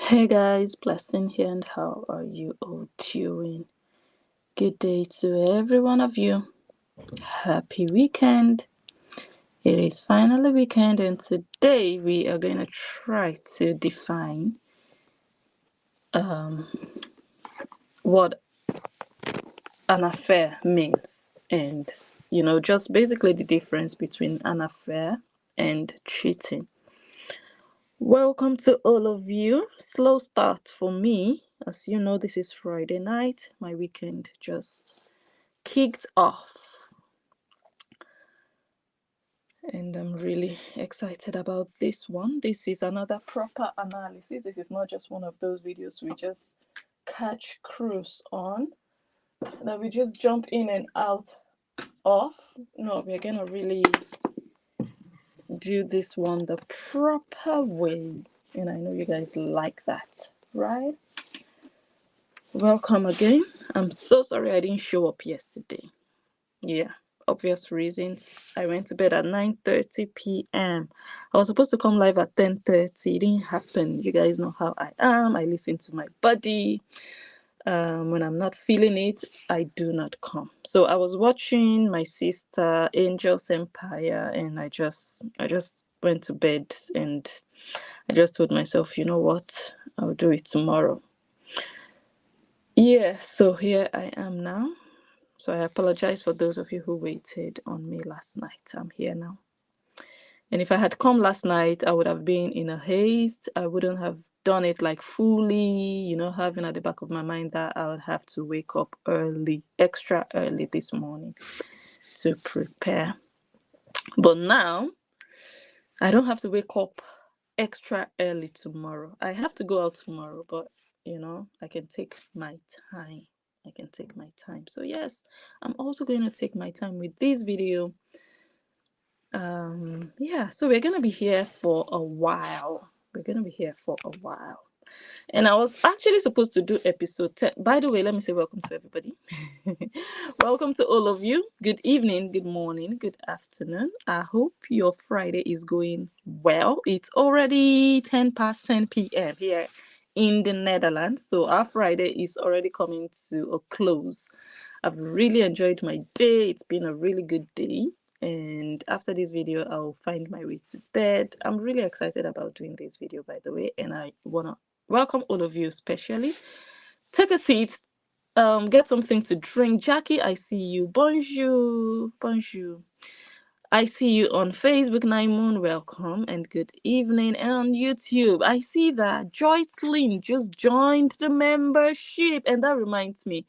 Hey guys, Blessing here, and how are you all doing? Good day to every one of you. Happy weekend. It is finally weekend, and today we are going to try to define what an affair means, and just basically the difference between an affair and cheating. Welcome to all of you. Slow start for me. As you know, this is Friday night. My weekend just kicked off, and I'm really excited about this one. This is another proper analysis. This is not just one of those videos we just catch cruise on, that we just jump in and out of. No, we're gonna really do this one the proper way, and I know you guys like that, right? Welcome again. I'm so sorry I didn't show up yesterday. Yeah, obvious reasons. I went to bed at 9:30 p.m. I was supposed to come live at 10:30. It didn't happen. You guys know how I am. I listen to my body. When I'm not feeling it, I do not come. So I was watching my sister Angel's Empire, and I just went to bed, and I just told myself, you know what? I'll do it tomorrow. Yeah, so here I am now. So I apologize for those of you who waited on me last night. I'm here now. And if I had come last night, I would have been in a haste. I wouldn't have done it like fully, having at the back of my mind that I would have to wake up early, extra early this morning to prepare. But now, I don't have to wake up extra early tomorrow. I have to go out tomorrow, but I can take my time. I can take my time. So yes, I'm also going to take my time with this video. Yeah, so we're gonna be here for a while. And I was actually supposed to do episode 10. By the way, let me say welcome to everybody. Welcome to all of you. Good evening, good morning, good afternoon. I hope your Friday is going well. It's already 10 past 10 p.m. here in the Netherlands. So our Friday is already coming to a close. I've really enjoyed my day. It's been a really good day. And after this video, I'll find my way to bed. I'm really excited about doing this video, by the way. And I want to welcome all of you, especially. Take a seat. Get something to drink. Jackie, I see you. Bonjour. Bonjour. I see you on Facebook, Naimoon. Welcome and good evening. And on YouTube, I see that Joycelyn just joined the membership. And that reminds me,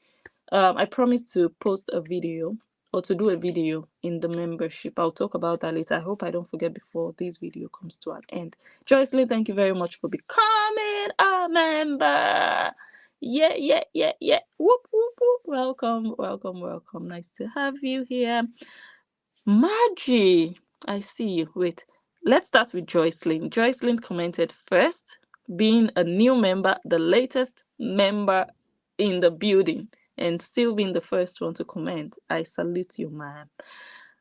I promised to post a video or to do a video in the membership. I'll talk about that later. I hope I don't forget before this video comes to an end. Joycelyn, thank you very much for becoming a member. Yeah. Whoop, whoop, whoop. Welcome. Nice to have you here. Margie, I see you. Wait, let's start with Joycelyn. Joycelyn commented first, being a new member, the latest member in the building, and still being the first one to comment. I salute you, ma'am.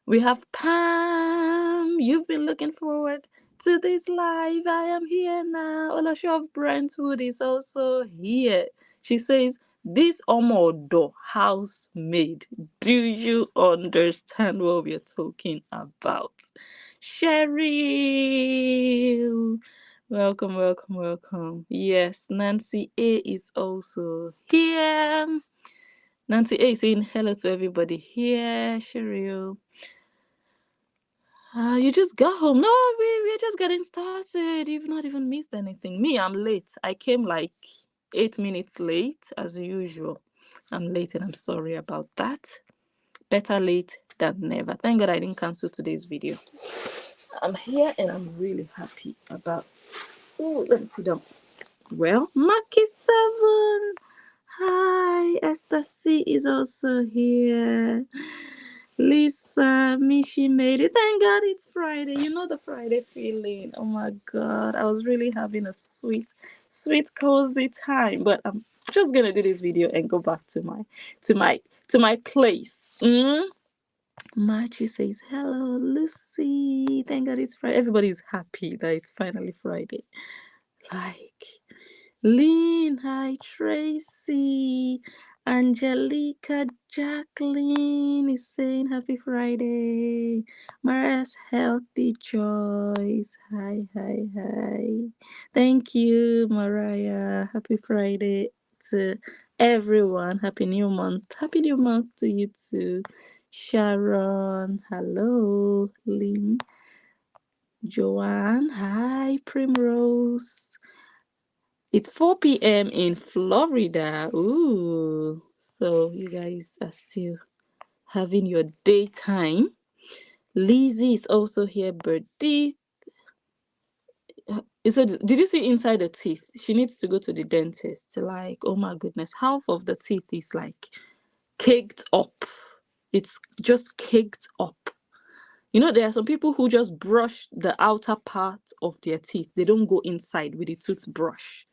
We have Pam. You've been looking forward to this live. I am here now. Olasho of Brentwood is also here. She says, this Omodo housemaid, do you understand what we're talking about? Cheryl, welcome. Yes, Nancy A is also here. Nancy A is saying hello to everybody here. Cheryl. You just got home. No, we're just getting started. You've not even missed anything. Me, I'm late. I came like 8 minutes late, as usual. I'm late and I'm sorry about that. Better late than never. Thank God I didn't cancel today's video. I'm here and I'm really happy about. Oh, let me sit down. Well, Maki7. Hi, Esther C is also here. Lisa, Mishi made it. Thank God it's Friday. You know the Friday feeling. Oh my God. I was really having a sweet, cozy time. But I'm just gonna do this video and go back to my place. Margie says, hello, Lucy. Thank God it's Friday. Everybody's happy that it's finally Friday. Like, Lynn, hi Tracy. Angelica Jacqueline is saying happy Friday. Mariah's healthy choice. Hi, hi, hi. Thank you, Mariah. Happy Friday to everyone. Happy new month. Happy new month to you too. Sharon, hello. Lynn, Joanne, hi. Primrose. It's 4 p.m. in Florida. Ooh. So you guys are still having your daytime. Lizzie is also here, birthday. So did you see inside the teeth? She needs to go to the dentist. Like, oh my goodness, half of the teeth is like caked up. It's just caked up. You know, there are some people who just brush the outer part of their teeth. They don't go inside with the toothbrush.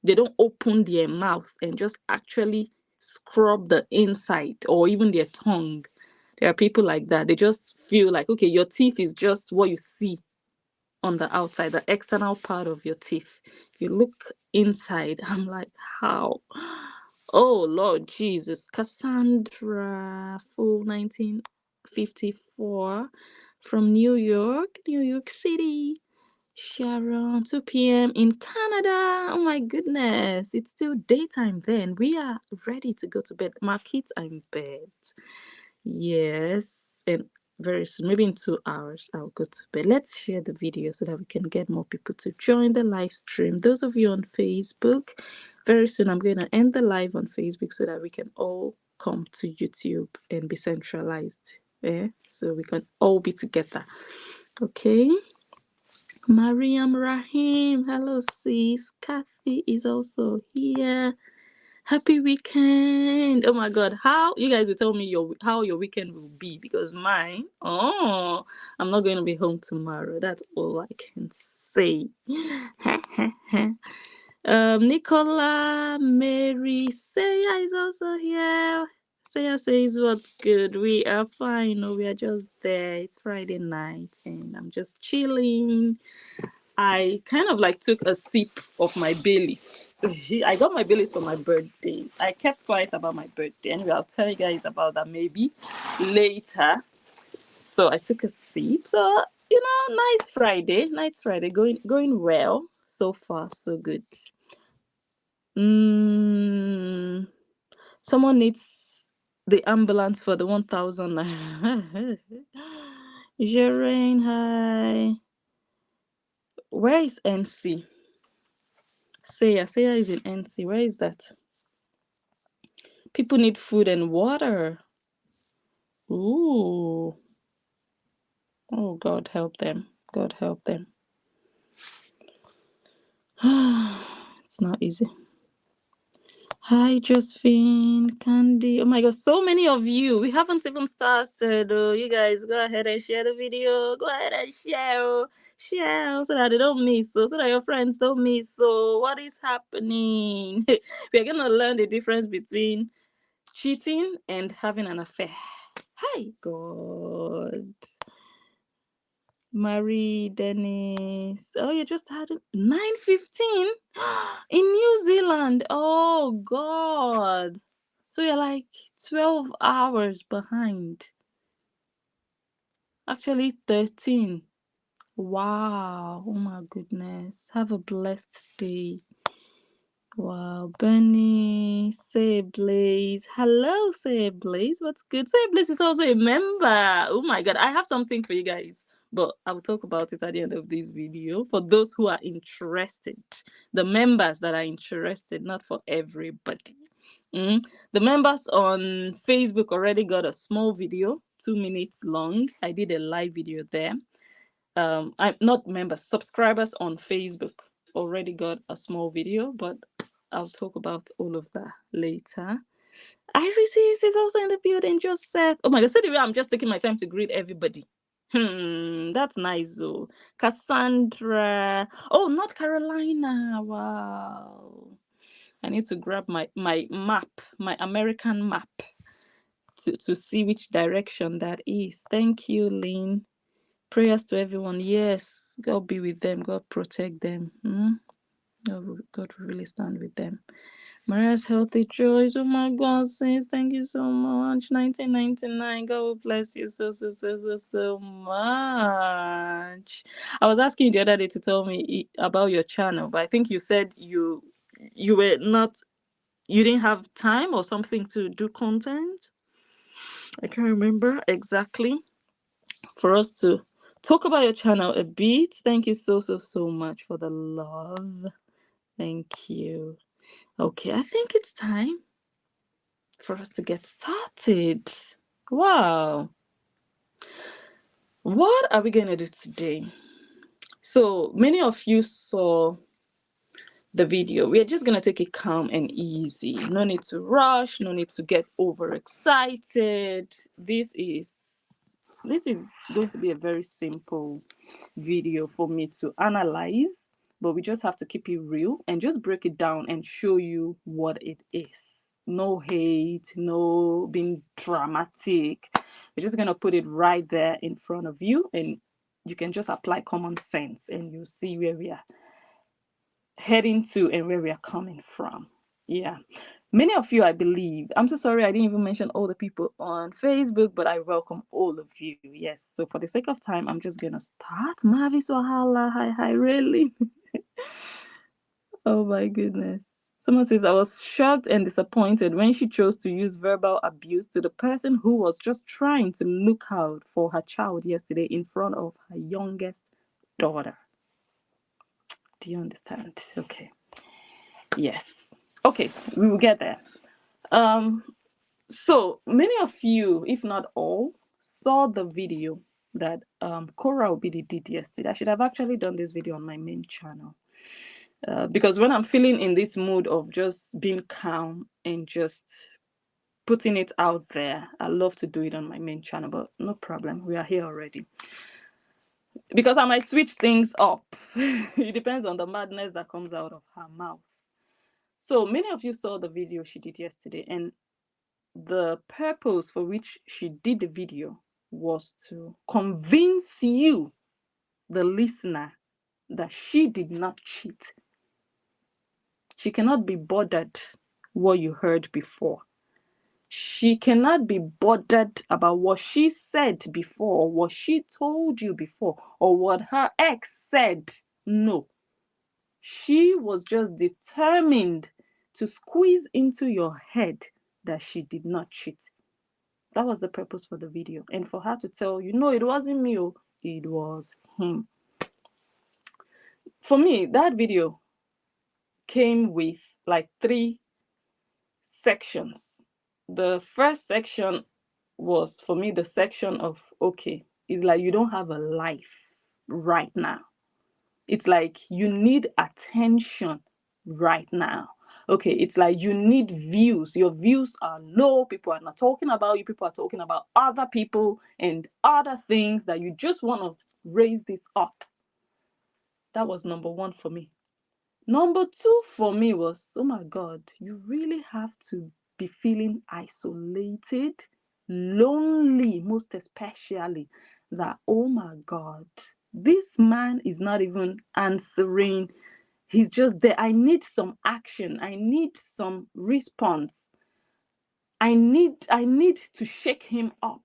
They don't open their mouth and just actually scrub the inside or even their tongue. There are people like that. They just feel like, okay, your teeth is just what you see on the outside, the external part of your teeth. If you look inside, I'm like, how? Oh, Lord Jesus. Cassandra, full 1954 from New York City. Sharon, 2 p.m. in Canada. Oh my goodness. It's still daytime then. We are ready to go to bed. My kids are in bed. Yes. And very soon, maybe in 2 hours, I'll go to bed. Let's share the video so that we can get more people to join the live stream. Those of you on Facebook, very soon I'm going to end the live on Facebook so that we can all come to YouTube and be centralized. Yeah, so we can all be together. Okay. Mariam Rahim, hello sis. Kathy is also here. Happy weekend. Oh my god, how you guys will tell me how your weekend will be, because mine, I'm not going to be home tomorrow. That's all I can say. Nicola Mary Saya is also here. Saya says what's good. We are fine. No, we are just there. It's Friday night and I'm just chilling. I kind of like took a sip of my Baileys. I got my Baileys for my birthday. I kept quiet about my birthday. Anyway, I'll tell you guys about that maybe later. So I took a sip. So, nice Friday. Nice Friday. Going well. So far, so good. Someone needs the ambulance for the 1,000. Jerain, hi. Where is NC? Saya is in NC. Where is that? People need food and water. Ooh. Oh, God help them. God help them. It's not easy. Hi, Josephine, Candy. Oh my God, so many of you. We haven't even started. You guys go ahead and share the video. Go ahead and share. Share so that they don't miss. So that your friends don't miss. So what is happening? We're going to learn the difference between cheating and having an affair. Hi, God. Marie, Dennis. Oh, you just had 9:15 in New Zealand. Oh, God. So you're like 12 hours behind. Actually, 13. Wow. Oh, my goodness. Have a blessed day. Wow, Bernie, Say Blaze. Hello, Say Blaze. What's good? Say Blaze is also a member. Oh my God, I have something for you guys, but I will talk about it at the end of this video for those who are interested. The members that are interested, not for everybody. The members on Facebook already got a small video, 2 minutes long. I did a live video there. I'm not members, subscribers on Facebook already got a small video, but I'll talk about all of that later. Iris is also in the building. Just said, oh my God, anyway, I'm just taking my time to greet everybody. That's nice though. Cassandra. Oh, North Carolina. Wow. I need to grab my map, my American map, to see which direction that is. Thank you, Lynn. Prayers to everyone. Yes, God be with them. God protect them. Oh, God will really stand with them. Maria's Healthy Choice. Oh my God, sis, thank you so much. 1999. God will bless you so much. I was asking you the other day to tell me about your channel, but I think you said you were not, you didn't have time or something to do content. I can't remember exactly. For us to talk about your channel a bit. Thank you so much for the love. Thank you. Okay, I think it's time for us to get started. Wow. What are we going to do today? So many of you saw the video. We're just going to take it calm and easy. No need to rush, no need to get overexcited. This is going to be a very simple video for me to analyze, but we just have to keep it real and just break it down and show you what it is. No hate, no being dramatic. We're just going to put it right there in front of you, and you can just apply common sense and you'll see where we are heading to and where we are coming from. Yeah. Many of you, I believe, I'm so sorry I didn't even mention all the people on Facebook, but I welcome all of you. Yes. So for the sake of time, I'm just going to start. Mavis Wahala. Hi, really? Oh my goodness. Someone says, I was shocked and disappointed when she chose to use verbal abuse to the person who was just trying to look out for her child yesterday in front of her youngest daughter. Do you understand? Okay. Yes. Okay, we will get there. So many of you, if not all, saw the video that Cora Obidi did yesterday. I should have actually done this video on my main channel. Because when I'm feeling in this mood of just being calm and just putting it out there, I love to do it on my main channel, but no problem. We are here already. Because I might switch things up. It depends on the madness that comes out of her mouth. So many of you saw the video she did yesterday, and the purpose for which she did the video was to convince you, the listener, that she did not cheat. She cannot be bothered what you heard before. She cannot be bothered about what she said before, or what she told you before, or what her ex said. No. She was just determined to squeeze into your head that she did not cheat. That was the purpose for the video. And for her to tell you, no, it wasn't me, it was him. For me, that video came with like 3 sections. The first section was, for me, the section of, okay, it's like you don't have a life right now. It's like you need attention right now. Okay, it's like you need views. Your views are low. People are not talking about you. People are talking about other people and other things that you just want to raise this up. That was number 1 for me. Number 2 for me was, oh my God, you really have to be feeling isolated, lonely, most especially, that, oh my God, this man is not even answering. He's just there. I need some action. I need some response. I need to shake him up.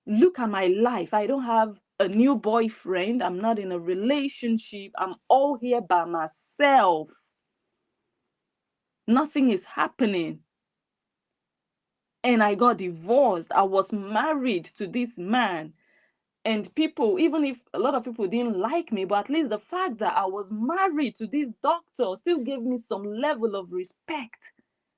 Look at my life. I don't have a new boyfriend. I'm not in a relationship. I'm all here by myself. Nothing is happening. And I got divorced. I was married to this man. And people, even if a lot of people didn't like me, but at least the fact that I was married to this doctor still gave me some level of respect.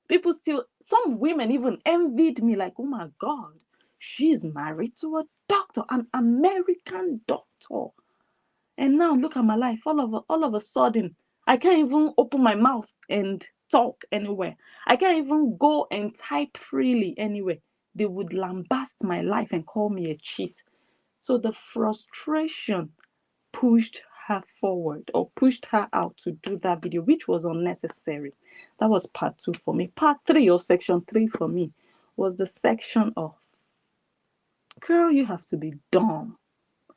People still, some women even envied me, like, oh my God, she's married to a doctor, an American doctor. And now look at my life. All of a sudden, I can't even open my mouth and talk anywhere. I can't even go and type freely anywhere. They would lambast my life and call me a cheat. So the frustration pushed her forward, or pushed her out to do that video, which was unnecessary. That was part 2 for me. Part 3, or section 3 for me, was the section of, girl, you have to be dumb.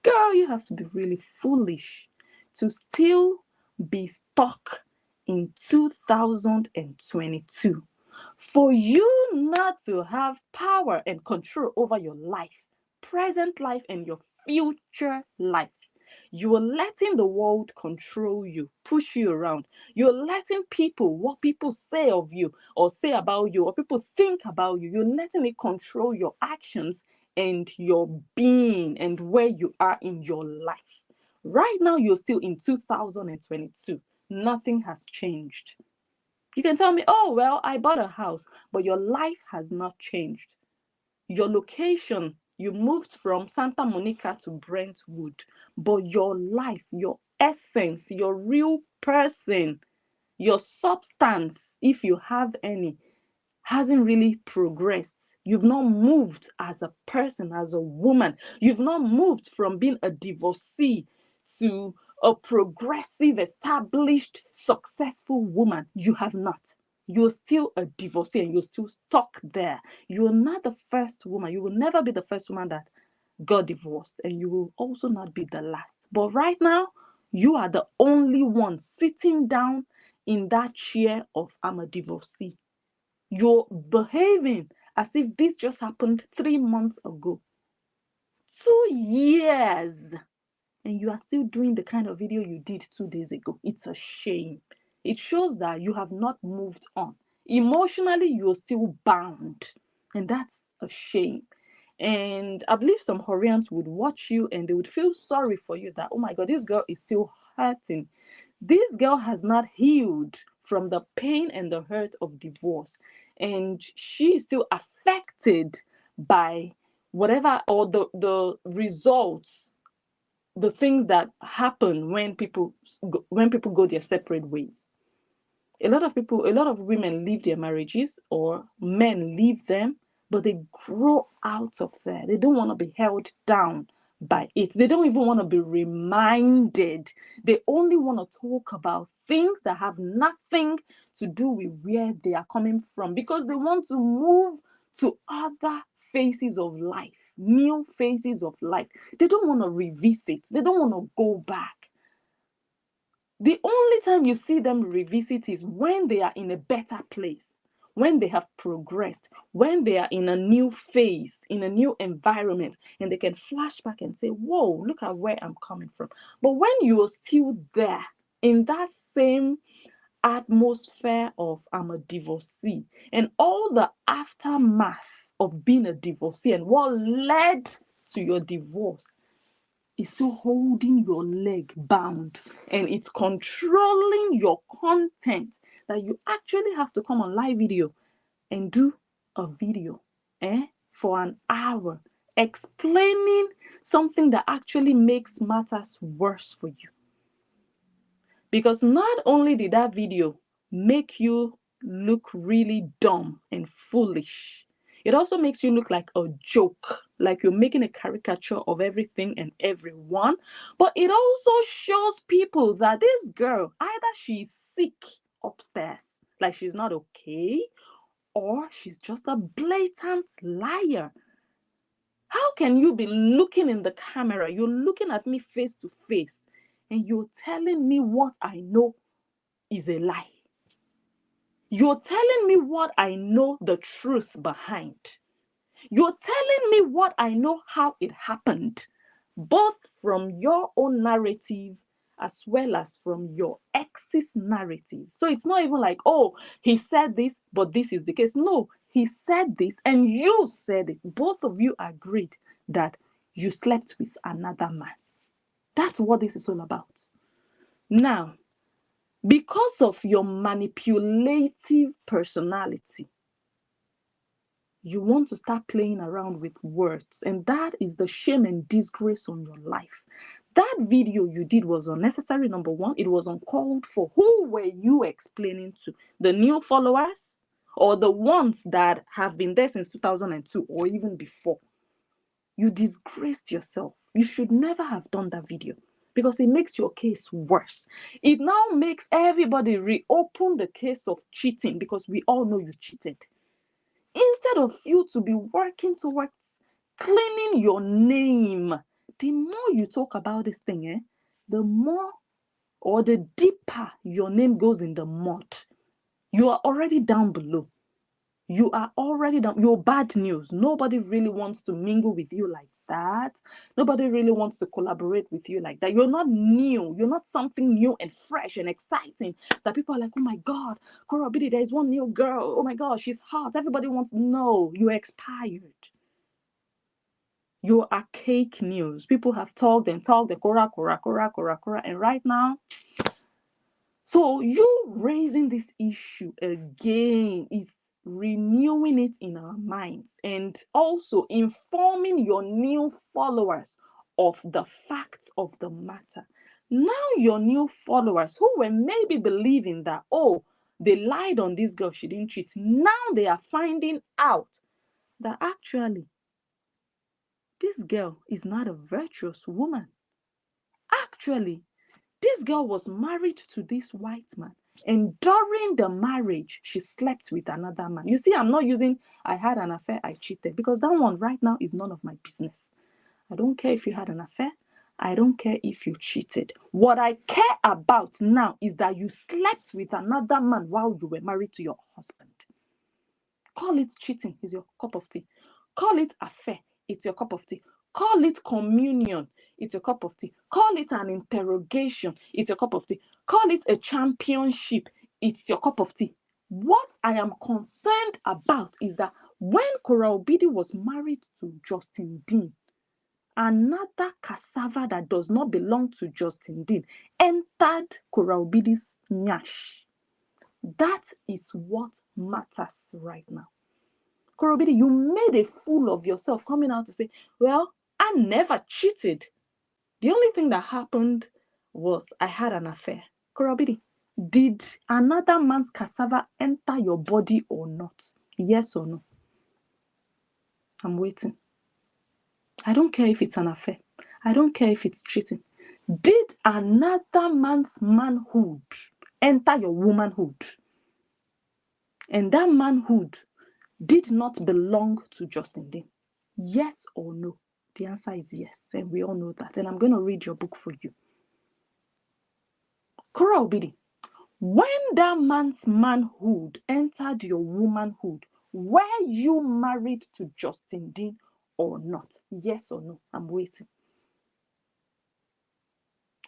Girl, you have to be really foolish to still be stuck in 2022. For you not to have power and control over your life, present life, and your future life. You are letting the world control you, push you around. You're letting people, what people say of you or say about you, or people think about you, you're letting it control your actions and your being and where you are in your life. Right now, you're still in 2022. Nothing has changed. You can tell me, oh, well, I bought a house, but your life has not changed. Your location, you moved from Santa Monica to Brentwood, but your life, your essence, your real person, your substance, if you have any, hasn't really progressed. You've not moved as a person, as a woman. You've not moved from being a divorcee to a progressive, established, successful woman. You have not. You're still a divorcee and you're still stuck there. You're not the first woman. You will never be the first woman that got divorced, and you will also not be the last. But right now, you are the only one sitting down in that chair of I'm a divorcee. You're behaving as if this just happened 3 months ago, 2 years, and you are still doing the kind of video you did 2 days ago. It's a shame. It shows that you have not moved on. Emotionally, you're still bound, and that's a shame. And I believe some Horians would watch you and they would feel sorry for you that, oh my God, this girl is still hurting. This girl has not healed from the pain and the hurt of divorce. And she is still affected by whatever, or the results, the things that happen when people go their separate ways. A lot of people, a lot of women leave their marriages, or men leave them, but they grow out of there. They don't want to be held down by it. They don't even want to be reminded. They only want to talk about things that have nothing to do with where they are coming from, because they want to move to other phases of life, new phases of life. They don't want to revisit. They don't want to go back. The only time you see them revisit is when they are in a better place, when they have progressed, when they are in a new phase, in a new environment, and they can flash back and say, whoa, look at where I'm coming from. But when you are still there in that same atmosphere of I'm a divorcee, and all the aftermath of being a divorcee and what led to your divorce is still holding your leg bound, and it's controlling your content, that you actually have to come on live video and do a video for an hour explaining something that actually makes matters worse for you. Because not only did that video make you look really dumb and foolish, it also makes you look like a joke, like you're making a caricature of everything and everyone. But it also shows people that this girl, either she's sick upstairs, like she's not okay, or she's just a blatant liar. How can you be looking in the camera? You're looking at me face to face, and you're telling me what I know is a lie. You're telling me what I know the truth behind. You're telling me what I know how it happened, both from your own narrative as well as from your ex's narrative. So it's not even like, oh, he said this, but this is the case. No, he said this and you said it. Both of you agreed that you slept with another man. That's what this is all about. Now, because of your manipulative personality, you want to start playing around with words, and that is the shame and disgrace on your life. That video you did was unnecessary, number one. It was uncalled for. Who were you explaining to? The new followers, or the ones that have been there since 2002 or even before? You disgraced yourself. You should never have done that video, because it makes your case worse. It now makes everybody reopen the case of cheating, because we all know you cheated. Instead of you to be working towards cleaning your name, the more you talk about this thing, the more or the deeper your name goes in the mud, you are already down below. You are already down. You're bad news. Nobody really wants to mingle with you like that. Nobody really wants to collaborate with you like that. You're not new. You're not something new and fresh and exciting that people are like, oh my God, Kora Obidi, there's one new girl. Oh my God, she's hot. Everybody wants to know. You're expired. You're archaic news. People have talked and talked, Kora, and right now, so you raising this issue again is renewing it in our minds and also informing your new followers of the facts of the matter. Now your new followers who were maybe believing that, oh, they lied on this girl, she didn't cheat. Now they are finding out that actually this girl is not a virtuous woman. Actually, this girl was married to this white man, and during the marriage, she slept with another man. You see, I'm not using I had an affair, I cheated, because that one right now is none of my business. I don't care if you had an affair. I don't care if you cheated. What I care about now is that you slept with another man while you were married to your husband. Call it cheating, is your cup of tea. Call it affair, it's your cup of tea. Call it communion, it's your cup of tea. Call it an interrogation, it's your cup of tea. Call it a championship, it's your cup of tea. What I am concerned about is that when Kora Obidi was married to Justin Dean, another cassava that does not belong to Justin Dean entered Kora Obidi's nyash. That is what matters right now. Kora Obidi, you made a fool of yourself coming out to say, well, I never cheated. The only thing that happened was I had an affair. Kora Obidi, did another man's cassava enter your body or not? Yes or no? I'm waiting. I don't care if it's an affair. I don't care if it's cheating. Did another man's manhood enter your womanhood? And that manhood did not belong to Justin Dean. Yes or no? The answer is yes, and we all know that. And I'm going to read your book for you. Kora Obidi, when that man's manhood entered your womanhood, were you married to Justin Dean or not? Yes or no? I'm waiting.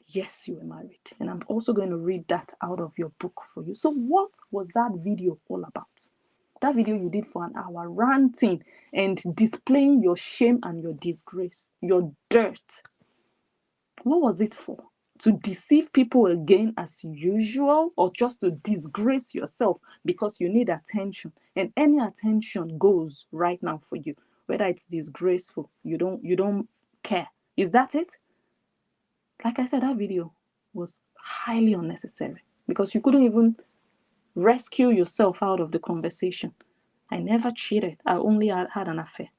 Yes, you were married. And I'm also going to read that out of your book for you. So what was that video all about? That video you did for an hour, ranting and displaying your shame and your disgrace, your dirt. What was it for? To deceive people again as usual, or just to disgrace yourself because you need attention? And any attention goes right now for you, whether it's disgraceful, you don't care. Is that it? Like I said, that video was highly unnecessary because you couldn't even rescue yourself out of the conversation. I never cheated. I only had an affair.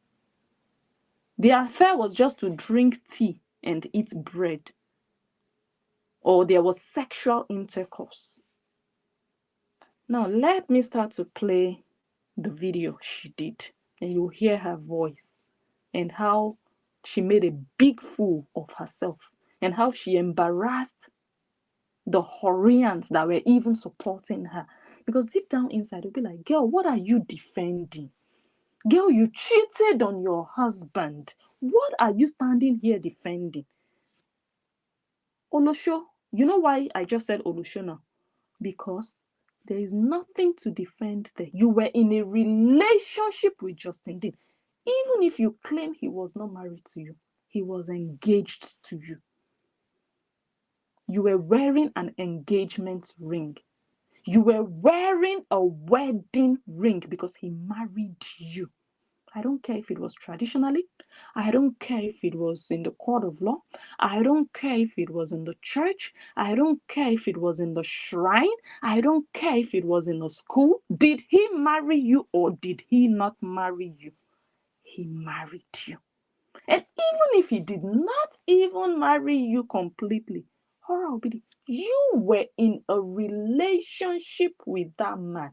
The affair was just to drink tea and eat bread. Or there was sexual intercourse. Now, let me start to play the video she did. And you'll hear her voice and how she made a big fool of herself and how she embarrassed the Horians that were even supporting her. Because deep down inside, they'll be like, girl, what are you defending? Girl, you cheated on your husband. What are you standing here defending? Olosho, you know why I just said Olosho now? Because there is nothing to defend there. You were in a relationship with Justin Dean. Even if you claim he was not married to you, he was engaged to you. You were wearing an engagement ring. You were wearing a wedding ring because he married you. I don't care if it was traditionally. I don't care if it was in the court of law. I don't care if it was in the church. I don't care if it was in the shrine. I don't care if it was in a school. Did he marry you or did he not marry you? He married you. And even if he did not even marry you completely, Kora Obidi, you were in a relationship with that man.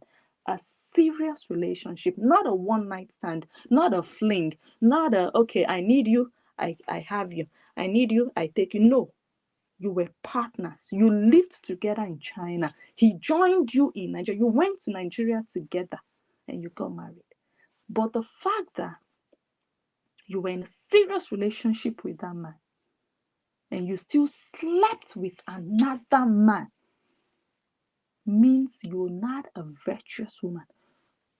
A serious relationship, not a one-night stand, not a fling, not a, okay, I need you, I have you. I need you, I take you. No. You were partners. You lived together in China. He joined you in Nigeria. You went to Nigeria together and you got married. But the fact that you were in a serious relationship with that man and you still slept with another man means you're not a virtuous woman.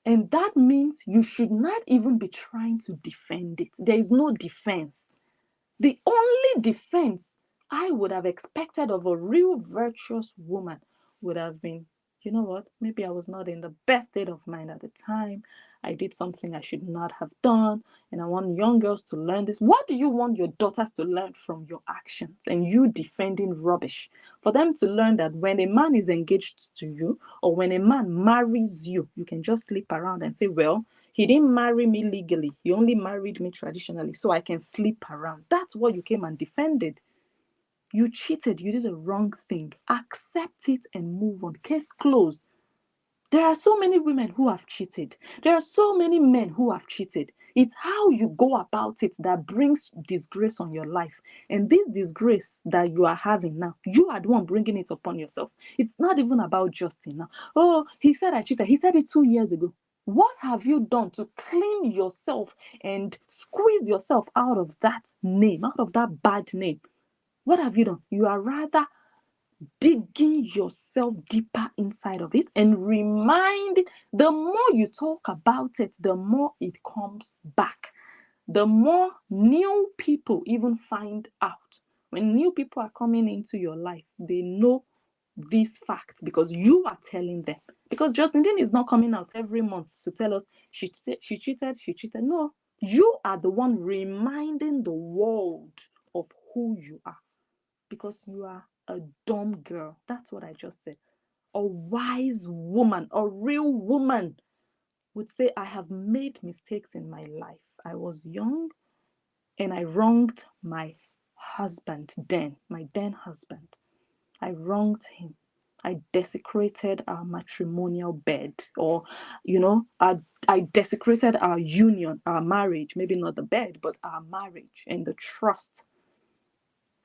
And that means you should not even be trying to defend it. There is no defense. The only defense I would have expected of a real virtuous woman would have been, you know what, maybe I was not in the best state of mind at the time. I did something I should not have done, and I want young girls to learn this. What do you want your daughters to learn from your actions and you defending rubbish? For them to learn that when a man is engaged to you or when a man marries you, you can just sleep around and say, well, he didn't marry me legally. He only married me traditionally, so I can sleep around. That's what you came and defended. You cheated. You did a wrong thing. Accept it and move on. Case closed. There are so many women who have cheated. There are so many men who have cheated. It's how you go about it that brings disgrace on your life. And this disgrace that you are having now, you are the one bringing it upon yourself. It's not even about Justin now. Oh, he said I cheated. He said it 2 years ago. What have you done to clean yourself and squeeze yourself out of that name, out of that bad name? What have you done? You are rather digging yourself deeper inside of it and remind. The more you talk about it, the more it comes back. The more new people even find out. When new people are coming into your life, they know these facts because you are telling them. Because Justin Dean is not coming out every month to tell us she cheated. No, you are the one reminding the world of who you are. Because you are a dumb girl. That's what I just said. A wise woman, a real woman would say, I have made mistakes in my life. I was young and I wronged my husband then, my then husband. I wronged him. I desecrated our matrimonial bed, or, I desecrated our union, our marriage, maybe not the bed, but our marriage and the trust.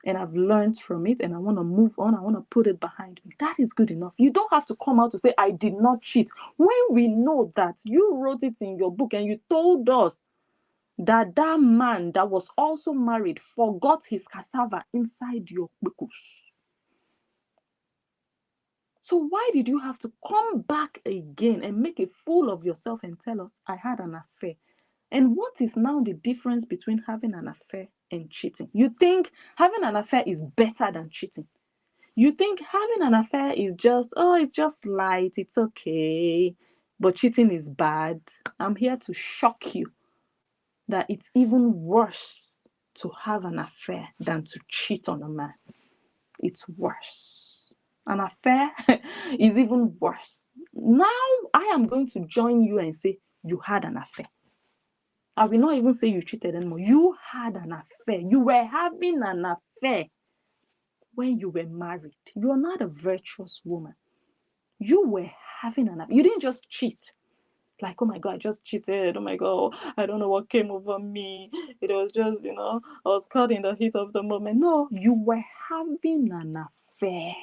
And I've learned from it and I want to move on. I want to put it behind me. That is good enough. You don't have to come out to say, I did not cheat. When we know that you wrote it in your book and you told us that that man that was also married forgot his cassava inside your kpekus. So why did you have to come back again and make a fool of yourself and tell us, I had an affair? And what is now the difference between having an affair and cheating? You think having an affair is better than cheating? You think having an affair is just, it's just light, it's okay, but cheating is bad? I'm here to shock you that it's even worse to have an affair than to cheat on a man. It's worse. An affair is even worse. Now I am going to join you and say you had an affair. I will not even say you cheated anymore. You had an affair. You were having an affair when you were married. You are not a virtuous woman. You were having an affair. You didn't just cheat. Like, oh my God, I just cheated. Oh my God, I don't know what came over me. It was just, I was caught in the heat of the moment. No, you were having an affair.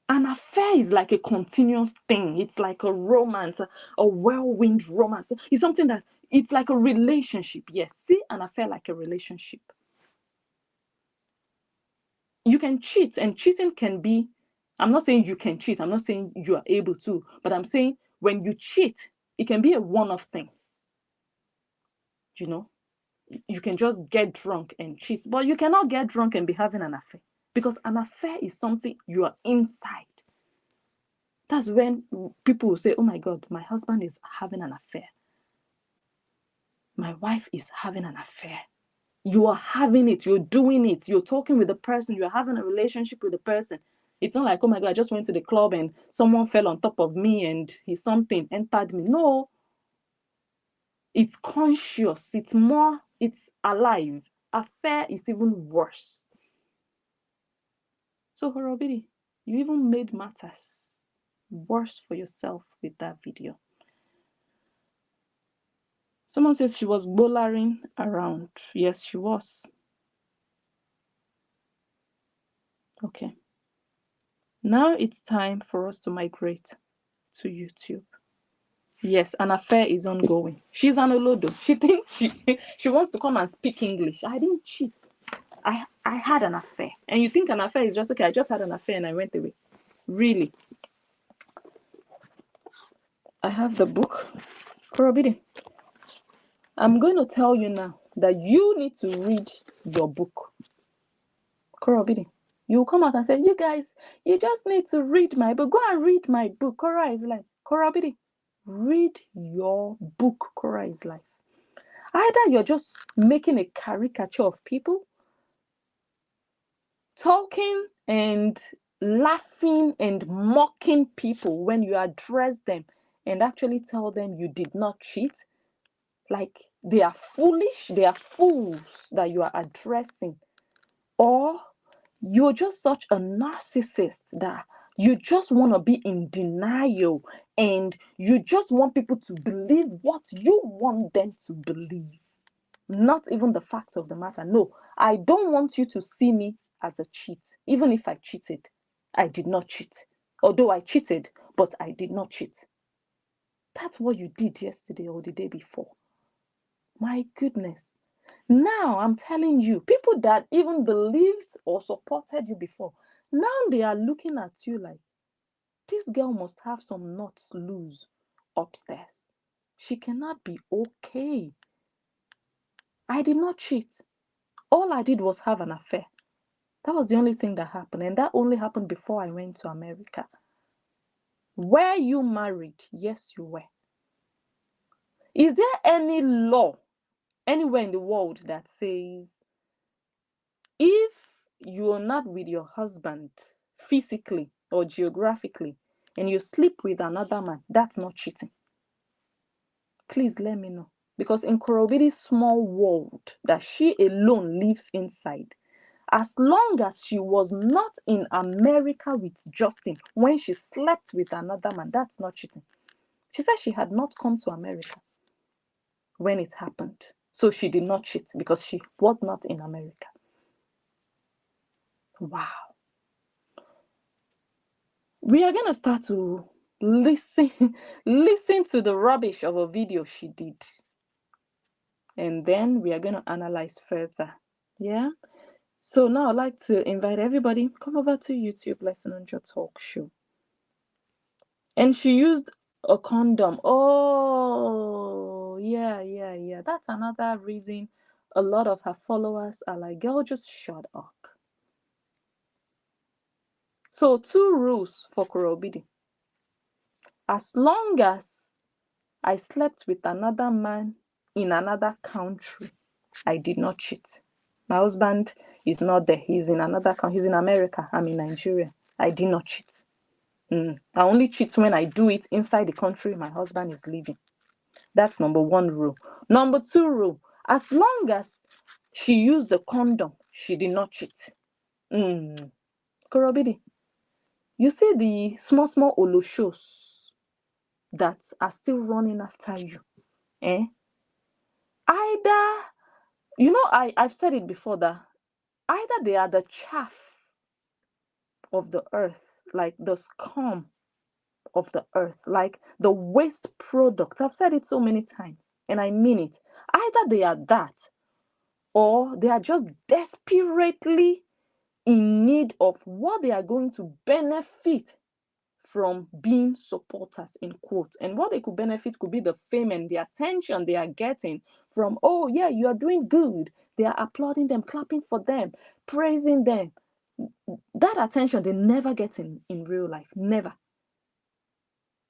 An affair is like a continuous thing. It's like a romance, a whirlwind romance. It's something that, it's like a relationship. Yes, see an affair like a relationship. You can cheat, and cheating can be, I'm not saying you can cheat. I'm not saying you are able to, but I'm saying when you cheat, it can be a one-off thing. You can just get drunk and cheat, but you cannot get drunk and be having an affair, because an affair is something you are inside. That's when people will say, oh my God, my husband is having an affair. My wife is having an affair. You are having it, you're doing it, you're talking with the person, you're having a relationship with the person. It's not like, oh my God, I just went to the club and someone fell on top of me and something entered me. No, it's conscious, it's alive. Affair is even worse. So Horobidi, you even made matters worse for yourself with that video. Someone says she was bollering around. Yes, she was. Okay. Now it's time for us to migrate to YouTube. Yes, an affair is ongoing. She's an Olodo. She thinks she wants to come and speak English. I didn't cheat. I had an affair. And you think an affair is just okay, I just had an affair and I went away. Really. I have the book. Korobidi. I'm going to tell you now that you need to read your book. Korobidi. You come out and say, you guys, you just need to read my book. Go and read my book. Kora is like, Korobidi. Read your book. Kora is like. Either you're just making a caricature of people, talking and laughing and mocking people when you address them and actually tell them you did not cheat. Like they are foolish, they are fools that you are addressing. Or you're just such a narcissist that you just want to be in denial and you just want people to believe what you want them to believe. Not even the fact of the matter. No, I don't want you to see me as a cheat. Even if I cheated, I did not cheat. Although I cheated, but I did not cheat. That's what you did yesterday or the day before. My goodness. Now I'm telling you, people that even believed or supported you before, now they are looking at you like, this girl must have some nuts loose upstairs. She cannot be okay. I did not cheat. All I did was have an affair. That was the only thing that happened. And that only happened before I went to America. Were you married? Yes, you were. Is there any law anywhere in the world that says if you're not with your husband physically or geographically and you sleep with another man, that's not cheating? Please let me know. Because in Korobidi's small world that she alone lives inside, as long as she was not in America with Justin when she slept with another man, that's not cheating. She said she had not come to America when it happened. So she did not cheat because she was not in America. Wow. We are going to start to listen listen to the rubbish of a video she did. And then we are going to analyze further. Yeah? So now I'd like to invite everybody, come over to YouTube Lesson on Your Talk Show. And she used a condom. Oh, yeah. That's another reason a lot of her followers are like, girl, just shut up. So 2 rules for Kurobidi. As long as I slept with another man in another country, I did not cheat. My husband is not there. He's in another country. He's in America. I'm in Nigeria. I did not cheat. I only cheat when I do it inside the country my husband is living. That's number 1 rule. Number 2 rule, as long as she used the condom, she did not cheat. Korobidi, you see the small oloshos that are still running after you. Either, I've said it before that either they are the chaff of the earth, like the scum of the earth, like the waste product. I've said it so many times, and I mean it. Either they are that, or they are just desperately in need of what they are going to benefit from being supporters, in quotes. And what they could benefit could be the fame and the attention they are getting from, oh yeah, you are doing good. They are applauding them, clapping for them, praising them. That attention they never get in real life. Never.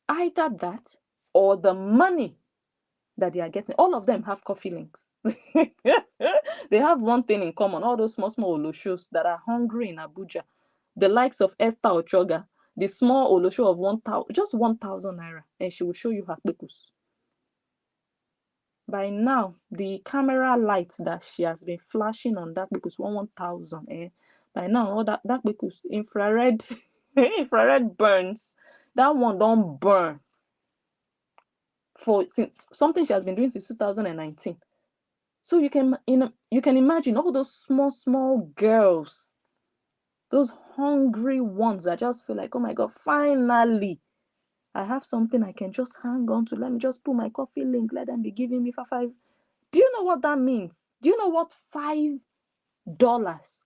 Either that or the money that they are getting. All of them have coffee links. They have one thing in common. All those small oloshos that are hungry in Abuja, the likes of Esther Ochoga, the small olosho of 1,000, just 1,000 naira, and she will show you her pekus. By now, the camera light that she has been flashing on that pekus, 1,000, by now, all that pekus, infrared, infrared burns. That one don't burn. Since something she has been doing since 2019. So you can imagine all those small girls Those hungry ones that just feel like, oh my God, finally, I have something I can just hang on to. Let me just put my coffee link. Let them be giving me for five. Do you know what that means? Do you know what $5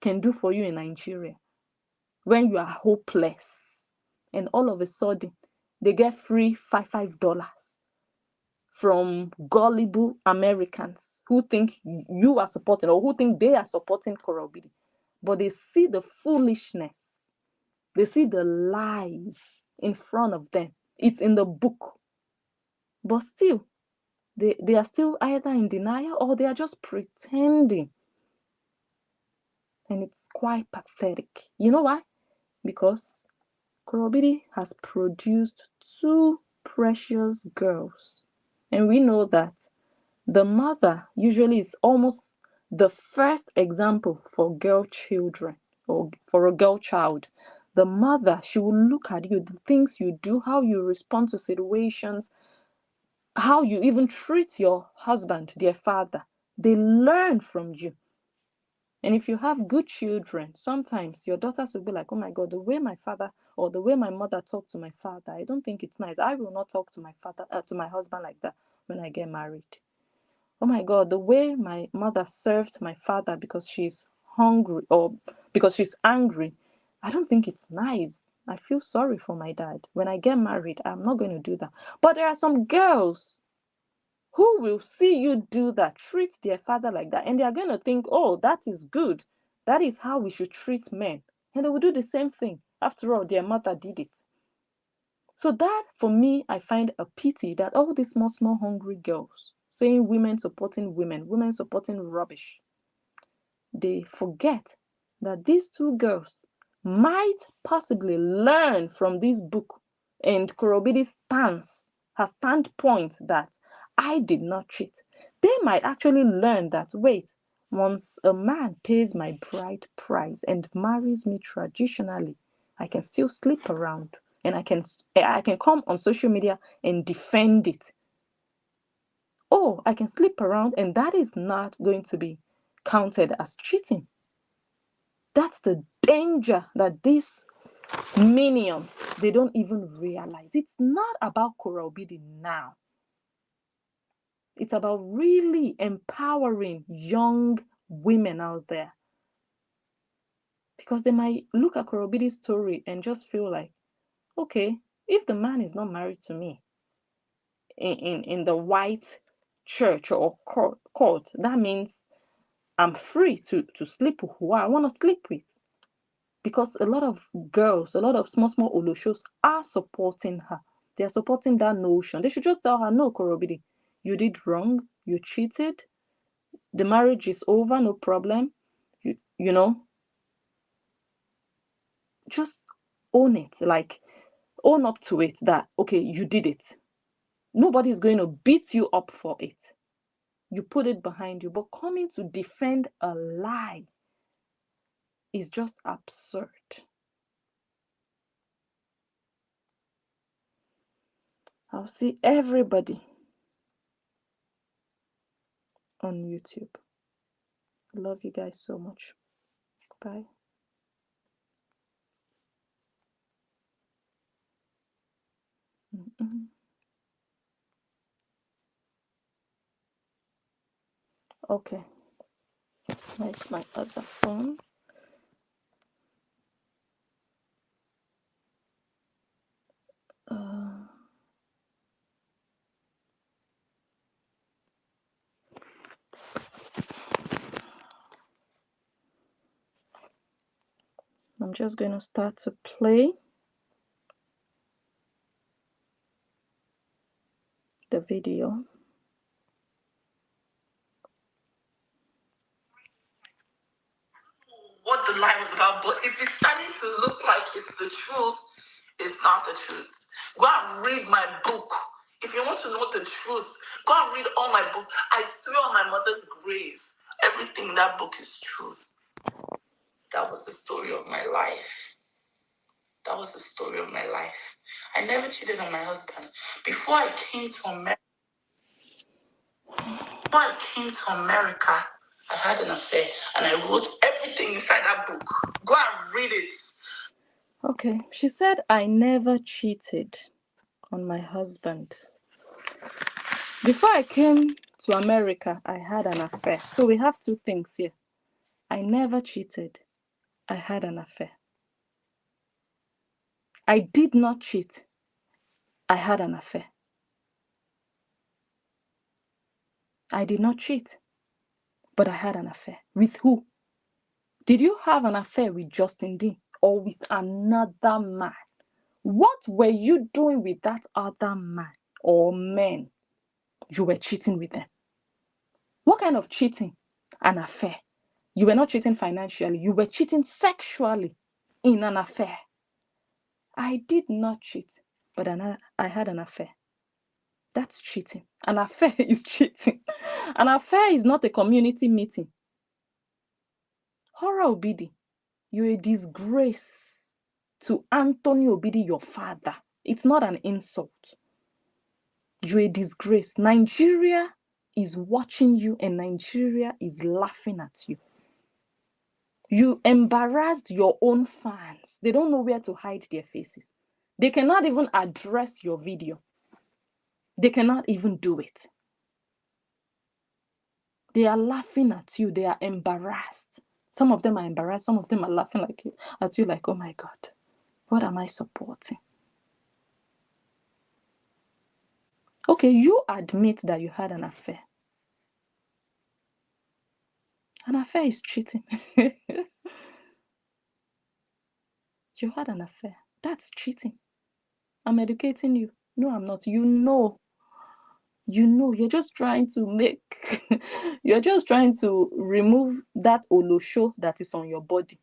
can do for you in Nigeria when you are hopeless? And all of a sudden, they get free $5 from gullible Americans who think you are supporting, or who think they are supporting Korobidi. But they see the foolishness. They see the lies in front of them. It's in the book. But still, they are still either in denial or they are just pretending. And it's quite pathetic. You know why? Because Korobidi has produced two precious girls. And we know that the mother usually is almost the first example for girl children, or for a girl child. The mother, she will look at you, the things you do, how you respond to situations, how you even treat your husband, their father. They learn from you. And if you have good children, sometimes your daughters will be like, oh my God, the way my father or the way my mother talked to my father, I don't think it's nice. I will not talk to my father, to my husband like that when I get married. Oh my God, the way my mother served my father because she's hungry or because she's angry, I don't think it's nice. I feel sorry for my dad. When I get married, I'm not going to do that. But there are some girls who will see you do that, treat their father like that, and they are going to think, oh, that is good. That is how we should treat men. And they will do the same thing. After all, their mother did it. So that, for me, I find a pity that all these small, small hungry girls saying women supporting women, women supporting rubbish, they forget that these two girls might possibly learn from this book and Korobidi's stance, her standpoint that I did not cheat. They might actually learn that, wait, once a man pays my bride price and marries me traditionally, I can still sleep around and I can come on social media and defend it. Oh, I can sleep around and that is not going to be counted as cheating. That's the danger that these minions, they don't even realize. It's not about Korobidi now. It's about really empowering young women out there. Because they might look at Korobidi's story and just feel like, okay, if the man is not married to me in the white church or court, that means I'm free to sleep with who I want to sleep with. Because a lot of girls, a lot of small, small Oloshos are supporting her. They are supporting that notion. They should just tell her, no, Korobidi, you did wrong. You cheated. The marriage is over, no problem. You know, just own it. Like, own up to it that, okay, you did it. Nobody is going to beat you up for it. You put it behind you. But coming to defend a lie is just absurd. I'll see everybody on YouTube. Love you guys so much. Bye. Okay, like my other phone. I'm just going to start to play the video. What the lie was about, but if it's starting to look like it's the truth, it's not the truth. Go and read my book. If you want to know the truth, go and read all my book. I swear on my mother's grave, everything in that book is true. That was the story of my life. That was the story of my life. I never cheated on my husband. Before I came to America, I had an affair, and I wrote everything inside that book. Go and read it. Okay, she said, I never cheated on my husband. Before I came to America, I had an affair. So we have two things here. I never cheated. I had an affair. I did not cheat. I had an affair. I did not cheat, but I had an affair. With who? Did you have an affair with Justin Dean or with another man? What were you doing with that other man or men? You were cheating with them. What kind of cheating? An affair. You were not cheating financially. You were cheating sexually in an affair. I did not cheat, but I had an affair. That's cheating. An affair is cheating. An affair is not a community meeting. Hora Obidi, you're a disgrace to Anthony Obidi, your father. It's not an insult. You're a disgrace. Nigeria is watching you and Nigeria is laughing at you. You embarrassed your own fans. They don't know where to hide their faces. They cannot even address your video. They cannot even do it. They are laughing at you. They are embarrassed. Some of them are embarrassed. Some of them are laughing at you like, oh my God, what am I supporting? Okay, you admit that you had an affair. An affair is cheating. You had an affair. That's cheating. I'm educating you. No, I'm not. You know, you're just trying to you're just trying to remove that olosho that is on your body.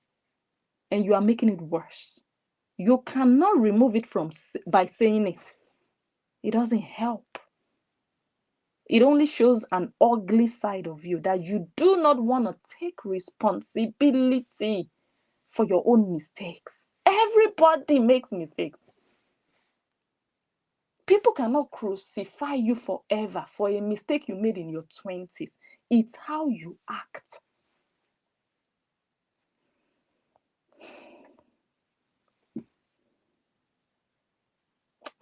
And you are making it worse. You cannot remove it by saying it. It doesn't help. It only shows an ugly side of you that you do not want to take responsibility for your own mistakes. Everybody makes mistakes. People cannot crucify you forever for a mistake you made in your 20s. It's how you act.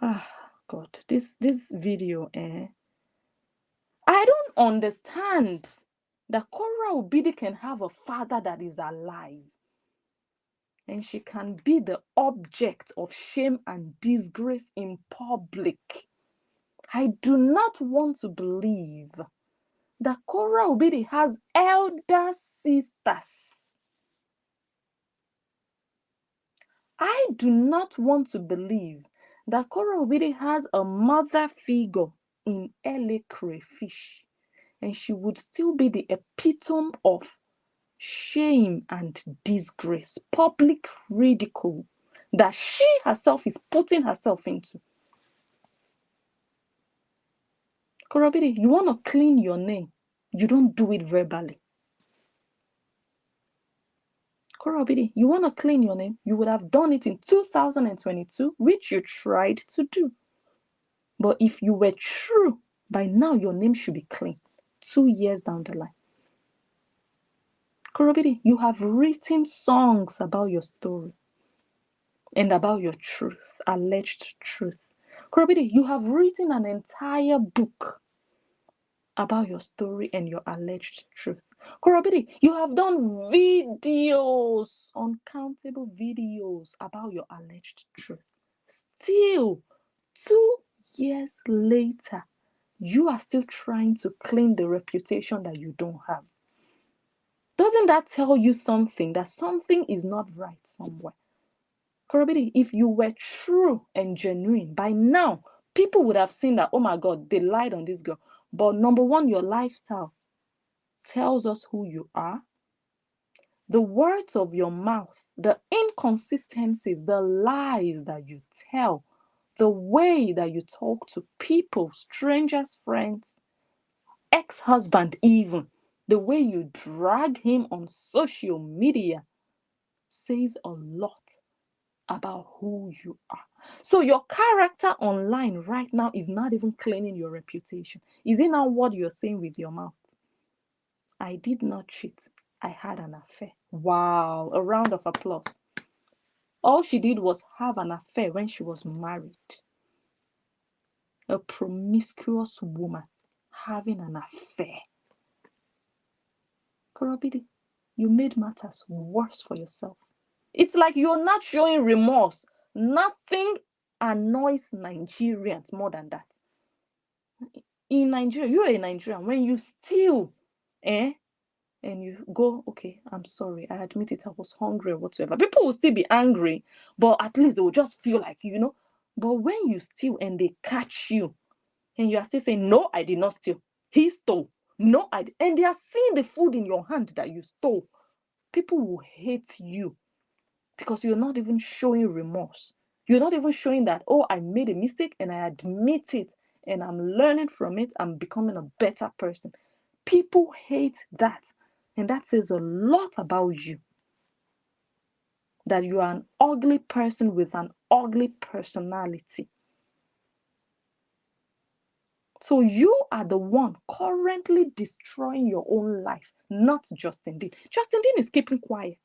Ah, God, this video, I don't understand that Cora Obidi can have a father that is alive. And she can be the object of shame and disgrace in public. I do not want to believe that Cora Obidi has elder sisters. I do not want to believe that Cora Obidi has a mother figure in LA Crayfish, and she would still be the epitome of shame and disgrace, public ridicule that she herself is putting herself into. Cora Obidi, you want to clean your name, you don't do it verbally. Cora Obidi, you want to clean your name, you would have done it in 2022, which you tried to do. But if you were true, by now your name should be clean 2 years down the line. Cora Obidi, you have written songs about your story and about your truth, alleged truth. Cora Obidi, you have written an entire book about your story and your alleged truth. Cora Obidi, you have done videos, uncountable videos about your alleged truth. Still, 2 years later, you are still trying to claim the reputation that you don't have. Doesn't that tell you something, that something is not right somewhere? Cora Obidi, if you were true and genuine, by now, people would have seen that, oh my God, they lied on this girl. But number one, your lifestyle tells us who you are. The words of your mouth, the inconsistencies, the lies that you tell, the way that you talk to people, strangers, friends, ex-husband even, the way you drag him on social media says a lot about who you are. So your character online right now is not even cleaning your reputation. Is it not what you're saying with your mouth? I did not cheat. I had an affair. Wow, a round of applause. All she did was have an affair when she was married. A promiscuous woman having an affair. Korobidi, you made matters worse for yourself. It's like you're not showing remorse. Nothing annoys Nigerians more than that. In Nigeria, you're a Nigerian. When you steal, and you go, okay, I'm sorry, I admit it, I was hungry or whatsoever. People will still be angry, but at least they will just feel like, But when you steal and they catch you, and you are still saying, no, I did not steal. He stole. No, and they are seeing the food in your hand that you stole. People will hate you because you're not even showing remorse. You're not even showing that, oh, I made a mistake and I admit it and I'm learning from it. I'm becoming a better person. People hate that. And that says a lot about you. That you are an ugly person with an ugly personality. So you are the one currently destroying your own life, not Justin Dean. Justin Dean is keeping quiet.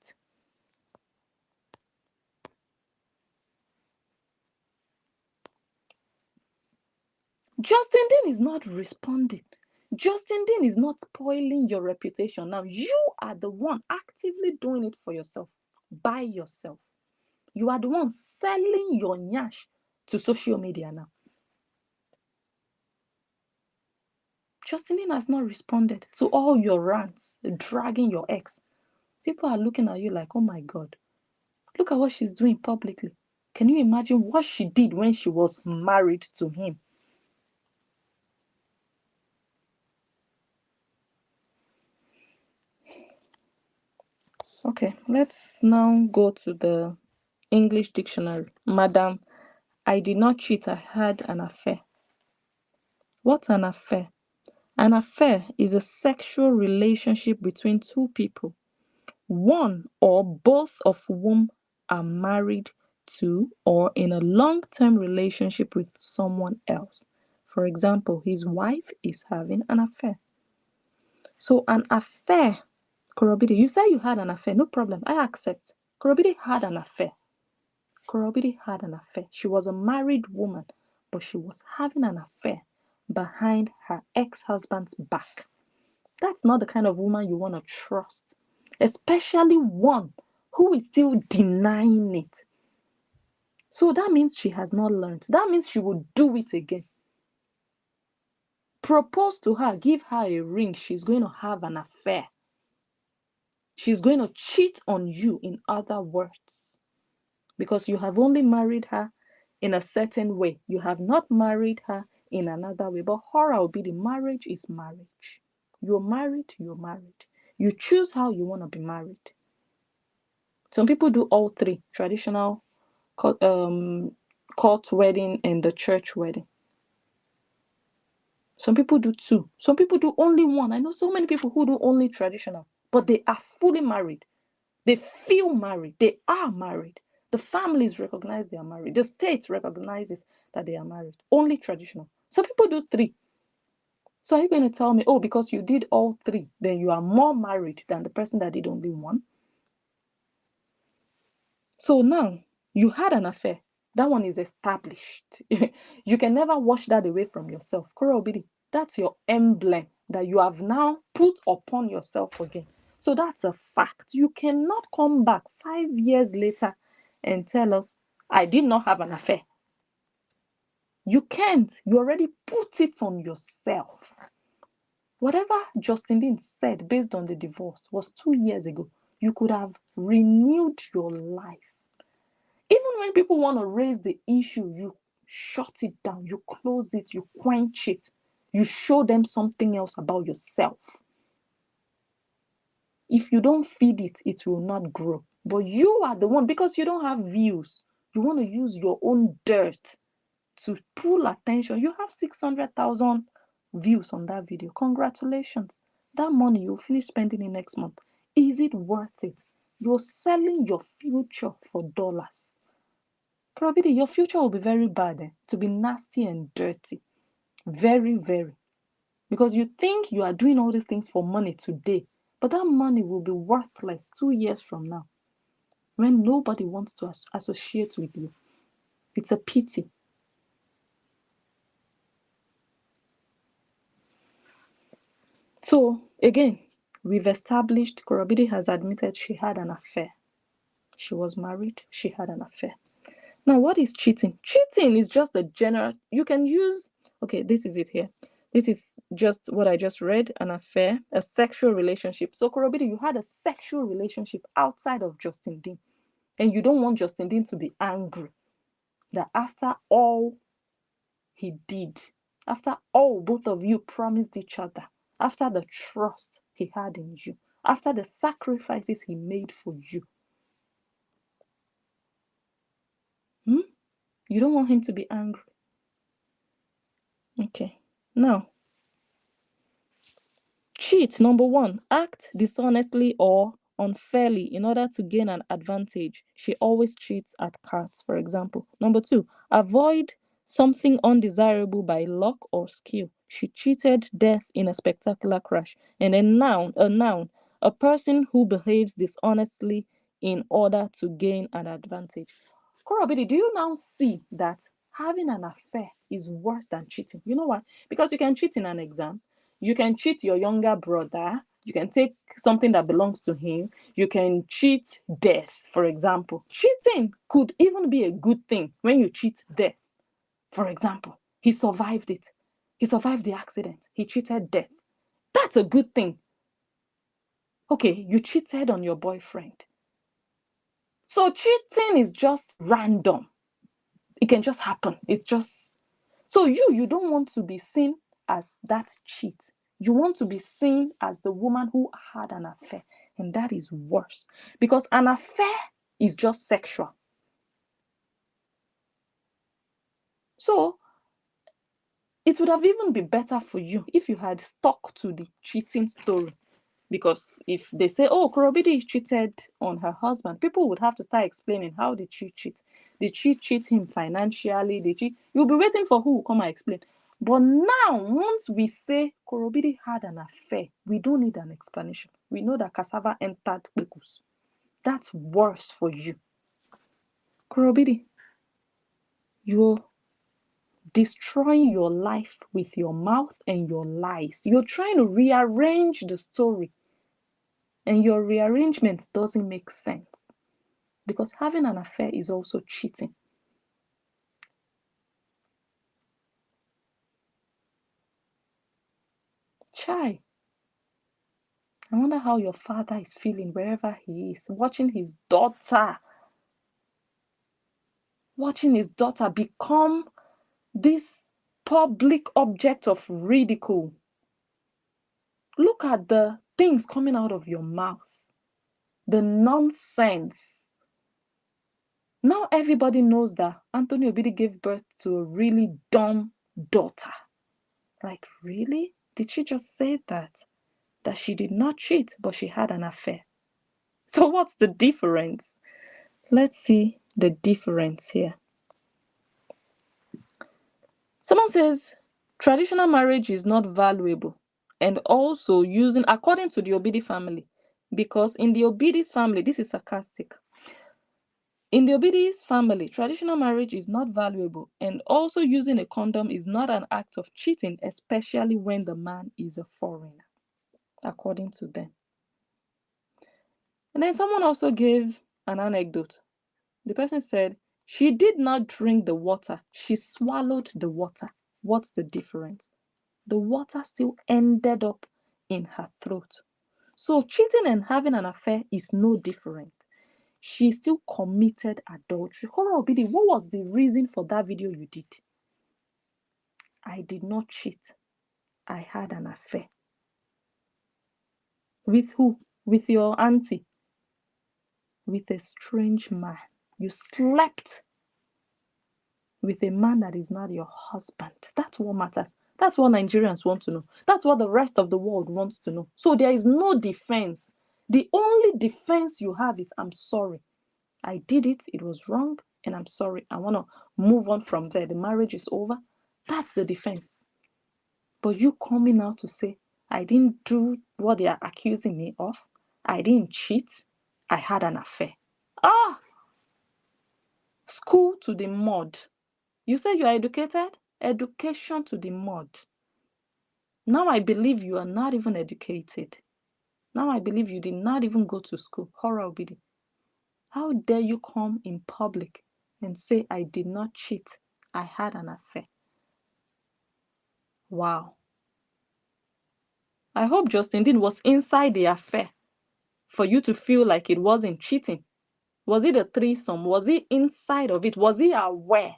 Justin Dean is not responding. Justin Dean is not spoiling your reputation. Now, you are the one actively doing it for yourself, by yourself. You are the one selling your nyash to social media now. Justin Dean has not responded to all your rants, dragging your ex. People are looking at you like, oh my God, look at what she's doing publicly. Can you imagine what she did when she was married to him? Okay, let's now go to the English dictionary. Madam, I did not cheat, I had an affair. What's an affair? An affair is a sexual relationship between two people, one or both of whom are married to or in a long-term relationship with someone else. For example, his wife is having an affair. So an affair, Korobidi, you say you had an affair, no problem, I accept. Korobidi had an affair. Korobidi had an affair. She was a married woman, but she was having an affair behind her ex-husband's back. That's not the kind of woman you want to trust, especially one who is still denying it. So that means she has not learned. That means she will do it again. Propose to her, give her a ring. She's going to have an affair. She's going to cheat on you, in other words, because you have only married her in a certain way. You have not married her in another way. But horror will be the marriage is marriage. You're married, you're married. You choose how you want to be married. Some people do all three: traditional, court wedding and the church wedding. Some people do two. Some people do only one. I know so many people who do only traditional, but they are fully married. They feel married. They are married. The families recognize they are married. The state recognizes that they are married. Only traditional. Some people do three. So are you going to tell me, oh, because you did all three, then you are more married than the person that did only one? So now you had an affair. That one is established. You can never wash that away from yourself. Korobidi, that's your emblem that you have now put upon yourself again. So that's a fact. You cannot come back 5 years later and tell us, I did not have an affair. You can't. You already put it on yourself. Whatever Justin Dean said based on the divorce was 2 years ago. You could have renewed your life. Even when people want to raise the issue, you shut it down, you close it, you quench it, you show them something else about yourself. If you don't feed it, it will not grow. But you are the one, because you don't have views. You want to use your own dirt to pull attention. You have 600,000 views on that video. Congratulations. That money you'll finish spending it next month. Is it worth it? You're selling your future for dollars. Probably your future will be very bad, to be nasty and dirty. Very, very. Because you think you are doing all these things for money today, but that money will be worthless 2 years from now when nobody wants to associate with you. It's a pity. So, again, we've established Korobidi has admitted she had an affair. She was married, she had an affair. Now, what is cheating? Cheating is just a general, you can use, okay, this is it here. This is just what I just read, an affair, a sexual relationship. So, Korobidi, you had a sexual relationship outside of Justin Dean. And you don't want Justin Dean to be angry that after all he did, after all both of you promised each other, after the trust he had in you, after the sacrifices he made for you, you don't want him to be angry. Okay. Now, cheat, number one, act dishonestly or unfairly in order to gain an advantage. She always cheats at cards, for example. Number two, avoid something undesirable by luck or skill. She cheated death in a spectacular crash. And a noun, a person who behaves dishonestly in order to gain an advantage. Korobidi, do you now see that having an affair is worse than cheating? You know why? Because you can cheat in an exam, you can cheat your younger brother, you can take something that belongs to him, you can cheat death, for example. Cheating could even be a good thing when you cheat death. For example, he survived it. He survived the accident. He cheated death. That's a good thing. Okay, you cheated on your boyfriend. So cheating is just random. It can just happen. It's just so you don't want to be seen as that cheat. You want to be seen as the woman who had an affair, and that is worse because an affair is just sexual. So it would have even been better for you if you had stuck to the cheating story. Because if they say, oh, Korobidi cheated on her husband, people would have to start explaining, how did she cheat? Did she cheat him financially? Did she? You'll be waiting for who will come and explain. But now, once we say Korobidi had an affair, we don't need an explanation. We know that cassava entered Bekus. That's worse for you. Korobidi, you're destroying your life with your mouth and your lies. You're trying to rearrange the story. And your rearrangement doesn't make sense because having an affair is also cheating. Chai, I wonder how your father is feeling wherever he is, watching his daughter become this public object of ridicule. Look at the things coming out of your mouth, the nonsense. Now everybody knows that Anthony Obidi gave birth to a really dumb daughter. Like, really? Did she just say that? That she did not cheat, but she had an affair. So what's the difference? Let's see the difference here. Someone says traditional marriage is not valuable and also using, according to the Obidi family, because in the Obidi's family, this is sarcastic. In the Obidi's family, traditional marriage is not valuable and also using a condom is not an act of cheating, especially when the man is a foreigner, according to them. And then someone also gave an anecdote. The person said, she did not drink the water, she swallowed the water. What's the difference? The water still ended up in her throat. So cheating and having an affair is no different. She still committed adultery. Hora Obidi, what was the reason for that video you did? I did not cheat. I had an affair. With who? With your auntie. With a strange man. You slept with a man that is not your husband. That's what matters. That's what Nigerians want to know. That's what the rest of the world wants to know. So there is no defense. The only defense you have is, I'm sorry. I did it. It was wrong. And I'm sorry. I want to move on from there. The marriage is over. That's the defense. But you coming out to say, I didn't do what they are accusing me of. I didn't cheat. I had an affair. Ah! School to the mud. You say you are educated? Education to the mud. Now I believe you are not even educated. Now I believe you did not even go to school. Horror obidi. How dare you come in public and say I did not cheat? I had an affair. Wow. I hope Justin Dean was inside the affair for you to feel like it wasn't cheating. Was it a threesome? Was he inside of it? Was he aware?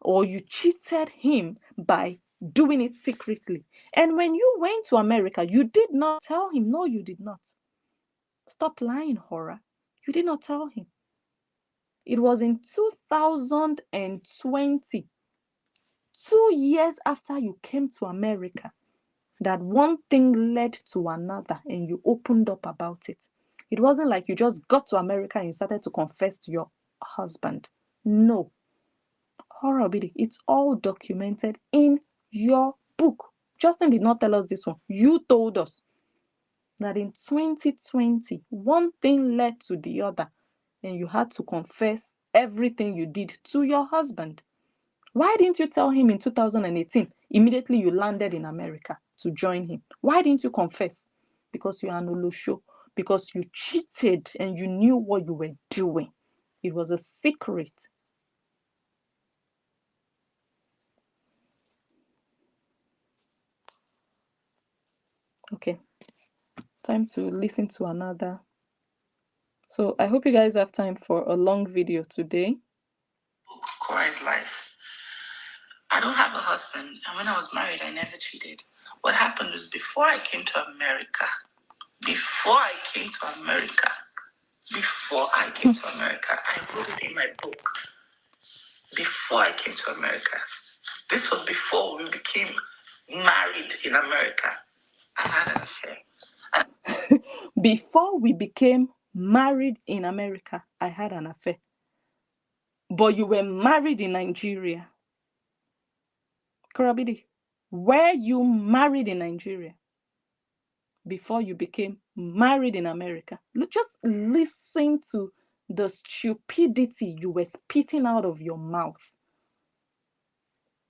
Or you cheated him by doing it secretly? And when you went to America, you did not tell him. No, you did not. Stop lying, Horror. You did not tell him. It was in 2020, 2 years after you came to America, that one thing led to another and you opened up about it. It wasn't like you just got to America and you started to confess to your husband. No. Horror obidi, it's all documented in your book. Justin did not tell us this one. You told us that in 2020, one thing led to the other and you had to confess everything you did to your husband. Why didn't you tell him in 2018? Immediately you landed in America to join him. Why didn't you confess? Because you are an Olosho. Because you cheated and you knew what you were doing. It was a secret. Okay. Time to listen to another. So I hope you guys have time for a long video today. Corey's life. I don't have a husband, and when I was married, I never cheated. What happened was before I came to America, I wrote it in my book. Before I came to America, this was before we became married in America. I had an affair. Before we became married in America, I had an affair. But you were married in Nigeria. Korabidi, were you married in Nigeria before you became married in America? Just listen to the stupidity you were spitting out of your mouth.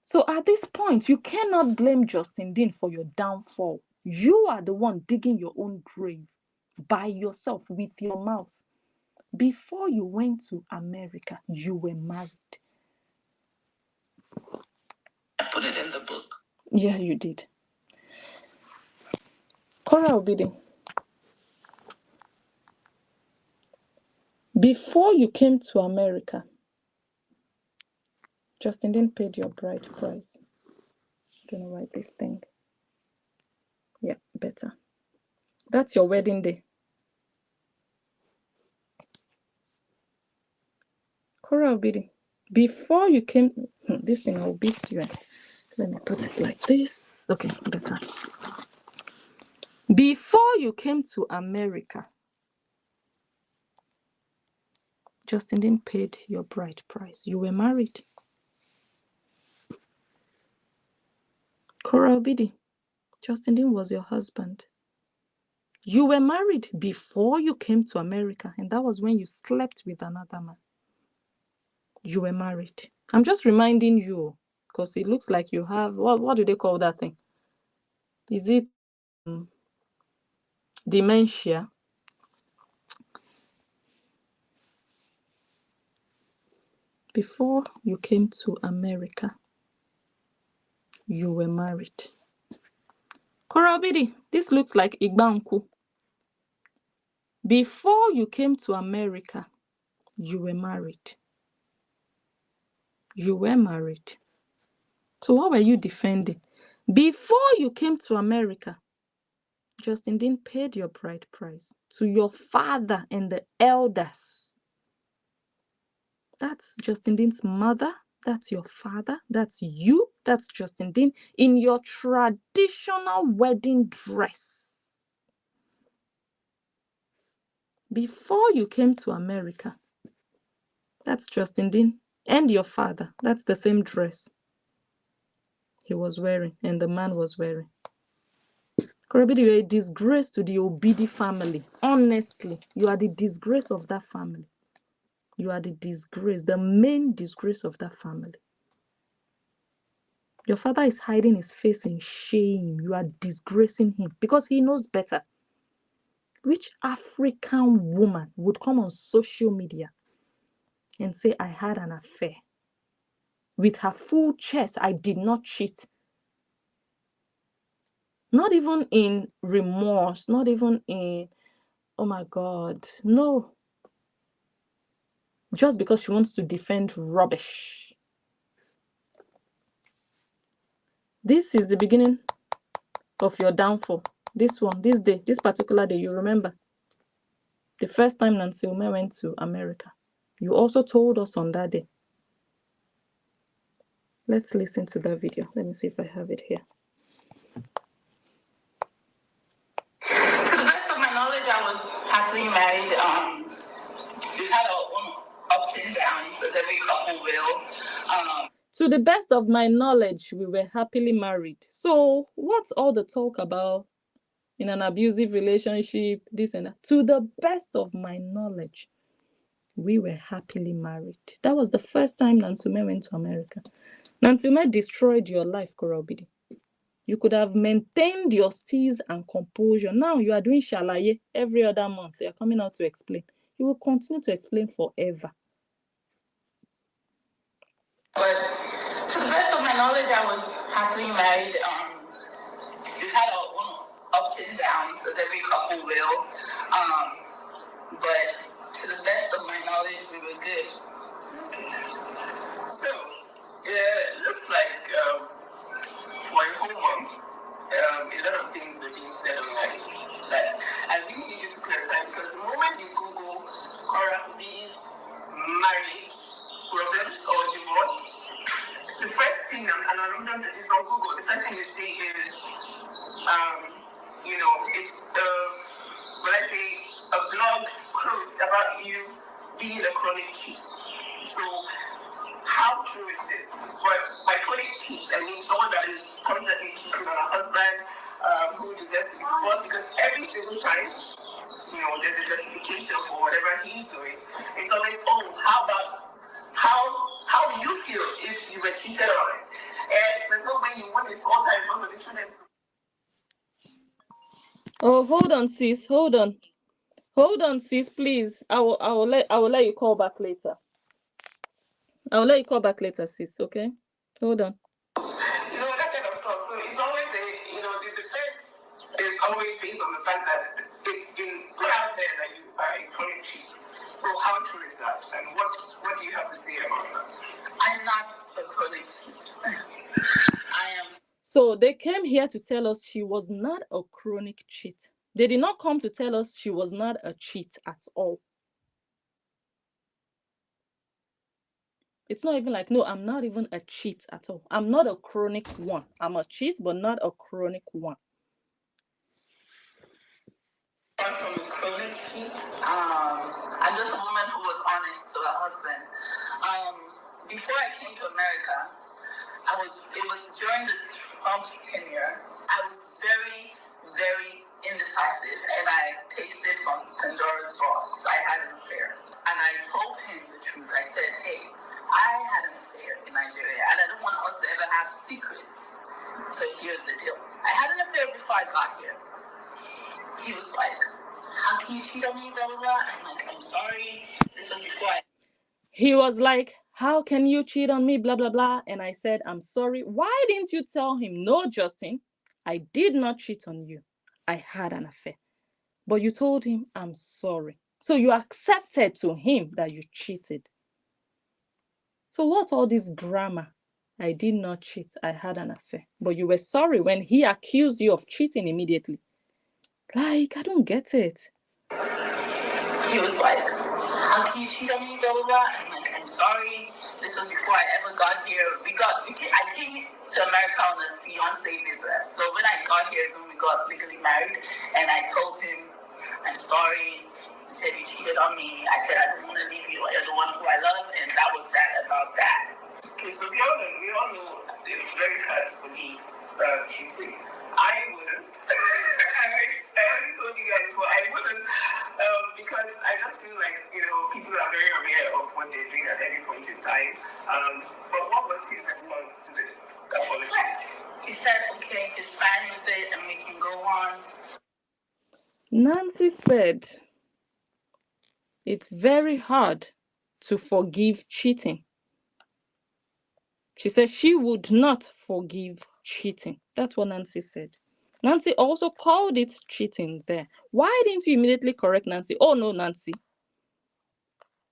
So at this point, you cannot blame Justin Dean for your downfall. You are the one digging your own grave by yourself with your mouth. Before you went to America, you were married. I put it in the book. Yeah, you did. Cora Obidi. Before you came to America, Justin Dean paid your bride price. I'm gonna write this thing. Yeah, better. That's your wedding day. Cora Obidi. Before you came, this thing I'll beat you. Let me put it like this. Okay, better. Before you came to America, Justin Dean paid your bride price. You were married. Cora Obidi. Justin Dean was your husband. You were married before you came to America, and that was when you slept with another man. You were married. I'm just reminding you because it looks like you have, what do they call that thing? Is it dementia? Before you came to America, you were married. Cora Obidi, this looks like Igbanku. Before you came to America, you were married. You were married. So what were you defending? Before you came to America, Justin Dean paid your bride price to your father and the elders. That's Justin Dean's mother. That's your father. That's you. That's Justin Dean in your traditional wedding dress. Before you came to America, that's Justin Dean and your father. That's the same dress. he was wearing and the man was wearing. Korobidi, you're a disgrace to the Obidi family. Honestly, you are the disgrace of that family. You are the disgrace, the main disgrace of that family. Your father is hiding his face in shame. You are disgracing him because he knows better. Which African woman would come on social media and say, I had an affair? With her full chest, I did not cheat. Not even in remorse, not even in, oh my God, no. Just because she wants to defend rubbish. This is the beginning of your downfall. This one, this day, this particular day, you remember? The first time Nancy Ume went to America. You also told us on that day. Let's listen to that video. Let me see if I have it here. To the best of my knowledge, I was happily married. We had our own ups and downs, as every couple will. To the best of my knowledge, we were happily married. So what's all the talk about in an abusive relationship, this and that? To the best of my knowledge, we were happily married. That was the first time Nansume went to America. Nansume destroyed your life, Korobidi. You could have maintained your steeze and composure. Now you are doing shalaye every other month. You're coming out to explain. You will continue to explain forever. But to the best of my knowledge, I was happily married. We had our own ups and downs, as every couple will. But to the best of my knowledge, we were good. So, it looks like for a whole month, a lot of things were being said online that I really need you to clarify, because the moment you Google Korabi's marriage problems or divorce, the first thing, and I remember that it's on Google, the first thing they say is, it's when I say a blog post about you being a chronic cheat. So, how true is this? But by chronic cheat, I mean someone that is constantly cheating on a husband who deserves to be divorced, because every single time, there's a justification for whatever he's doing. It's always, how do you feel if you were cheated on? And there's no way you win this all time for the children. Oh, hold on, sis. Hold on, sis, please. I will let you call back later. I'll let you call back later, sis, okay? Hold on. That kind of stuff. So it's always the defense is always based on the fact that it's been put out there that you are a chronic cheat. So how true is that? And what do you have to say about that? I'm not a chronic cheat. I am. So they came here to tell us she was not a chronic cheat. They did not come to tell us she was not a cheat at all. It's not even like, no, I'm not even a cheat at all. I'm not a chronic one. I'm a cheat, but not a chronic one. I'm from a chronic cheat. I'm just a woman who was honest to her husband. Before I came to America, it was during the Trump's tenure. I was very, very indecisive, and I tasted from Pandora's box. I had an affair, and I told him the truth. I said, hey, I had an affair in Nigeria, and I don't want us to ever have secrets. So here's the deal. I had an affair before I got here. He was like, how can you cheat on me, blah, blah, blah. I'm like, I'm sorry. This was before He was like, how can you cheat on me, blah, blah, blah. And I said, I'm sorry. Why didn't you tell him, no, Justin, I did not cheat on you. I had an affair. But you told him, I'm sorry. So you accepted to him that you cheated. So what's all this grammar? I did not cheat. I had an affair. But you were sorry when he accused you of cheating immediately. Like, I don't get it. He was like, how can you cheat on me, blah, blah, blah. I'm like, I'm sorry. This was before I ever got here. I came to America on a fiancé visa. So when I got here is when we got legally married. And I told him, I'm sorry. He said he cheated on me. I said, I don't want to leave you. You're the one who I love. And that was that about that. Okay, so we all know it's very hard to forgive cheating. I wouldn't. I already told you guys before, I wouldn't, because I just feel like, people are very aware of what they're doing at any point in time. But what was his response to this apology? He said, okay, he's fine with it and we can go on. Nancy said it's very hard to forgive cheating. She said she would not forgive cheating. That's what Nancy said. Nancy also called it cheating there. Why didn't you immediately correct Nancy? Oh, no, Nancy,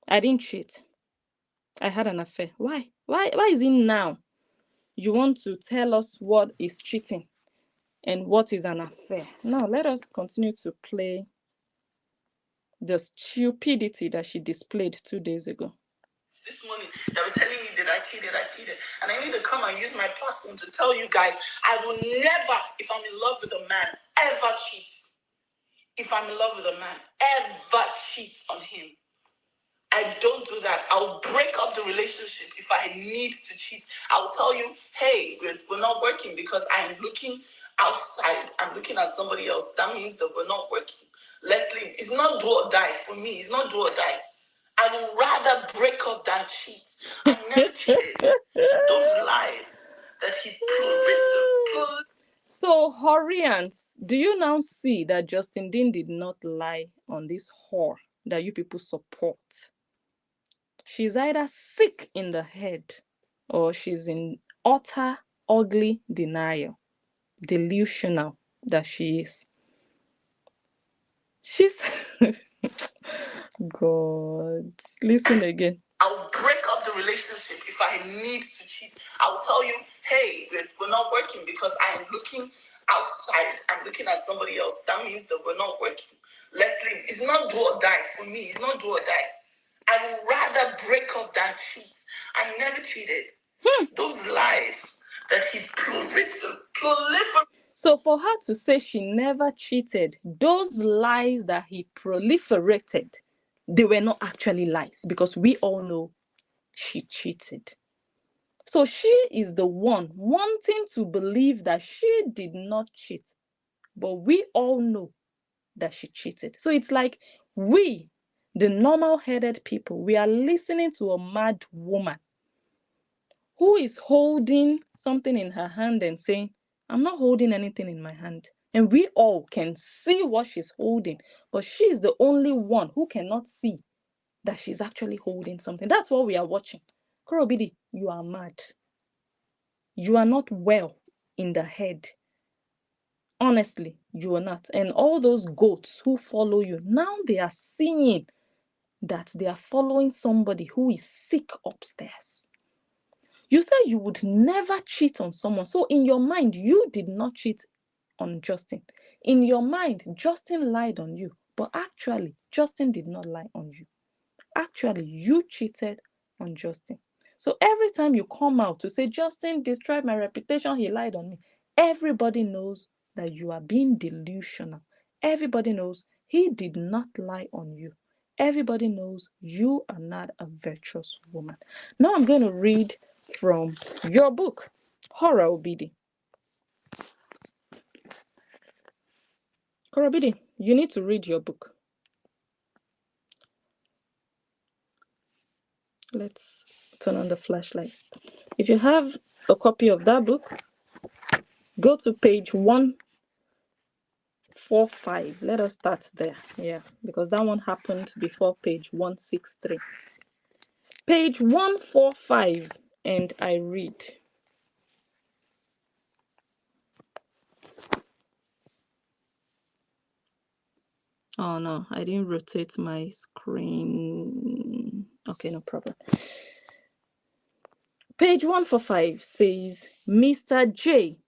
I didn't cheat. I had an affair. Why? Why is it now you want to tell us what is cheating and what is an affair? Now, let us continue to play the stupidity that she displayed 2 days ago. This morning, they were telling me that I cheated. And I need to come and use my platform to tell you guys, I will never, if I'm in love with a man, ever cheat. If I'm in love with a man, ever cheat on him. I don't do that. I'll break up the relationship if I need to cheat. I'll tell you, hey, we're not working because I'm looking outside. I'm looking at somebody else. That means that we're not working. Let's leave. It's not do or die for me. It's not do or die. I would rather break up than cheat. I never cheated. Those lies that he proved. So, Horians, do you now see that Justin Dean did not lie on this whore that you people support? She's either sick in the head or she's in utter, ugly denial, delusional that she is. She's... God, listen again. I'll break up the relationship if I need to cheat. I'll tell you, hey, we're not working because I'm looking outside. I'm looking at somebody else. That means that we're not working. Let's leave. It's not do or die for me. It's not do or die. I would rather break up than cheat. I never cheated. Those lies that he proliferate. So for her to say she never cheated, those lies that he proliferated, they were not actually lies because we all know she cheated. So she is the one wanting to believe that she did not cheat, but we all know that she cheated. So it's like we, the normal-headed people, we are listening to a mad woman who is holding something in her hand and saying, I'm not holding anything in my hand. And we all can see what she's holding, but she is the only one who cannot see that she's actually holding something. That's what we are watching. Korobidi, you are mad. You are not well in the head. Honestly, you are not. And all those goats who follow you, now they are seeing that they are following somebody who is sick upstairs. You said you would never cheat on someone. So in your mind, you did not cheat on Justin. In your mind, Justin lied on you. But actually, Justin did not lie on you. Actually, you cheated on Justin. So every time you come out to say, Justin destroyed my reputation, he lied on me, everybody knows that you are being delusional. Everybody knows he did not lie on you. Everybody knows you are not a virtuous woman. Now I'm going to read from your book, Horror Obidi. Korobidi, you need to read your book. Let's turn on the flashlight. If you have a copy of that book, go to page 145. Let us start there. Yeah, because that one happened before page 163. Page 145, and I read. Oh no, I didn't rotate my screen. Okay, no problem. Page 145 says, Mr. J,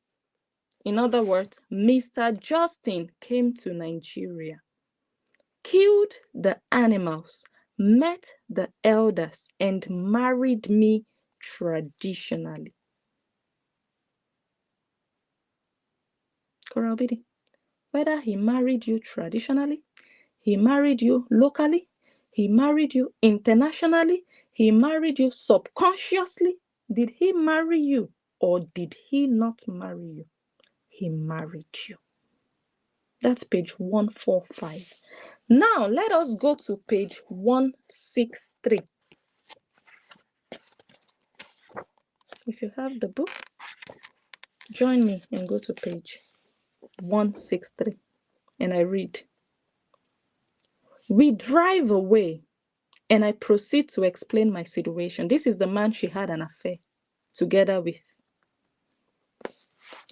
in other words, Mr. Justin came to Nigeria, killed the animals, met the elders, and married me traditionally. Korobidi, whether he married you traditionally, he married you locally, he married you internationally, he married you subconsciously, Did he marry you or did he not marry you? He married you. That's page 145. Now, let us go to page 163. If you have the book, join me and go to page 163. And I read, we drive away and I proceed to explain my situation. This is the man she had an affair together with.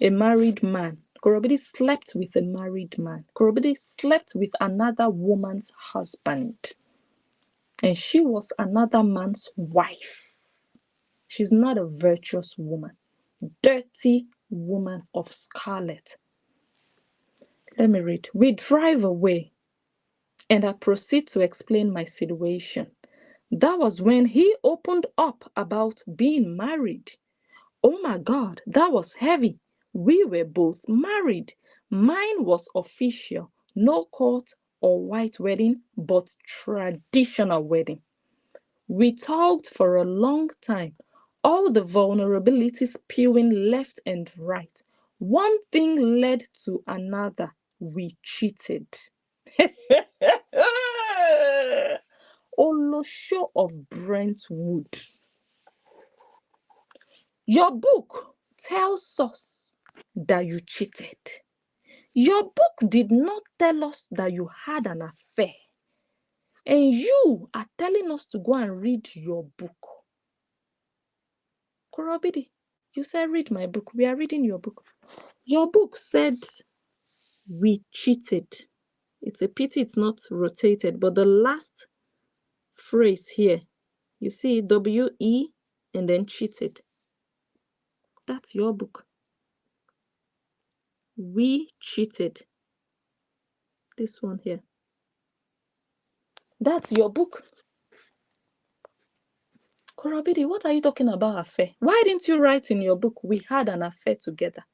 A married man. Korobidi slept with a married man. Korobidi slept with another woman's husband. And she was another man's wife. She's not a virtuous woman. Dirty woman of scarlet. Let me read. We drive away and I proceed to explain my situation. That was when he opened up about being married. Oh my God, that was heavy. We were both married. Mine was official, no court or white wedding, but traditional wedding. We talked for a long time, all the vulnerabilities spewing left and right. One thing led to another. We cheated. Olosho of Brentwood. Your book tells us that you cheated. Your book did not tell us that you had an affair. And you are telling us to go and read your book. Korobidi, you said read my book. We are reading your book. Your book said we cheated. It's a pity it's not rotated, but the last phrase here, you see W-E and then cheated. That's your book. We cheated. This one here. That's your book. Korobidi, what are you talking about affair? Why didn't you write in your book, we had an affair together?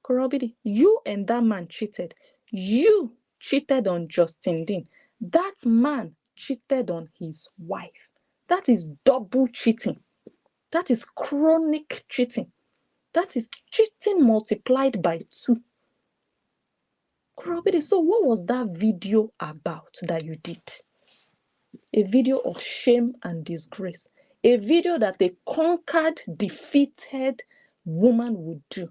Korobidi, you and that man cheated. You cheated on Justin Dean. That man cheated on his wife. That is double cheating. That is chronic cheating. That is cheating multiplied by 2. Korobidi, so what was that video about that you did? A video of shame and disgrace. A video that a conquered, defeated woman would do.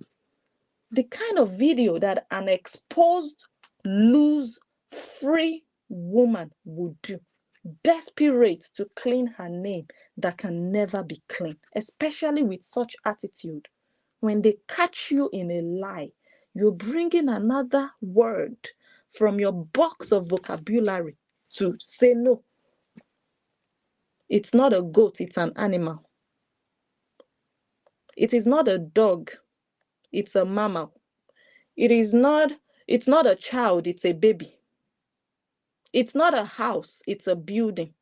The kind of video that an exposed, loose, free woman would do. Desperate to clean her name that can never be clean, especially with such attitude. When they catch you in a lie, you're bringing another word from your box of vocabulary to say no. It's not a goat, it's an animal. It is not a dog, it's a mammal. It's not a child, it's a baby. It's not a house, it's a building.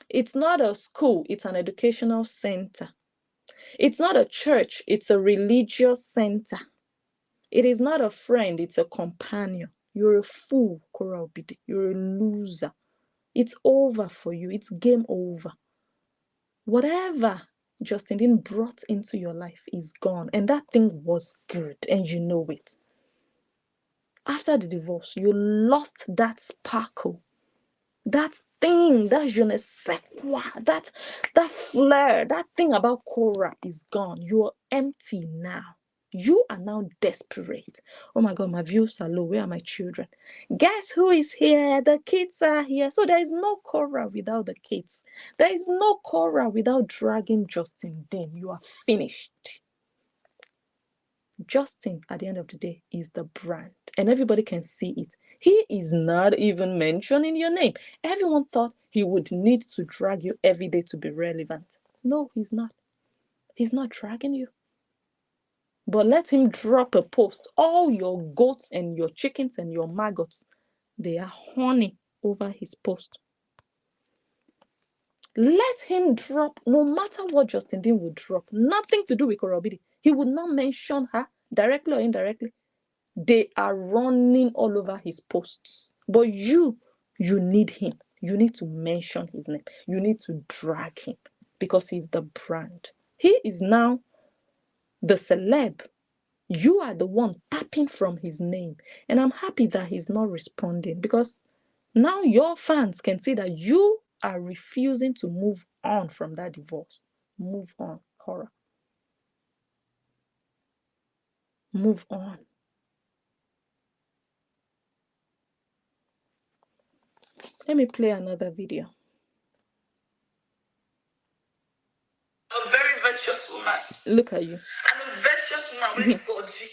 It's not a school, it's an educational center. It's not a church, it's a religious center. It is not a friend, it's a companion. You're a fool, Korobidi. You're a loser. It's over for you. It's game over. Whatever Justin Dean brought into your life is gone. And that thing was good, and you know it. After the divorce, you lost that sparkle, that thing, that je ne sais quoi, that flair, that thing about Cora is gone. You're empty now. You are now desperate. Oh my God, my views are low. Where are my children? Guess who is here? The kids are here. So there is no Cora without the kids. There is no Cora without dragging Justin Dean. You are finished. Justin, at the end of the day, is the brand, and everybody can see it. He is not even mentioned in your name. Everyone thought he would need to drag you every day to be relevant. No, he's not. He's not dragging you. But let him drop a post. All your goats and your chickens and your maggots, they are horny over his post. Let him drop, no matter what Justin Dean would drop, nothing to do with Korobidi. He would not mention her directly or indirectly. They are running all over his posts. But you need him. You need to mention his name. You need to drag him because he's the brand. He is now the celeb. You are the one tapping from his name. And I'm happy that he's not responding, because now your fans can see that you are refusing to move on from that divorce. Move on, Horror. Move on. Let me play another video. I'm a very virtuous woman. Look at you. I'm a virtuous woman with 4G.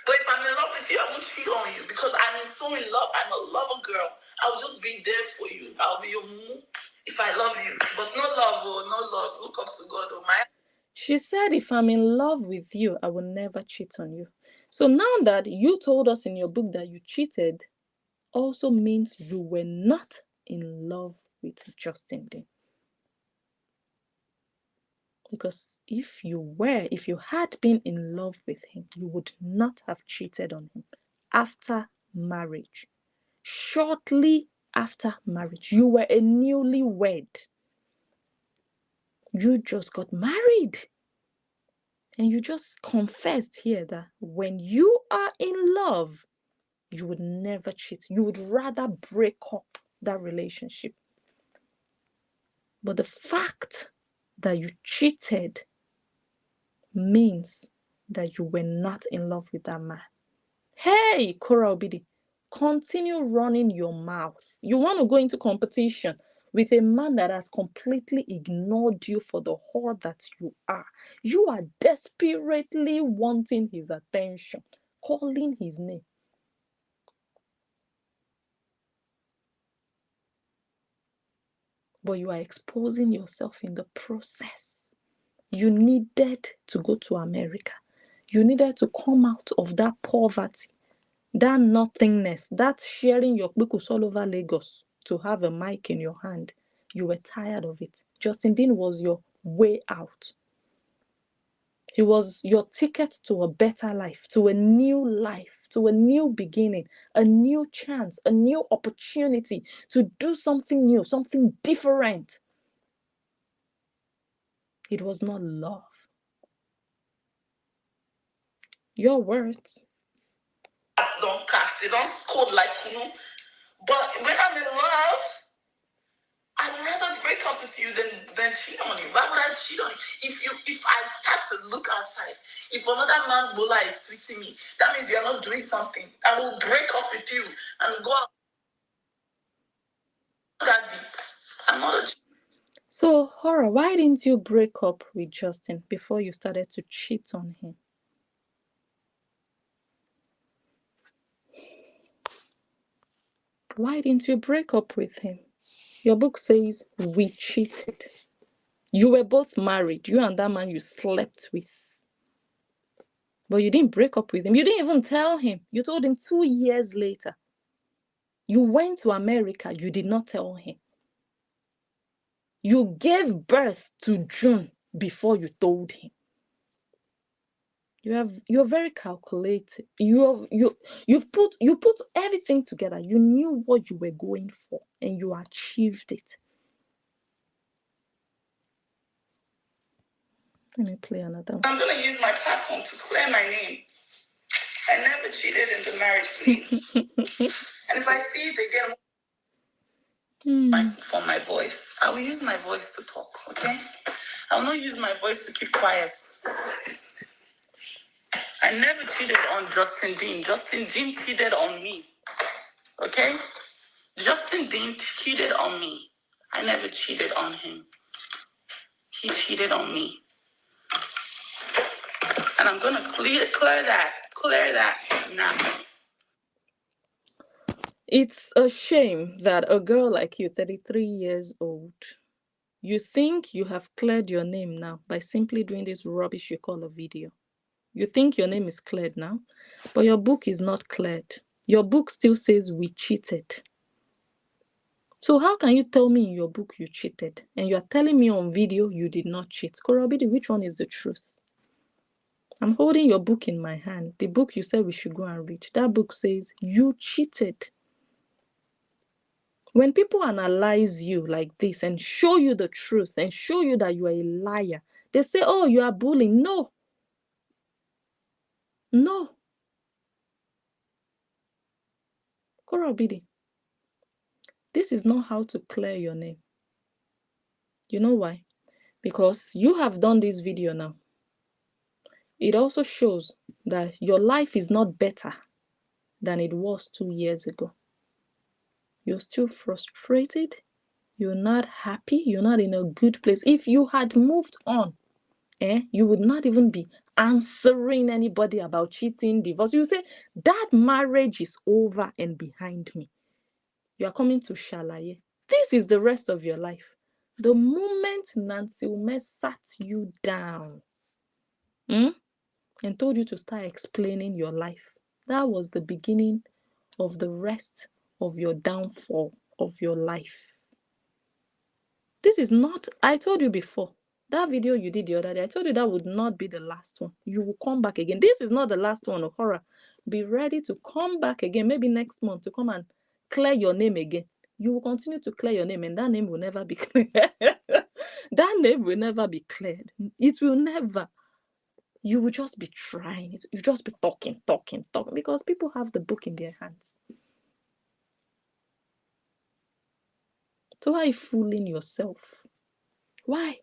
But if I'm in love with you, I won't cheat on you because I'm so in love. I'm a lover girl. I'll just be there for you. I'll be your moo if I love you. But no love, oh, no love. Look up to God, oh my. She said, if I'm in love with you, I will never cheat on you. So now that you told us in your book that you cheated, also means you were not in love with Justin Dean. Because if you had been in love with him, you would not have cheated on him after marriage. Shortly after marriage, you were a newlywed. You just got married. And you just confessed here that when you are in love, you would never cheat. You would rather break up that relationship. But the fact that you cheated means that you were not in love with that man. Hey, Cora Obidi, continue running your mouth. You want to go into competition with a man that has completely ignored you for the whore that you are. You are desperately wanting his attention, calling his name. But you are exposing yourself in the process. You needed to go to America. You needed to come out of that poverty, that nothingness, that sharing your bukus all over Lagos to have a mic in your hand. You were tired of it. Justin Dean was your way out. He was your ticket to a better life, to a new life, to a new beginning, a new chance, a new opportunity to do something new, something different. It was not love. Your words. Don't cast. They don't code like Kunu. But when I'm in love, I'd rather break up with you than cheat on you. Why would I cheat on you? If I start to look outside, if another man's bola is sweeting me, that means you're not doing something. I will break up with you and go out that deep. I'm not a. So, Horror, why didn't you break up with Justin before you started to cheat on him? Why didn't you break up with him? Your book says we cheated. You were both married, you and that man you slept with. But you didn't break up with him. You didn't even tell him. You told him 2 years later. You went to America, you did not tell him. You gave birth to June before you told him. You're very calculated. You put everything together. You knew what you were going for and you achieved it. Let me play another one. I'm gonna use my platform to clear my name. I never cheated in the marriage, please. And if I see it again for my voice, I will use my voice to talk, okay? I will not use my voice to keep quiet. I never cheated on Justin Dean. Justin Dean cheated on me. Okay? Justin Dean cheated on me. I never cheated on him. He cheated on me. And I'm gonna clear that now. It's a shame that a girl like you, 33 years old, you think you have cleared your name now by simply doing this rubbish you call a video. You think your name is cleared now, but your book is not cleared. Your book still says we cheated. So how can you tell me in your book you cheated and you are telling me on video you did not cheat? Korobidi, which one is the truth? I'm holding your book in my hand. The book you said we should go and read. That book says you cheated. When people analyze you like this and show you the truth and show you that you are a liar, They say, oh, you are bullying. No. No. Kora Obidi, this is not how to clear your name. You know why? Because you have done this video now. It also shows that your life is not better than it was 2 years ago. You're still frustrated. You're not happy. You're not in a good place. If you had moved on, you would not even be answering anybody about cheating, divorce. You say, that marriage is over and behind me. You are coming to Shalaye. This is the rest of your life. The moment Nancy Ume sat you down and told you to start explaining your life, that was the beginning of the rest of your downfall of your life. This is not, I told you before, that video you did the other day, I told you that would not be the last one. You will come back again. This is not the last one, Okora. Be ready to come back again, maybe next month, to come and clear your name again. You will continue to clear your name, and that name will never be cleared. That name will never be cleared. It will never. You will just be trying. You just be talking, because people have the book in their hands. So why are you fooling yourself? Why?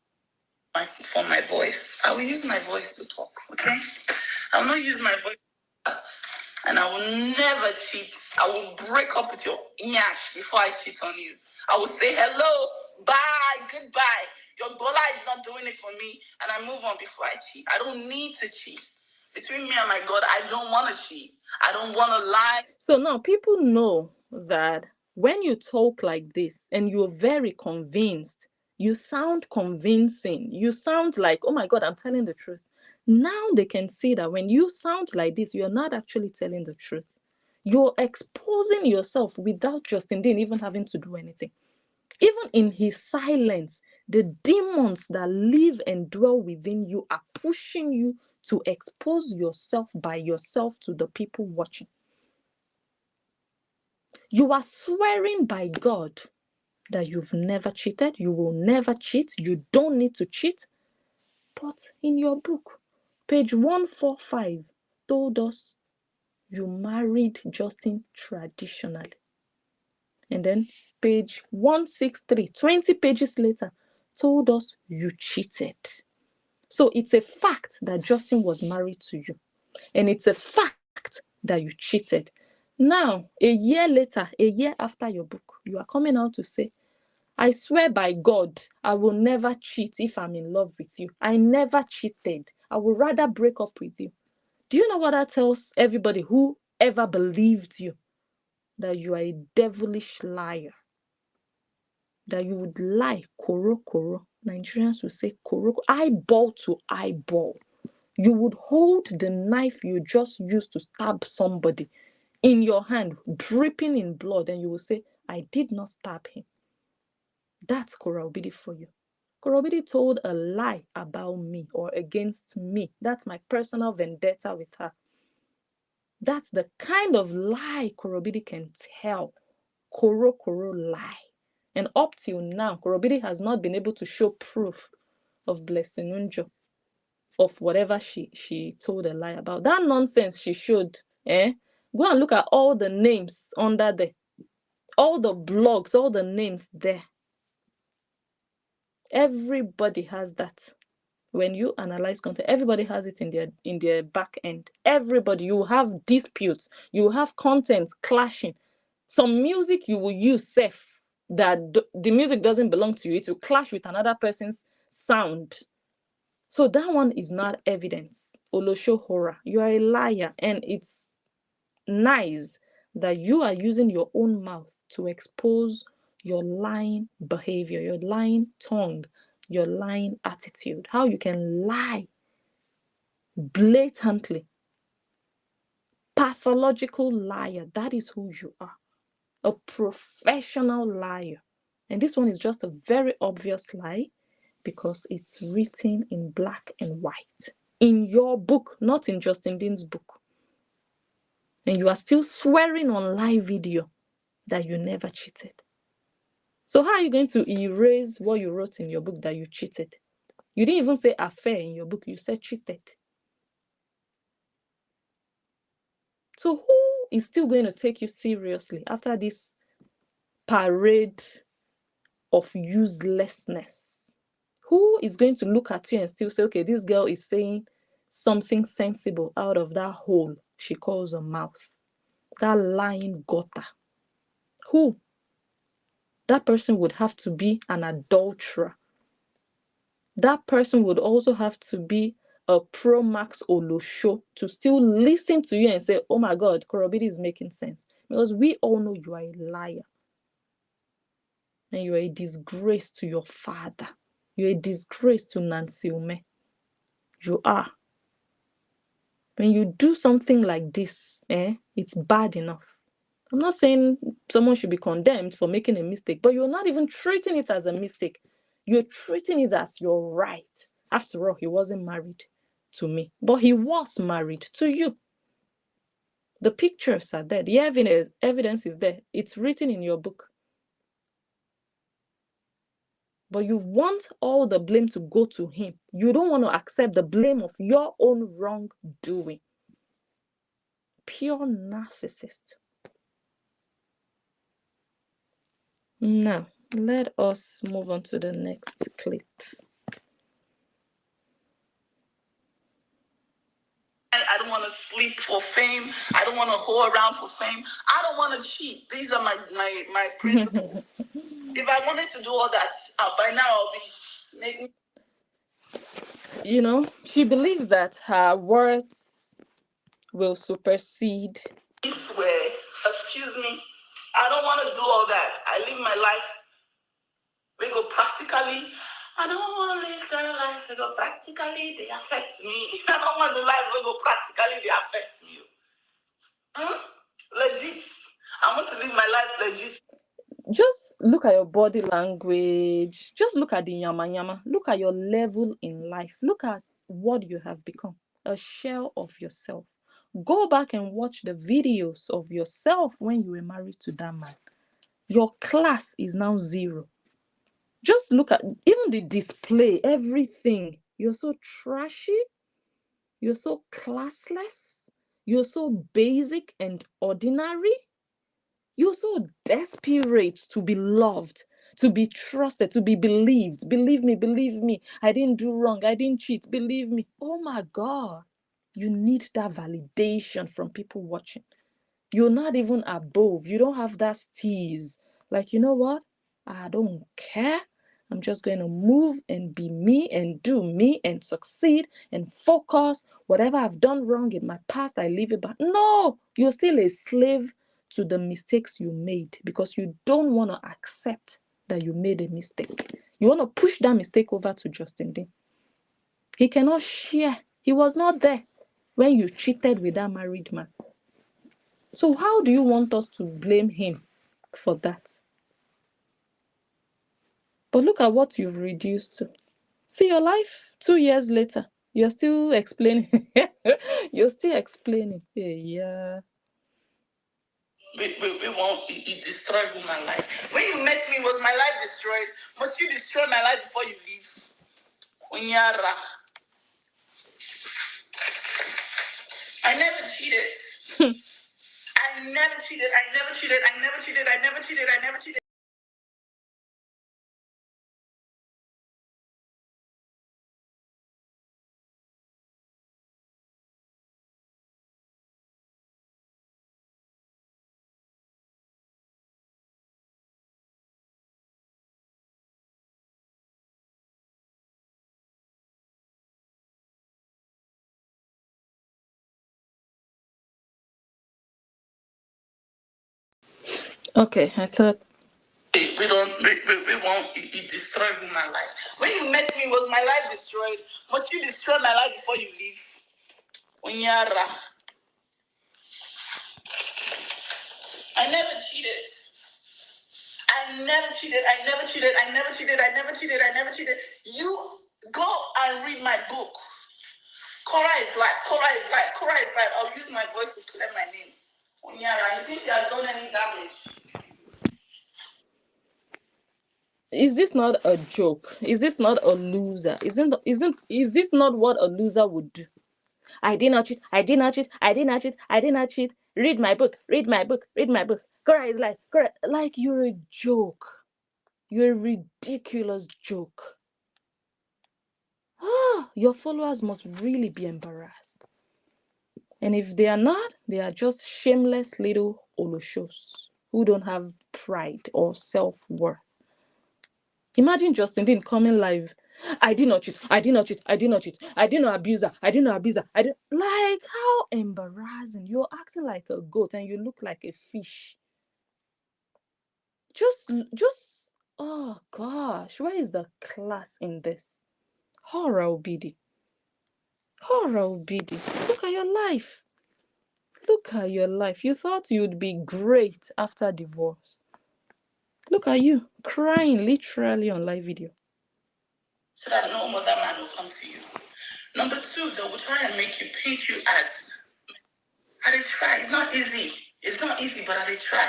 For my voice. I will use my voice to talk, okay? I will not use my voice. And I will never cheat. I will break up with your nyash before I cheat on you. I will say hello, bye, goodbye. Your dollar is not doing it for me, and I move on before I cheat. I don't need to cheat. Between me and my God, I don't want to cheat. I don't want to lie. So now people know that when you talk like this and you're very convinced, you sound convincing. You sound like, oh my God, I'm telling the truth. Now they can see that when you sound like this, you're not actually telling the truth. You're exposing yourself without Justin Dean even having to do anything. Even in his silence, the demons that live and dwell within you are pushing you to expose yourself by yourself to the people watching. You are swearing by God that you've never cheated, you will never cheat, you don't need to cheat. But in your book, page 145 told us you married Justin traditionally. And then page 163, 20 pages later, told us you cheated. So it's a fact that Justin was married to you. And it's a fact that you cheated. Now, a year later, a year after your book, you are coming out to say, I swear by God, I will never cheat if I'm in love with you. I never cheated. I would rather break up with you. Do you know what that tells everybody who ever believed you? That you are a devilish liar. That you would lie, koro. Nigerians will say koro, eyeball to eyeball. You would hold the knife you just used to stab somebody in your hand, dripping in blood, and you will say, I did not stab him. That's Kora Obidi for you. Kora Obidi told a lie about me or against me. That's my personal vendetta with her. That's the kind of lie Kora Obidi can tell. Koro lie. And up till now, Kora Obidi has not been able to show proof of Blessing Unjo, of whatever she told a lie about. That nonsense she showed. Go and look at all the names under there. All the blogs, all the names there. Everybody has that. When you analyze content, everybody has it in their back end. Everybody, you have disputes, you have content clashing. Some music you will use safe that the music doesn't belong to you. It will clash with another person's sound. So that one is not evidence. Olosho horror. You are a liar, and it's nice that you are using your own mouth to expose your lying behavior, your lying tongue, your lying attitude, how you can lie blatantly. Pathological liar. That is who you are. A professional liar. And this one is just a very obvious lie because it's written in black and white. In your book, not in Justin Dean's book. And you are still swearing on live video that you never cheated. So how are you going to erase what you wrote in your book that you cheated? You didn't even say affair in your book, you said cheated. So who is still going to take you seriously after this parade of uselessness? Who is going to look at you and still say, okay, this girl is saying something sensible out of that hole she calls a mouth, that lying gutter? Who? That person would have to be an adulterer. That person would also have to be a pro max olosho to still listen to you and say, oh my God, Korobidi is making sense. Because we all know you are a liar. And you are a disgrace to your father. You're a disgrace to Nancy Ume. You are. When you do something like this, it's bad enough. I'm not saying someone should be condemned for making a mistake, but you're not even treating it as a mistake. You're treating it as your right. After all, he wasn't married to me, but he was married to you. The pictures are there. The evidence is there. It's written in your book. But you want all the blame to go to him. You don't want to accept the blame of your own wrongdoing. Pure narcissist. Now, let us move on to the next clip. I don't want to sleep for fame. I don't want to whore around for fame. I don't want to cheat. These are my principles. If I wanted to do all that, by now I'll be making. You know, she believes that her words will supersede. Where, excuse me, I don't want to do all that. I live my life. We go practically. I don't want to live their life. We go practically. They affect me. I don't want the life. We go practically. They affect me. Legit. I want to live my life legit. Just look at your body language. Just look at the yama yama. Look at your level in life. Look at what you have become. A shell of yourself. Go back and watch the videos of yourself when you were married to that man. Your class is now 0. Just look at even the display, everything. You're so trashy. You're so classless. You're so basic and ordinary. You're so desperate to be loved, to be trusted, to be believed. Believe me. I didn't do wrong. I didn't cheat. Believe me. Oh my God. You need that validation from people watching. You're not even above. You don't have that steeze. Like, you know what? I don't care. I'm just going to move and be me and do me and succeed and focus. Whatever I've done wrong in my past, I leave it back. No, you're still a slave to the mistakes you made because you don't want to accept that you made a mistake. You want to push that mistake over to Justin Dean. He cannot share. He was not there when you cheated with that married man. So how do you want us to blame him for that? But look at what you've reduced to. See your life 2 years later. You're still explaining. You're still explaining. Yeah. We won't. It destroyed my life. When you met me, was my life destroyed? Must you destroy my life before you leave? Onyara. I never cheated. I never cheated. I never cheated. I never cheated. I never cheated. I never cheated. Okay, I thought. We won't. It destroyed my life. When you met me, was my life destroyed? Must you destroy my life before you leave? Onyara. I never cheated. I never cheated. I never cheated. I never cheated. I never cheated. I never cheated. You go and read my book. Cora is life. Cora is life. Cora is life. I'll use my voice to clear my name. Onyara, you think he has done any damage? Is this not a joke? Is this not a loser? Is this not what a loser would do? I did not cheat. I did not cheat. I did not cheat. I did not cheat. Read my book. Read my book. Read my book. Cora is like, Cora, like you're a joke. You're a ridiculous joke. Your followers must really be embarrassed. And if they are not, they are just shameless little oloshos who don't have pride or self-worth. Imagine Justin Dean coming live. I did not cheat. I did not cheat. I did not cheat. I did not abuse her. I did not abuse her. I did like how embarrassing. You're acting like a goat and you look like a fish. Just oh gosh, where is the class in this? Horror obidi. Horror obidi. Look at your life. Look at your life. You thought you'd be great after divorce. Look at you, crying literally on live video. So that no other man will come to you. Number two, they will try and make you paint you as. And they try. It's not easy. It's not easy, but they try.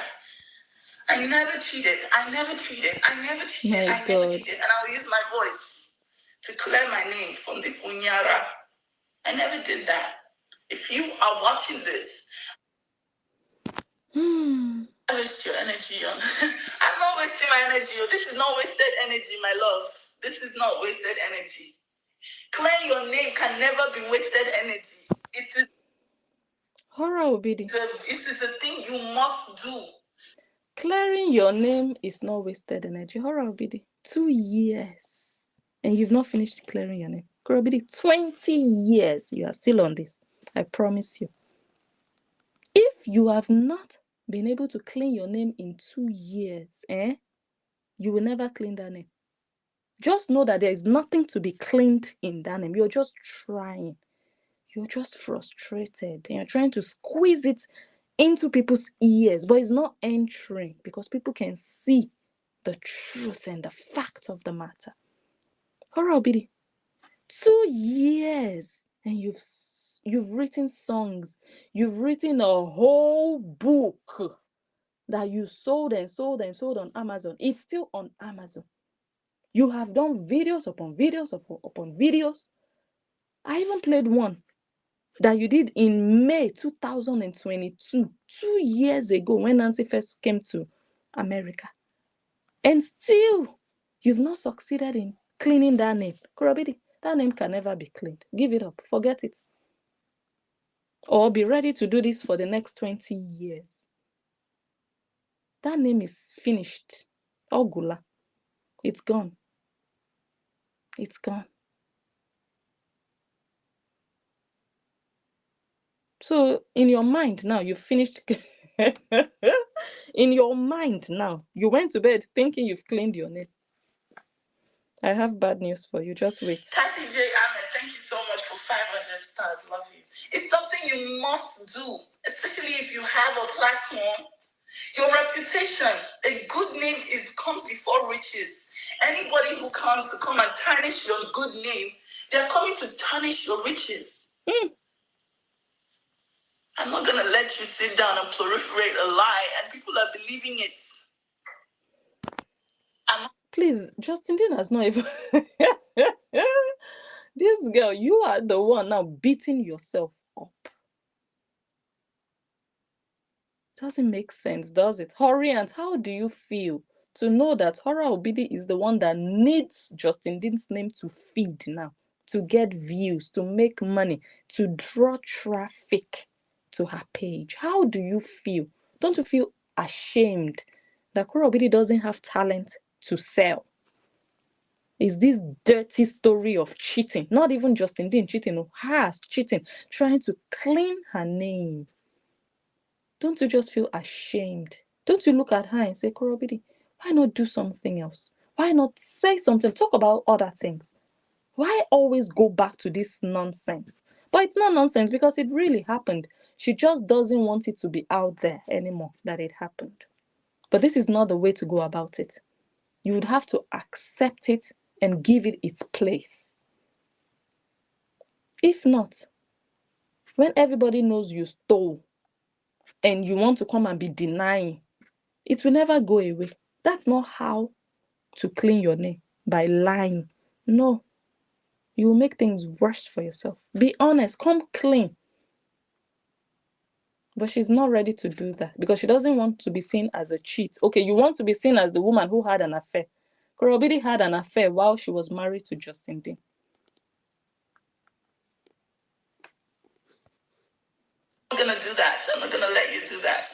I never cheated. I never cheated. I never cheated. My I God. never cheated. And I will use my voice to clear my name from this unyara. I never did that. If you are watching this, I waste your energy on. I'm not wasting my energy. This is not wasted energy, my love. This is not wasted energy. Clear your name can never be wasted energy. It is Horror obidi. it is a thing you must do. Clearing your name is not wasted energy. Horror obidi. 2 years. And you've not finished clearing your name. Horror obidi, 20 years. You are still on this. I promise you. If you have not been able to clean your name in 2 years, you will never clean that name. Just know that there is nothing to be cleaned in that name. You're just trying. You're just frustrated. And you're trying to squeeze it into people's ears, but it's not entering because people can see the truth and the facts of the matter. Horror obidi. 2 years and you've written songs. You've written a whole book that you sold and sold and sold on Amazon. It's still on Amazon. You have done videos upon videos upon videos. I even played one that you did in May 2022, 2 years ago when Nancy first came to America. And still, you've not succeeded in cleaning that name. Kurabidi, that name can never be cleaned. Give it up. Forget it. Or be ready to do this for the next 20 years. That name is finished. Ogula. It's gone. It's gone. So in your mind now, you finished. In your mind now, you went to bed thinking you've cleaned your name. I have bad news for you. Just wait. Kathy J. Ahmed, thank you so much for 500 stars. Love you. It's something you must do, especially if you have a platform. Your reputation, a good name comes before riches. Anybody who comes to come and tarnish your good name, they're coming to tarnish your riches. I'm not going to let you sit down and proliferate a lie and people are believing it. Please, Justin Dean has not even. This girl, you are the one now beating yourself up. Doesn't make sense, does it? Horiant, how do you feel to know that Hora Obidi is the one that needs Justin Dean's name to feed now, to get views, to make money, to draw traffic to her page? How do you feel? Don't you feel ashamed that Hora Obidi doesn't have talent to sell? Is this dirty story of cheating, not even Justin Dean cheating, no, hers cheating, trying to clean her name? Don't you just feel ashamed? Don't you look at her and say, Korobidi, why not do something else? Why not say something? Talk about other things. Why always go back to this nonsense? But it's not nonsense because it really happened. She just doesn't want it to be out there anymore that it happened. But this is not the way to go about it. You would have to accept it and give it its place. If not, when everybody knows you stole and you want to come and be denying, it will never go away. That's not how to clean your name by lying. No, you will make things worse for yourself. Be honest, come clean. But she's not ready to do that because she doesn't want to be seen as a cheat. Okay, you want to be seen as the woman who had an affair. Korobidi had an affair while she was married to Justin Dean. I'm not gonna do that. I'm not gonna let you do that.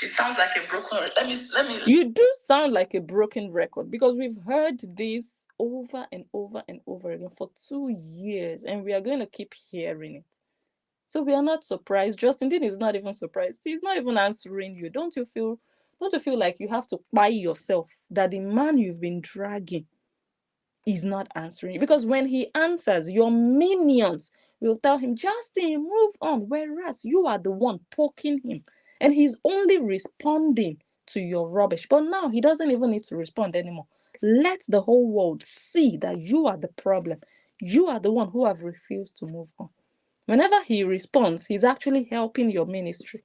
It sounds like a broken. Let me. You do sound like a broken record because we've heard this over and over and over again for 2 years, and we are going to keep hearing it. So we are not surprised. Justin Dean is not even surprised. He's not even answering you. Don't you feel like you have to buy yourself that the man you've been dragging is not answering? Because when he answers, your minions will tell him, Justin, move on. Whereas you are the one poking him. And he's only responding to your rubbish. But now he doesn't even need to respond anymore. Let the whole world see that you are the problem. You are the one who have refused to move on. Whenever he responds, he's actually helping your ministry.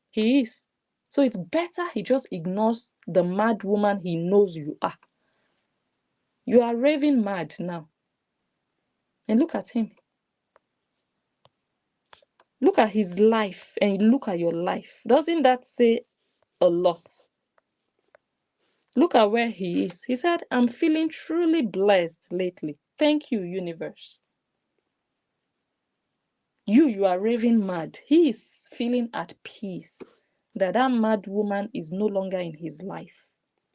He is. So it's better he just ignores the mad woman he knows you are. You are raving mad now. And look at him. Look at his life and look at your life. Doesn't that say a lot? Look at where he is. He said, I'm feeling truly blessed lately. Thank you, universe. You are raving mad. He is feeling at peace that mad woman is no longer in his life.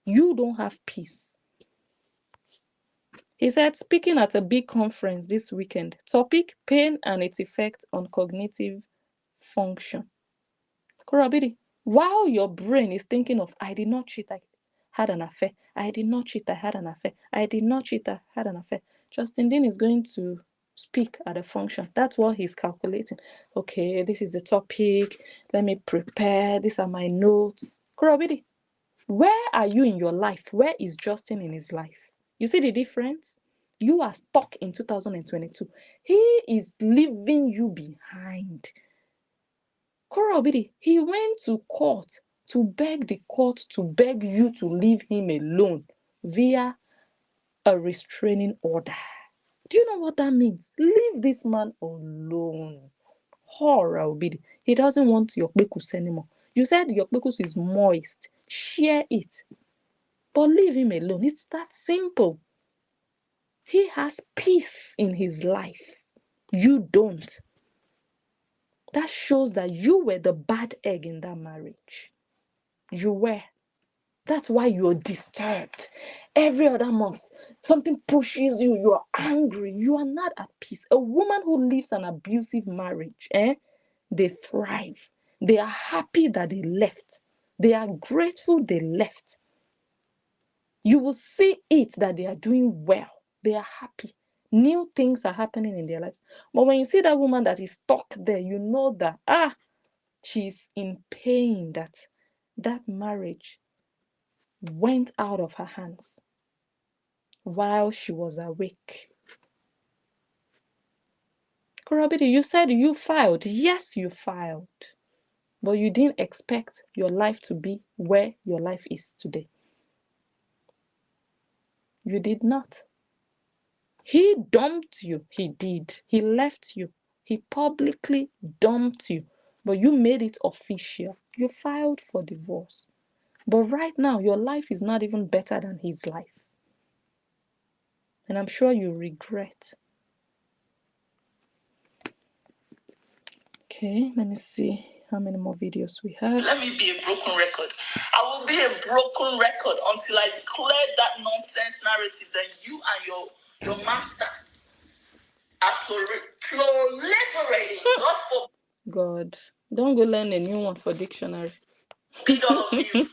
You don't have peace. He said, speaking at a big conference this weekend, topic, pain and its effect on cognitive function. Korabidi, while your brain is thinking of, I did not cheat, I had an affair. I did not cheat, I had an affair. I did not cheat, I had an affair. Justin Dean is going to speak at a function. That's what he's calculating. Okay, this is the topic. Let me prepare. These are my notes. Korabidi, where are you in your life? Where is Justin in his life? You see the difference? You are stuck in 2022. He is leaving you behind. Kora Obidi, he went to court to beg the court to beg you to leave him alone via a restraining order. Do you know what that means? Leave this man alone. Kora Obidi, he doesn't want your kpekus anymore. You said your kpekus is moist. Share it. But leave him alone. It's that simple. He has peace in his life. You don't. That shows that you were the bad egg in that marriage. You were. That's why you're disturbed. Every other month, something pushes you. You are angry. You are not at peace. A woman who lives an abusive marriage, they thrive. They are happy that they left. They are grateful they left. You will see it that they are doing well. They are happy. New things are happening in their lives. But when you see that woman that is stuck there, you know that, she's in pain, that marriage went out of her hands while she was awake. Korobidi, you said you filed. Yes, you filed. But you didn't expect your life to be where your life is today. You did not. He dumped you. He did. He left you. He publicly dumped you. But you made it official. You filed for divorce. But right now, your life is not even better than his life. And I'm sure you regret. Okay, let me see how many more videos we have. Let me be a broken record. I will be a broken record until I clear that nonsense narrative that you and your master are proliferating. God, don't go learn a new one for dictionary. All of you.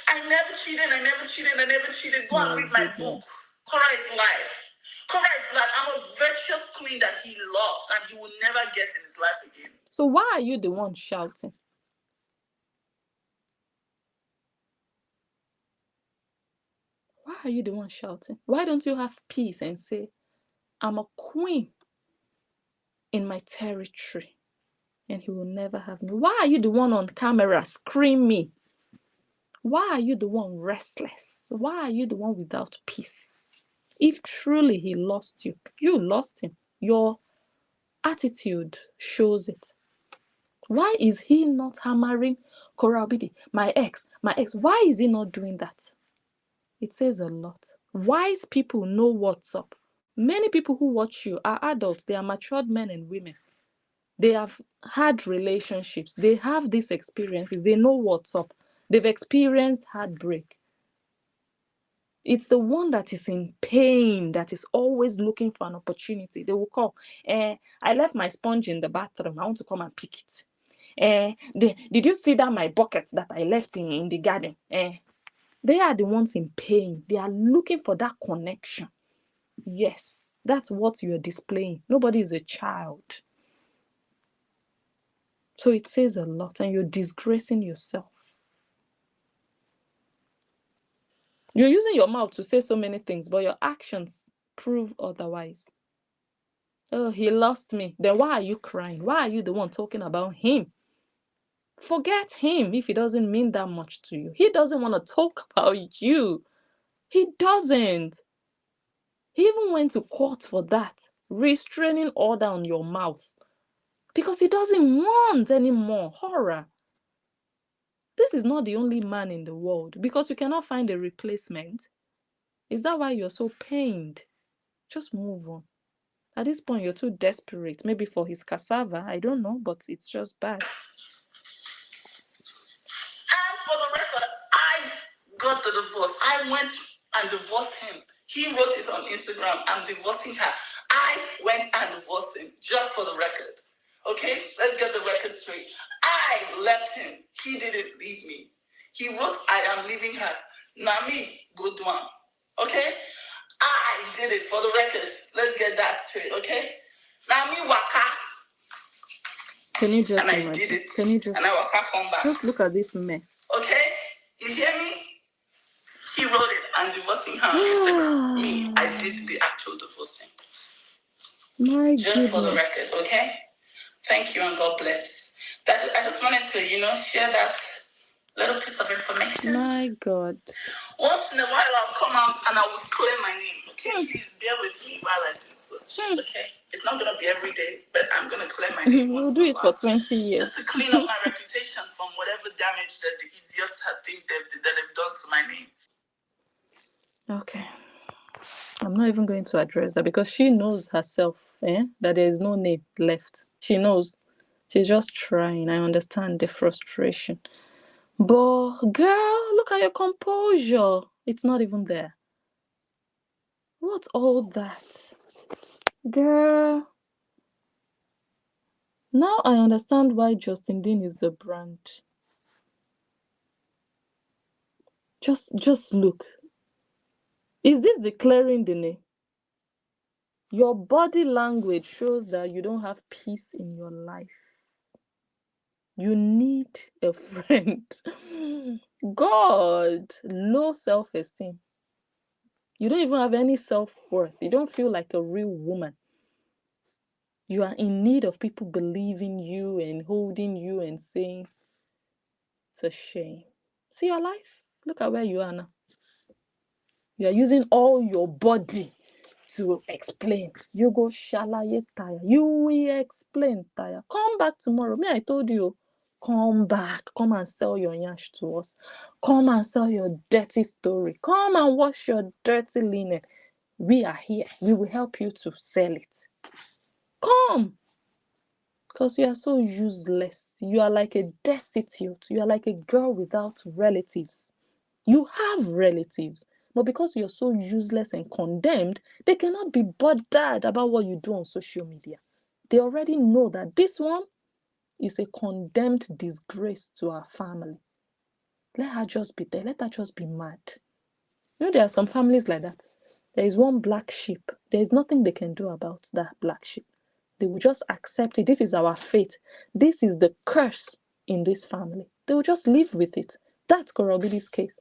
I never cheated. I never cheated. I never cheated. Go and read my book. Cora is life. Cora is life. I'm a virtuous queen that he lost and he will never get in his life again. So why are you the one shouting? Why are you the one shouting? Why don't you have peace and say, I'm a queen in my territory and he will never have me? Why are you the one on camera screaming? Why are you the one restless? Why are you the one without peace? If truly he lost you, you lost him. Your attitude shows it. Why is he not hammering Korabidi, my ex? Why is he not doing that? It says a lot. Wise people know what's up. Many people who watch you are adults, they are matured men and women. They have had relationships, they have these experiences, they know what's up. They've experienced heartbreak. It's the one that is in pain that is always looking for an opportunity. They will call, I left my sponge in the bathroom. I want to come and pick it. Did you see that my bucket that I left in the garden? They are the ones in pain. They are looking for that connection. Yes, that's what you're displaying. Nobody is a child. So it says a lot, and you're disgracing yourself. You're using your mouth to say so many things, but your actions prove otherwise. Oh, he lost me. Then why are you crying? Why are you the one talking about him? Forget him if he doesn't mean that much to you. He doesn't want to talk about you. He doesn't. He even went to court for that, restraining order on your mouth, because he doesn't want any more horror. This is not the only man in the world, because you cannot find a replacement. Is that why you're so pained? Just move on. At this point, you're too desperate. Maybe for his cassava, I don't know, but it's just bad. And for the record, I got the divorce. I went and divorced him. He wrote it on Instagram, I'm divorcing her. I went and divorced him, just for the record. Okay? Let's get the record straight. I left him. He didn't leave me. He wrote, I am leaving her. Nami, good one. Okay? I did it for the record. Let's get that straight, okay? Nami waka. Can you just and I imagine? did it. Can you just and I waka come back. Just look at this mess. Okay? You hear me? He wrote it and divorcing her on Instagram. Me, I did the actual divorcing. My Just goodness. for the record, okay? Thank you and God bless. That I just wanted to, share that little piece of information. My God. Once in a while, I'll come out and I will clear my name. Okay, please bear with me while I do so. Okay, it's not gonna be every day, but I'm gonna clear my name. We'll do it for 20 years. Just to clean up my reputation from whatever damage that the idiots think they've done to my name. Okay. I'm not even going to address that because she knows herself, that there is no name left. She knows. She's just trying. I understand the frustration. But girl, look at your composure. It's not even there. What's all that? Girl. Now I understand why Justin Dean is the brand. Just look. Is this declaring the name? Your body language shows that you don't have peace in your life. You need a friend. God, low self-esteem. You don't even have any self-worth. You don't feel like a real woman. You are in need of people believing you and holding you and saying, it's a shame. See your life? Look at where you are now. You are using all your body to explain. You go shalaye tire. You will explain tire. Come back tomorrow. Me, I told you. Come back. Come and sell your yash to us. Come and sell your dirty story. Come and wash your dirty linen. We are here. We will help you to sell it. Come. Because you are so useless. You are like a destitute. You are like a girl without relatives. You have relatives, but because you're so useless and condemned, they cannot be bothered about what you do on social media. They already know that this one is a condemned disgrace to our family. Let her just be there. Let her just be mad. There are some families like that. There is one black sheep. There is nothing they can do about that black sheep. They will just accept it. This is our fate. This is the curse in this family. They will just live with it. That's Korobidi's case.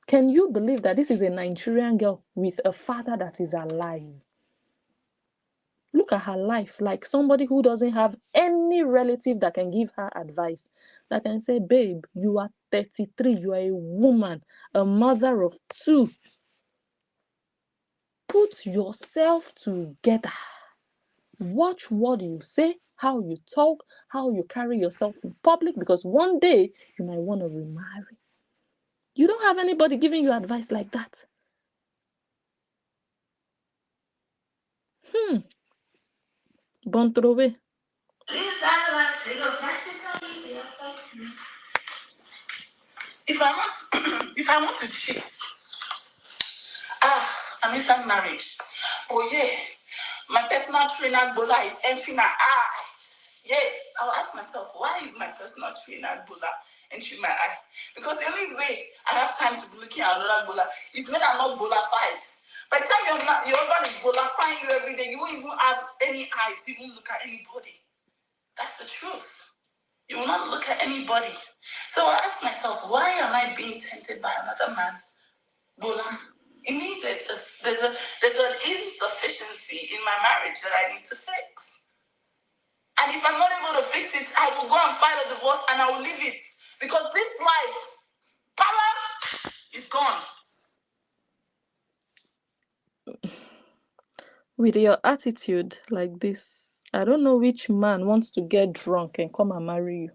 Can you believe that this is a Nigerian girl with a father that is alive? Look at her life, like somebody who doesn't have any relative that can give her advice, that can say, babe, you are 33. You are a woman, a mother of two. Put yourself together. Watch what you say, how you talk, how you carry yourself in public, because one day you might want to remarry. You don't have anybody giving you advice like that. Bon trouvé. If I want, if I want to cheat, I'm inside marriage. Oh yeah, my personal trainer Bola is entering my eye. Yeah, I'll ask myself, why is my personal trainer Bola entering my eye? Because the only way I have time to be looking at another Bola is when I'm not Bola-fied. By the time your husband is Bola-fine you every day, you won't even have any eyes to even look at anybody. That's the truth. You will not look at anybody. So I ask myself, why am I being tempted by another man's Bola? It means there's an insufficiency in my marriage that I need to fix. And if I'm not able to fix it, I will go and file a divorce and I will leave it. Because this life, power is gone. With your attitude like this, I don't know which man wants to get drunk and come and marry you,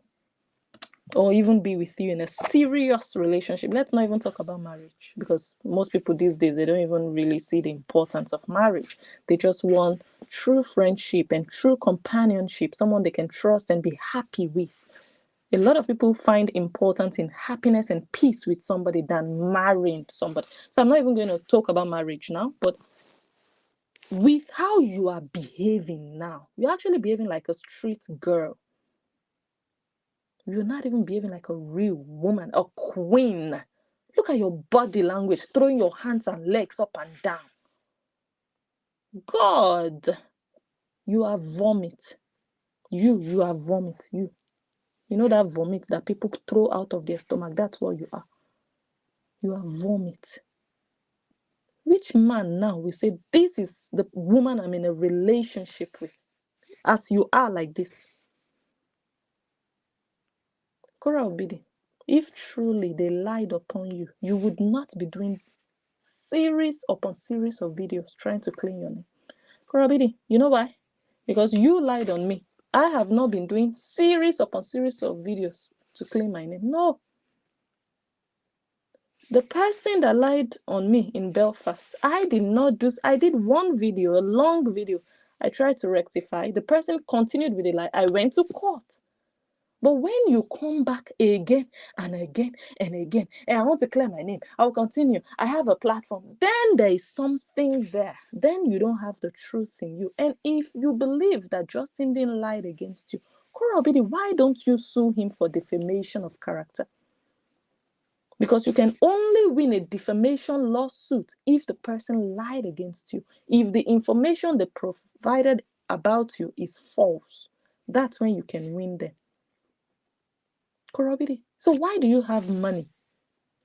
or even be with you in a serious relationship. Let's not even talk about marriage, because most people these days, they don't even really see the importance of marriage. They just want true friendship and true companionship, someone they can trust and be happy with. A lot of people find importance in happiness and peace with somebody than marrying somebody. So I'm not even going to talk about marriage now, but with how you are behaving now, you're actually behaving like a street girl. You're not even behaving like a real woman, a queen. Look at your body language, throwing your hands and legs up and down. God, you are vomit. You are vomit. You know that vomit that people throw out of their stomach? That's what you are. You are vomit. Which man now will say, this is the woman I'm in a relationship with, as you are like this? Kora Obidi, if truly they lied upon you, you would not be doing series upon series of videos trying to clean your name. Kora Obidi, you know why? Because you lied on me. I have not been doing series upon series of videos to clean my name. No. The person that lied on me in Belfast, I did one video, a long video. I tried to rectify. The person continued with the lie. I went to court. But when you come back again and again and again, and I want to clear my name, I'll continue. I have a platform. Then there is something there. Then you don't have the truth in you. And if you believe that Justin didn't lie against you, Kora Obidi, why don't you sue him for defamation of character? Because you can only win a defamation lawsuit if the person lied against you. If the information they provided about you is false, that's when you can win them. Kora Obidi, so why do you have money?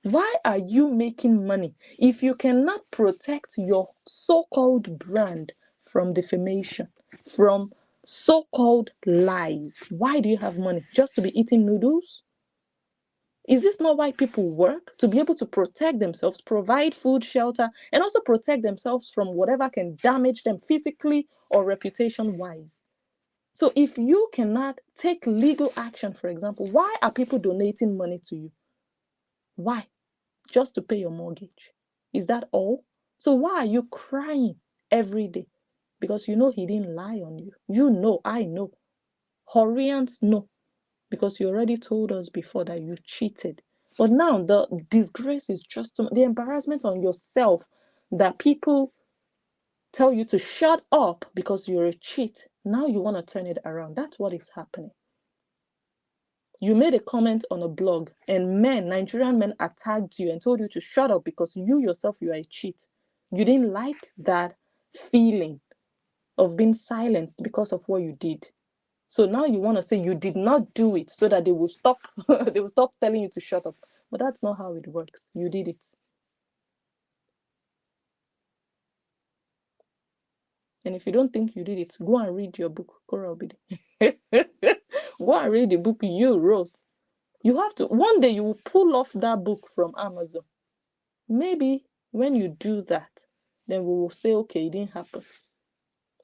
Why are you making money if you cannot protect your so-called brand from defamation, from so-called lies? Why do you have money? Just to be eating noodles? Is this not why people work? To be able to protect themselves, provide food, shelter, and also protect themselves from whatever can damage them physically or reputation-wise. So if you cannot take legal action, for example, why are people donating money to you? Why? Just to pay your mortgage. Is that all? So why are you crying every day? Because you know he didn't lie on you. You know, I know. Horians know. Because you already told us before that you cheated. But now the disgrace is just the embarrassment on yourself that people tell you to shut up because you're a cheat. Now you want to turn it around. That's what is happening. You made a comment on a blog and Nigerian men attacked you and told you to shut up because you yourself, you are a cheat. You didn't like that feeling of being silenced because of what you did. So now you want to say you did not do it so that they will stop they will stop telling you to shut up. But that's not how it works. You did it. And if you don't think you did it, go and read your book, Kora Obidi. Go and read the book you wrote. You have to, one day you will pull off that book from Amazon. Maybe when you do that, then we will say, okay, it didn't happen.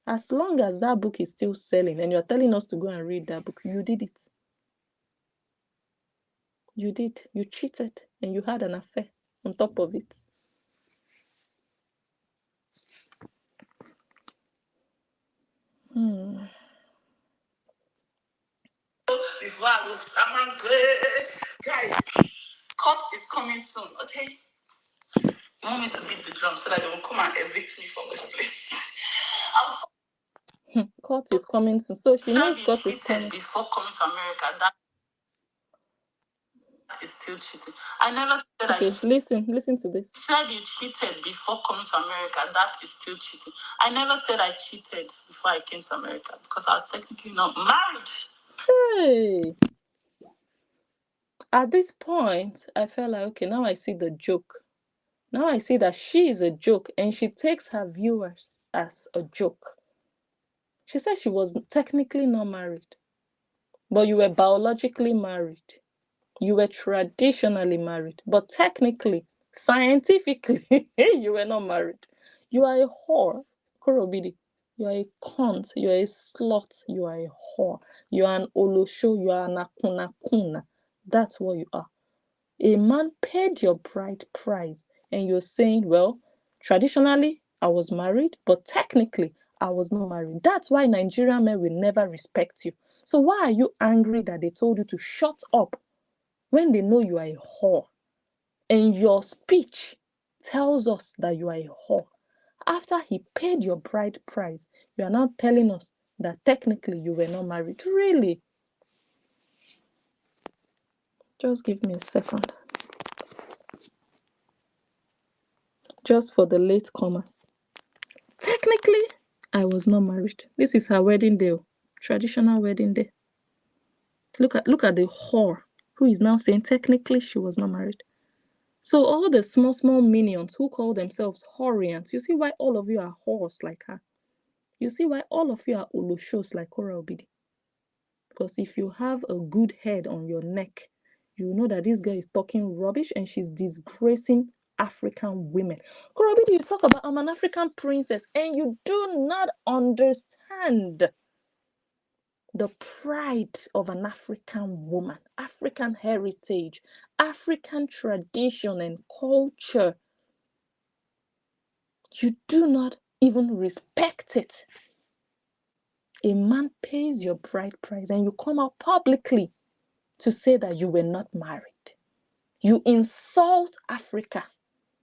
As long as that book is still selling and you're telling us to go and read that book, you did it. You did. You cheated and you had an affair on top of it. Before I was someone good. Guys, court is coming soon, okay? You want me to beat the drum so that they will come and evict me from this place? Court is coming soon. So she knows You court is cheated coming. before coming to America. That is still cheating. I never said Okay, listen to this. said you cheated before coming to America. That is still cheating. I never said I cheated before I came to America because I was technically not married. Hey. At this point, I felt like, okay, now I see the joke. Now I see that she is a joke and she takes her viewers as a joke. She said she was technically not married, but you were biologically married. You were traditionally married, but technically, scientifically, you were not married. You are a whore, Korobidi. You are a cunt. You are a slut. You are a whore. You are an olosho. You are an akuna. That's what you are. A man paid your bride price, and you're saying, well, traditionally, I was married, but technically, I was not married. That's why Nigerian men will never respect you. So why are you angry that they told you to shut up when they know you are a whore? And your speech tells us that you are a whore. After he paid your bride price, you are now telling us that technically you were not married. Really? Just give me a second. Just for the latecomers. Technically, I was not married. This is her wedding day, traditional wedding day. Look at the whore who is now saying technically she was not married. So all the small minions who call themselves Horians, you see why all of you are whores like her. You see why all of you are Oloshos like Cora Obidi. Because if you have a good head on your neck, you know that this girl is talking rubbish and she's disgracing African women. Cora Obidi, you talk about I'm an African princess and you do not understand the pride of an African woman, African heritage, African tradition and culture. You do not even respect it. A man pays your bride price and you come out publicly to say that you were not married. You insult Africa.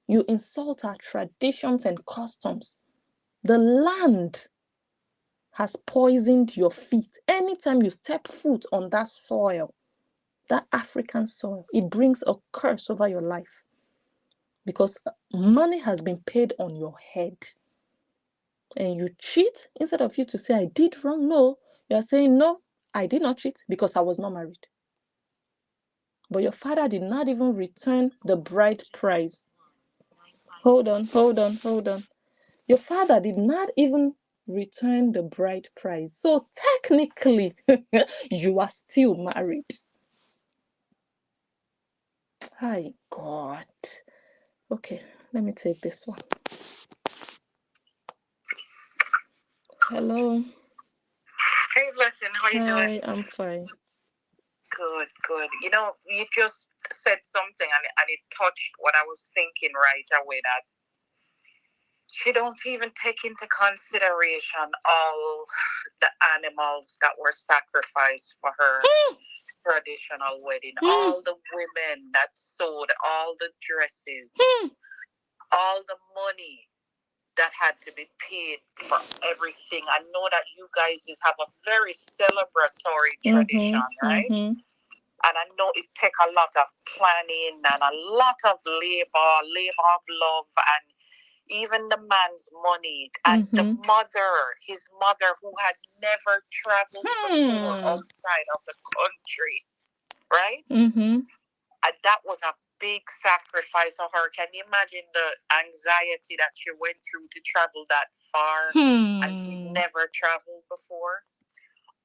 You insult our traditions and customs. The land has poisoned your feet. Anytime you step foot on that soil, that African soil, it brings a curse over your life because money has been paid on your head. And you cheat instead of you to say, I did wrong. No, you are saying, no, I did not cheat because I was not married. But your father did not even return the bride price. Hold on. Your father did not even return the bride price. So technically, you are still married. Hi, God. Okay, let me take this one. Hello. Hey, Blessing, how you doing? Hi, I'm fine. Good. You know, you just said something and it touched what I was thinking right away, that she don't even take into consideration all the animals that were sacrificed for her traditional wedding, all the women that sold, all the dresses, all the money that had to be paid for everything. I know that you guys have a very celebratory tradition, right? And I know it takes a lot of planning and a lot of labor of love, and even the man's money and the mother, his mother, who had never traveled before outside of the country, right? And that was a big sacrifice for her. Can you imagine the anxiety that she went through to travel that far and she never traveled before?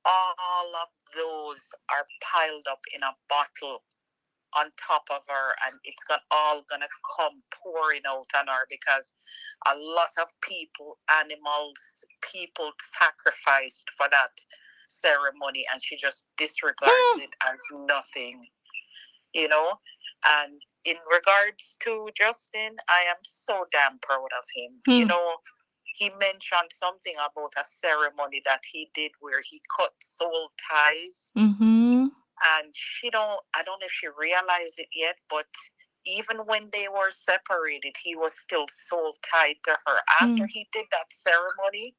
All of those are piled up in a bottle on top of her, and it's all gonna come pouring out on her because a lot of people, animals, people sacrificed for that ceremony, and she just disregards it as nothing, you know. And in regards to Justin, I am so damn proud of him. You know, he mentioned something about a ceremony that he did where he cut soul ties. And I don't know if she realized it yet, but even when they were separated, he was still soul tied to her. After he did that ceremony,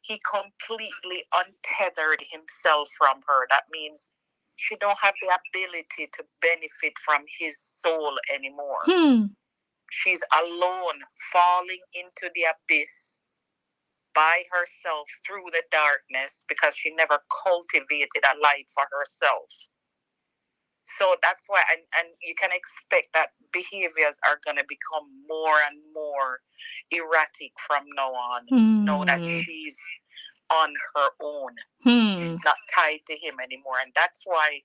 he completely untethered himself from her. That means she don't have the ability to benefit from his soul anymore. She's alone, falling into the abyss by herself through the darkness because she never cultivated a life for herself. So that's why, and you can expect that behaviors are going to become more and more erratic from now on. Know that she's on her own. She's not tied to him anymore. And that's why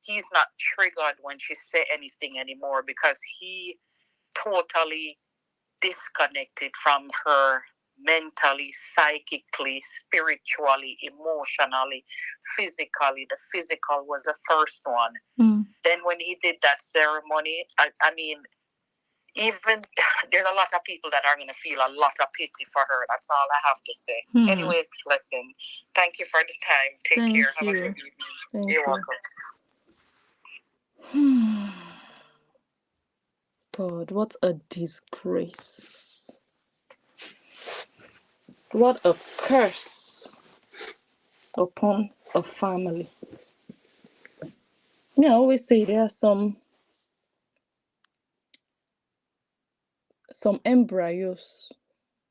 he's not triggered when she say anything anymore, because he totally disconnected from her mentally, psychically, spiritually, emotionally, physically. The physical was the first one. Then when he did that ceremony, I mean, even there's a lot of people that are going to feel a lot of pity for her. That's all I have to say. Anyways, listen, thank you for the time. Take care. Have a good evening. You're welcome. God, what a disgrace. What a curse upon a family. I always say there are some embryos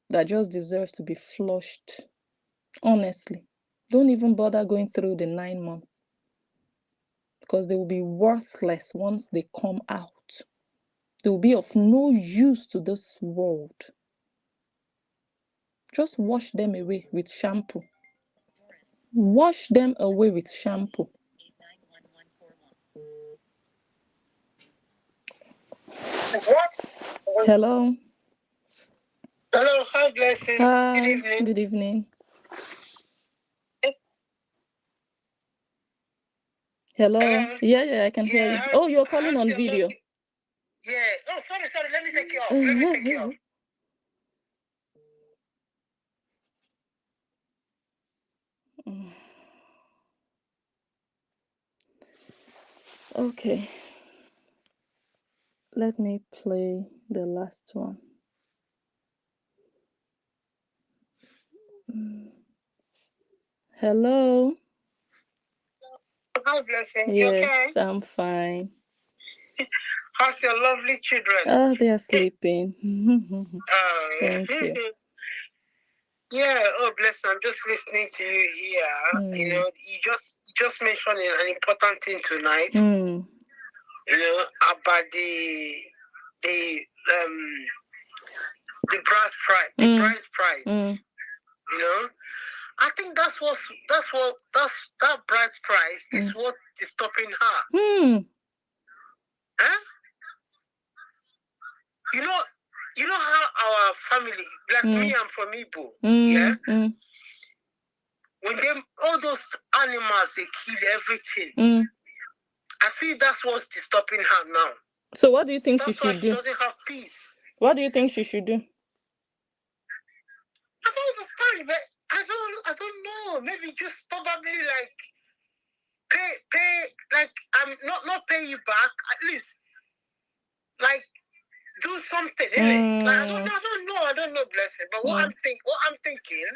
that just deserve to be flushed. Honestly, don't even bother going through the 9 months, because they will be worthless once they come out. They will be of no use to this world. Just wash them away with shampoo. Wash them away with shampoo. Hello. Hello, hi, Blessing. Hi. Good evening. Good evening. Hello. Yeah, I can hear you. Oh, you're calling on video. Yeah. Oh, sorry. Let me take you off. Okay. Let me play the last one. Hello. Hi, Blessing. Yes, you okay? I'm fine. How's your lovely children? Oh, they are sleeping. Thank you. Yeah. Oh, Blessing. I'm just listening to you here. You know, you just mentioned an important thing tonight. You know, about the bride price. The bride price. You know, I think that bride price is what is stopping her. Huh? You know how our family, like me, I'm from Igbo, yeah? When all those animals, they kill everything. I feel that's what's stopping her now. So what do you think she should do? She doesn't have peace. What do you think she should do? I don't understand, but I don't know. Maybe just probably like pay like not pay you back, at least like do something, innit? Like I don't know, Blessing. But what I'm thinking,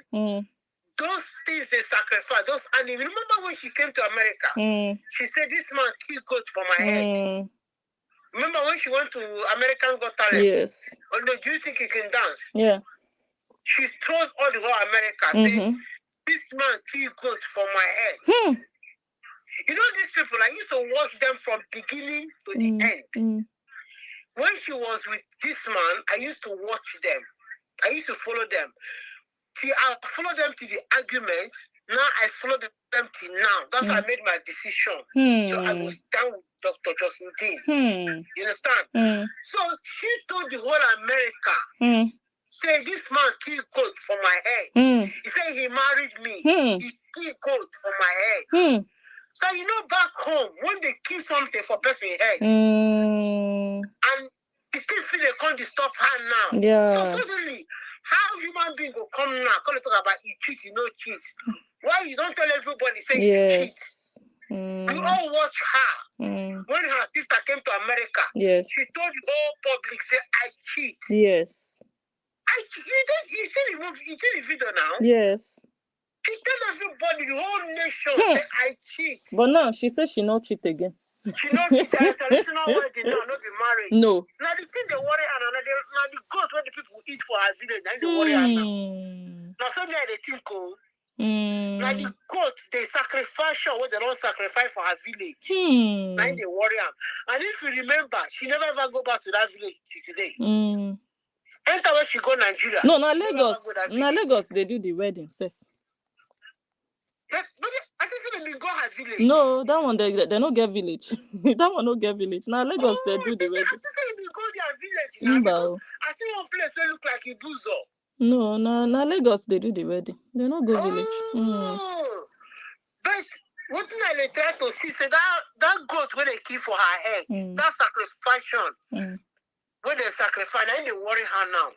those things they sacrifice, those animals. Remember when she came to America? She said, "This man killed goat for my head." Remember when she went to American Got Talent? Yes. Oh no, do you think he can dance? Yeah. She told all the whole America, saying, "This man killed goat for my head." You know these people, I used to watch them from beginning to the end. When she was with this man, I used to watch them. I used to follow them. See, I followed them to the argument Now I follow them till now. That's why I made my decision. So I was down with Dr. Justin Dean. You understand? So she told the whole America, say this man killed goat for my head. He said he married me. He killed goat for my head. So you know back home, when they kill something for person's head, and you still feel they can't stop her now. Yeah. So suddenly, how human being will come now? Come to talk about you cheat, you know cheat. Why you don't tell everybody say you cheat? We all watch her. When her sister came to America, she told the whole public, say, I cheat. Yes. I cheat. You see the movie, you see the video now? Yes. She told everybody, the whole nation, say, I cheat. But now she says she not cheat again. She not cheat. Traditional wedding now, not be married. No. Now the thing they worry her now, now the goat where the people eat for her village, now they worry her now. Now so they think, oh, now the goat they sacrifice her where they don't sacrifice for her village. Now they worry her. And if you remember, she never ever go back to that village today. Enter where she go Nigeria. No, now Lagos. Now Lagos they do the wedding, sir. But I think they go her village. No, that one they don't get village. That one don't get village. Now Lagos they do the wedding. I think they go their village now. Because I see one place that look like a buzo. No, now Lagos they do the wedding. They don't go village. But what I try to see, say that goat where they kill for her head, that sacrifice, where they sacrifice, and they worry her now.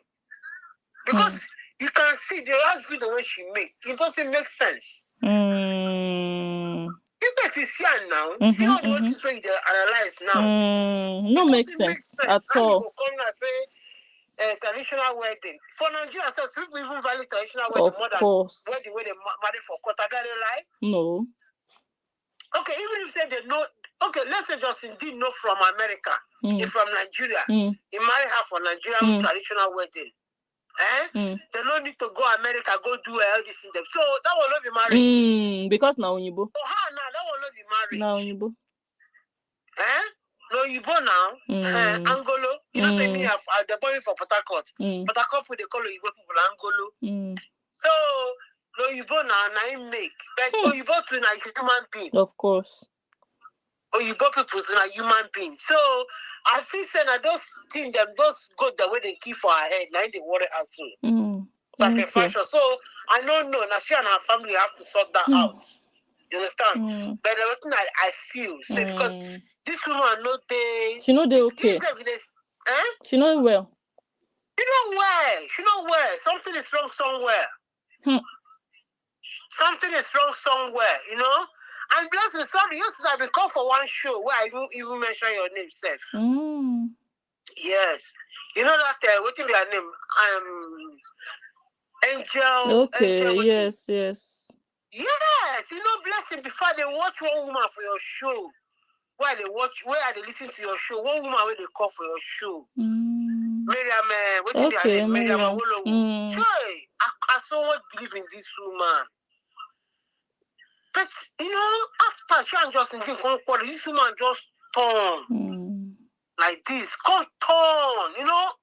Because you can see the last video when she make, it doesn't make sense. This is here now. See all the things when you analyze now. No make sense at all. You come and say traditional wedding. For Nigeria, so people even value traditional wedding more than wedding where they marry for Kotagale lie. No. Okay, even if say they know, okay, let's say Justin did know from America, he's from Nigeria. He married her for Nigerian traditional wedding. They don't need to go America, go do all this in them. So that will not be married. Because now Onyibo. For her now, that will not be married. Now Onyibo. No, you born now. Angolo. You know, say me, the boy for Port Harcourt. Port Harcourt, they call you people Angolo. So, no, you born now, now you make. But you born to a human being. Of course. Or you born people to a human being. So, I feel saying that those things, those go the way they keep for her head, now they worry as well. Sacrifice. So, I don't know. Now she and her family have to sort that out. You understand? But the thing I feel, say, because this woman no they. She know they okay. She know well. She know well. She know well. Something is wrong somewhere. Something is wrong somewhere. You know. And blessing, sorry, yesterday I've been called for one show where I even mention your name, Seth. Yes. You know that what's your name? Angel. Okay. Angel, yes. Yes, you know, blessing. Before they watch one woman for your show, where they listen to your show, one woman where they call for your show. Miriam, what's your name? Miriam Awolowo. Joy, I so much believe in this woman. But you know, after she and Justin didn't come quarter, this woman just turn like this, come turn, you know.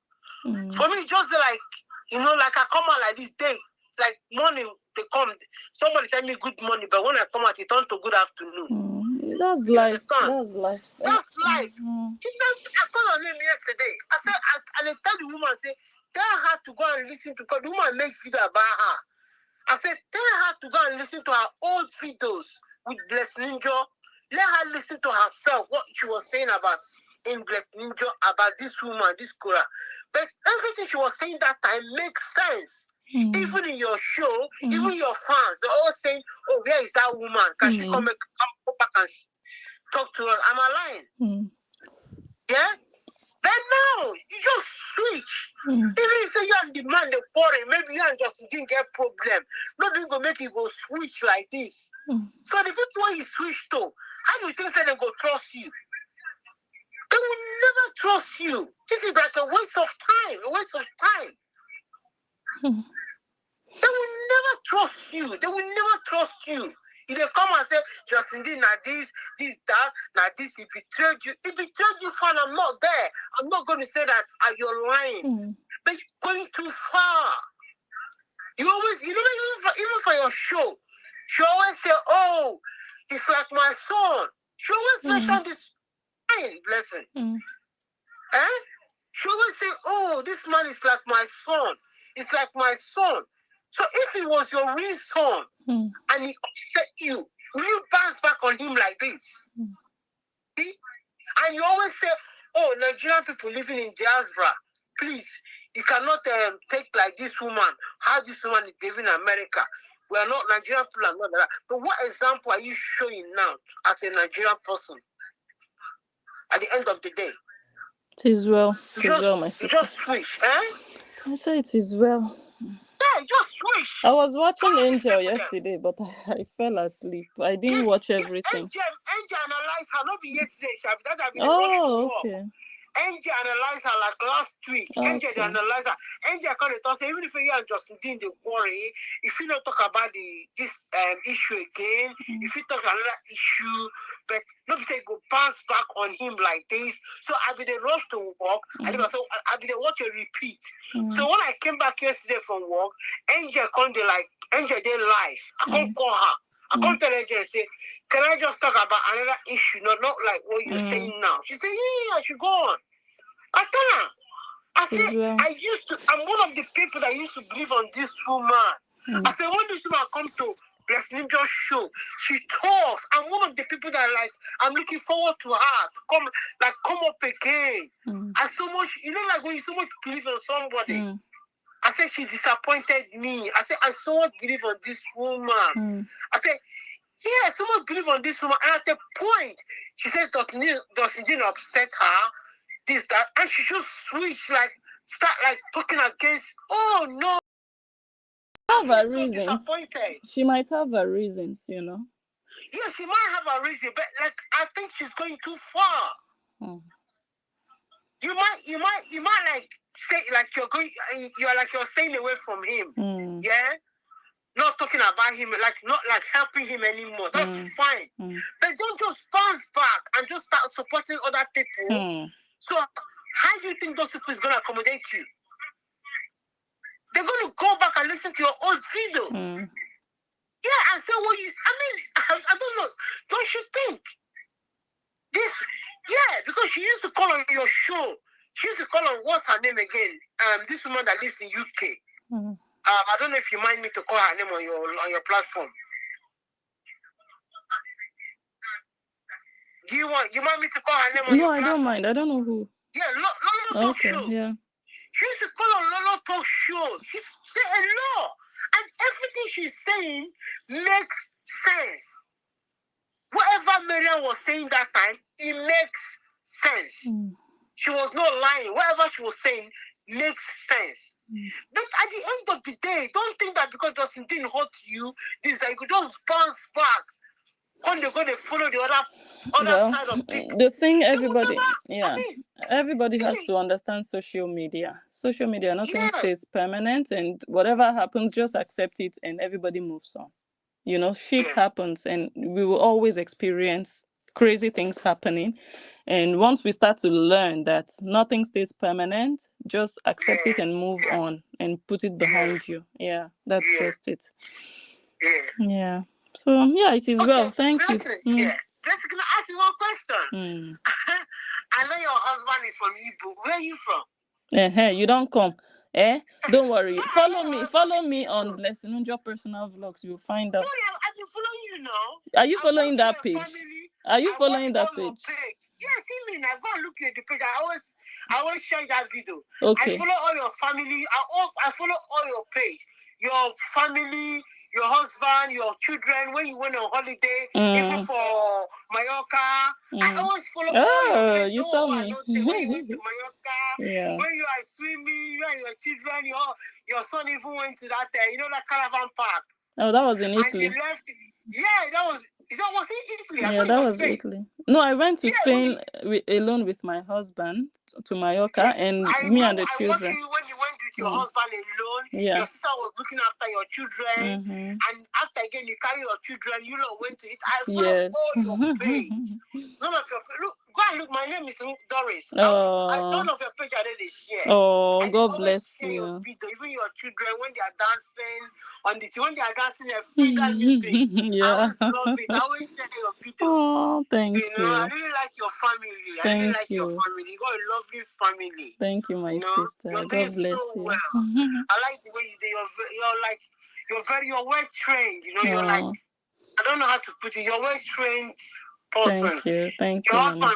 For me, just like you know, like I come out like this day, like morning they come, somebody tell me good morning, but when I come out, it turns to good afternoon. That's life. That's life. That's life. I called her name yesterday. I said, and I tell the woman, say, tell her to go and listen to, because the woman makes video about her. I said, tell her to go and listen to her old videos with Bless Ninja. Let her listen to herself, what she was saying about in Bless Ninja, about this woman, this Cora. But everything she was saying that time makes sense. Even in your show, even your fans, they're all saying, oh, where is that woman? Can she come back and talk to us? Am I lying? Yeah? But now, you just switch. Even if you and the man, the foreign, maybe you and Justin didn't get problem. Nothing will make you go switch like this. So the people when you switch to, how do you think that they go trust you? They will never trust you. This is like a waste of time. They will never trust you. They will never trust you. If they come and say, Justin, now this, that, now this, he betrayed you. He betrayed you, fine, I'm not there. I'm not going to say that you're lying. But you're going too far. You always, you know, even for your show, She always say, "Oh, it's like my son." She always mention this blessing. Eh? She always say, "Oh, this man is like my son. It's like my son." So if it was your real son and he upset you, will you bounce back on him like this? See? And you always say, "Oh, Nigerian people living in diaspora, please, you cannot take like this woman, how this woman is behaving in America. We are not Nigerian people, are not like that." But what example are you showing now as a Nigerian person at the end of the day? It is well. It is well, my You sister. just switch, eh? I say it is well. Yeah, just switch. I was watching Follow the Angel people them. yesterday, but I fell asleep. I didn't watch everything. Angel analyzed her, not be yesterday, that I've been rushed to Oh, work. okay. Angel analyzed her like last week. Angel Okay. analyzed her. Angel kind of thought, even if you and Justin Dean they worry, if you don't talk about this issue again, if you talk another issue, but not say go bounce back on him like this. So I be the rush to work. I be the watch a repeat. So when I came back yesterday from work, Angel come the like Angel they live. I can't call her. I can't tell Angel and say, "Can I just talk about another issue? Not like what you're saying now." She said, "Yeah, I should go on." I tell her, I said, I'm one of the people that used to believe on this woman. I said, when this woman comes to Blessing Just show, she talks. I'm one of the people that like, I'm looking forward to her to come up again. I so much, like when you so much believe on somebody. I said, she disappointed me. I said, I so much believe on this woman. I said, yeah, so much believe on this woman. And at the point, she said, doesn't upset her, this, that, and she just switch, like, start, like, talking against, oh, no. Have her reasons. So disappointed. She might have her reasons, Yeah, she might have a reason, but, like, I think she's going too far. You might like say like you're staying away from him. Yeah, not talking about him, like not like helping him anymore. That's fine. But don't just bounce back and just start supporting other people. So how do you think those people is gonna accommodate you? They're gonna go back and listen to your old video. Yeah, and say what you. I don't know. Don't you think this? Yeah, because she used to call on your show. She used to call on, what's her name again? This woman that lives in UK. I don't know if you mind me to call her name on your platform. You want me to call her name on your platform? No, I don't mind. I don't know who. Yeah, Lolo Talk Show. Yeah. She used to call on Lolo Talk Show. She said a lot. And everything she's saying makes sense. Whatever Miriam was saying that time, it makes sense. She was not lying. Whatever she was saying makes sense. But at the end of the day, don't think that because Justin didn't hurt you, this that you could just bounce back. When they're going to follow the other side of people. The thing everybody has to understand social media. Social media, nothing stays permanent, and whatever happens, just accept it and everybody moves on. Shit happens, and we will always experience crazy things happening. And once we start to learn that nothing stays permanent, just accept it and move on and put it behind you. Yeah, that's just it. Yeah. So, yeah, it is well. Thank you. Yeah. Just going to ask you one question. I know your husband is from Igbo. Where are you from? You don't come. Don't worry. Follow me on Blessing Unjo personal vlogs. You'll find out. I've been following you now. Are you following that page? Are you following that page? Yeah, see me. I've got to look at the page. I always share that video. Okay. I follow all your family. I follow all your page. Your family, your husband, your children, when you went on holiday, even for Mallorca. I always follow all your page. You saw me. When you went to Mallorca, yeah. When you are swimming, you and your children, your son even went to that, that caravan park. Oh, that was in Italy. And he left. Yeah, was it Italy? Yeah, that was Italy. No, I went to Spain alone with my husband to Mallorca, and me and the children. I watched you when you went with your husband alone. Yeah. Your sister was looking after your children, and after again you carry your children. You went to it. I followed all your page. None of your look. look, my name is Doris. Oh, none of your page I didn't share. oh, I God always bless share your you. video, even your children when they are dancing when they are dancing their finger music. I Yeah. always love it. I always share your video. Oh, thank I you. really like your family. I really Thank like your you. family. You got a lovely family. Thank you, my sister. You're God doing bless so you. well. I like the way you do. You're well trained. You're like, Oh, I don't know how to put it. You're well trained person. thank you. Thank Your you, husband Mama.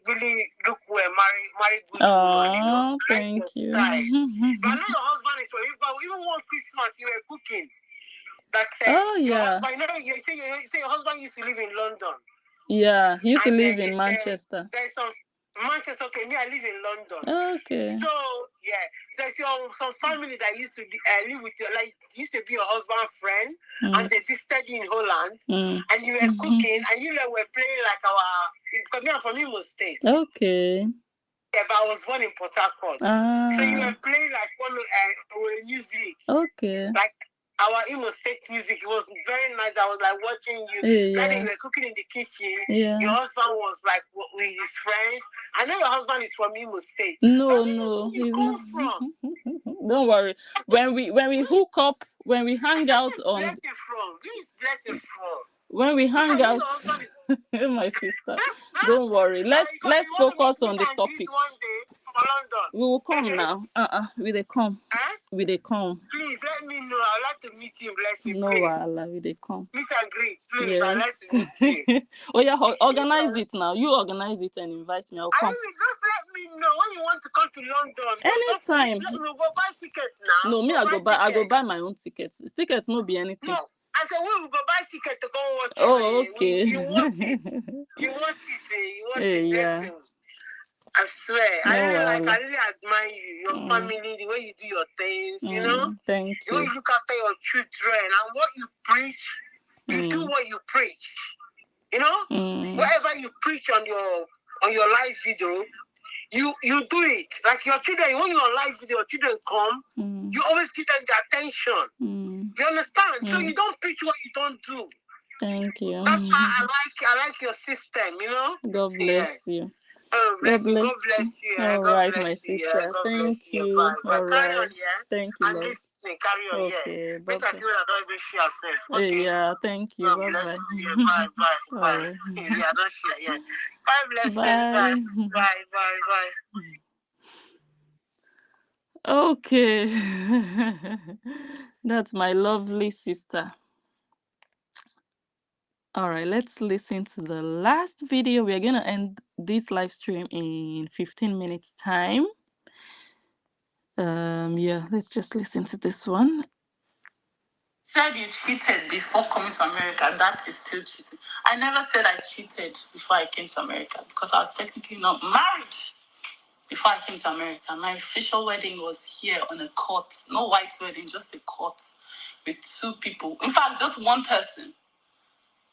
really look well, marry good woman. Oh, I like thank your you. style. But I know your husband is for you. But even one Christmas you were cooking. That Oh, your yeah. husband, you say your husband used to live in London. Yeah, he used to And live in Manchester. there's some Manchester. Okay, me, I live in London. Okay. So yeah, there's some family that used to live with you, like used to be your husband's friend, and they visited you in Holland, and you were cooking, and you were playing like because me, I'm from Imo State. Okay. Yeah, but I was born in Port Harcourt. So you were playing like one music. Okay. Like our Imo State music. It was very nice. I was like watching you. Yeah. You were cooking in the kitchen. Yeah. Your husband was like with his friends. I know your husband is from Imo State. No, Where you come from? Don't worry. When we hook up, when we hang out on. Where is blessing from? When we hang out, my sister, don't worry. Let's focus on the topic. We will come now. We they come. We they come. Please let me know. I'd like to meet you, blessing. No, Allah, we they come. Meet and greet, please. Yes. I'd like to meet you. Oh yeah, organize it now. You organize it and invite me. I'll come. Just let me know when you want to come to London. Anytime. Let me go buy ticket now. No, me I go buy my own tickets. Tickets no be anything. No, I said we will go buy ticket to go watch. Oh, okay. You want it? You want it? Yeah. I swear, No, I really admire you, your family, the way you do your things. Thank you. The way you look after your children and what you preach. You do what you preach. Whatever you preach on your live video, you do it. Like your children, when you're on live video, your children come, you always give them the attention. You understand? So you don't preach what you don't do. Thank you. That's why I like your system, God bless you. Oh, God bless you. All God right, bless my you. sister. Thank you. Bye. All Carry right. on, yeah? Thank you, And love. listen, carry on, Okay, yeah. Make us feel I don't even share ourselves. Okay. Yeah, thank you. God Bye bless bye. you. Bye. Right. Yeah, don't share, yeah. Bye, blessing. Bye. Bye. Okay. That's my lovely sister. All right, let's listen to the last video. We're going to end this live stream in 15 minutes time. Yeah, let's just listen to this one. Said you cheated before coming to America. That is still cheating. I never said I cheated before I came to America because I was technically not married before I came to America. My official wedding was here on a court. No white wedding, just a court with two people. In fact, just one person.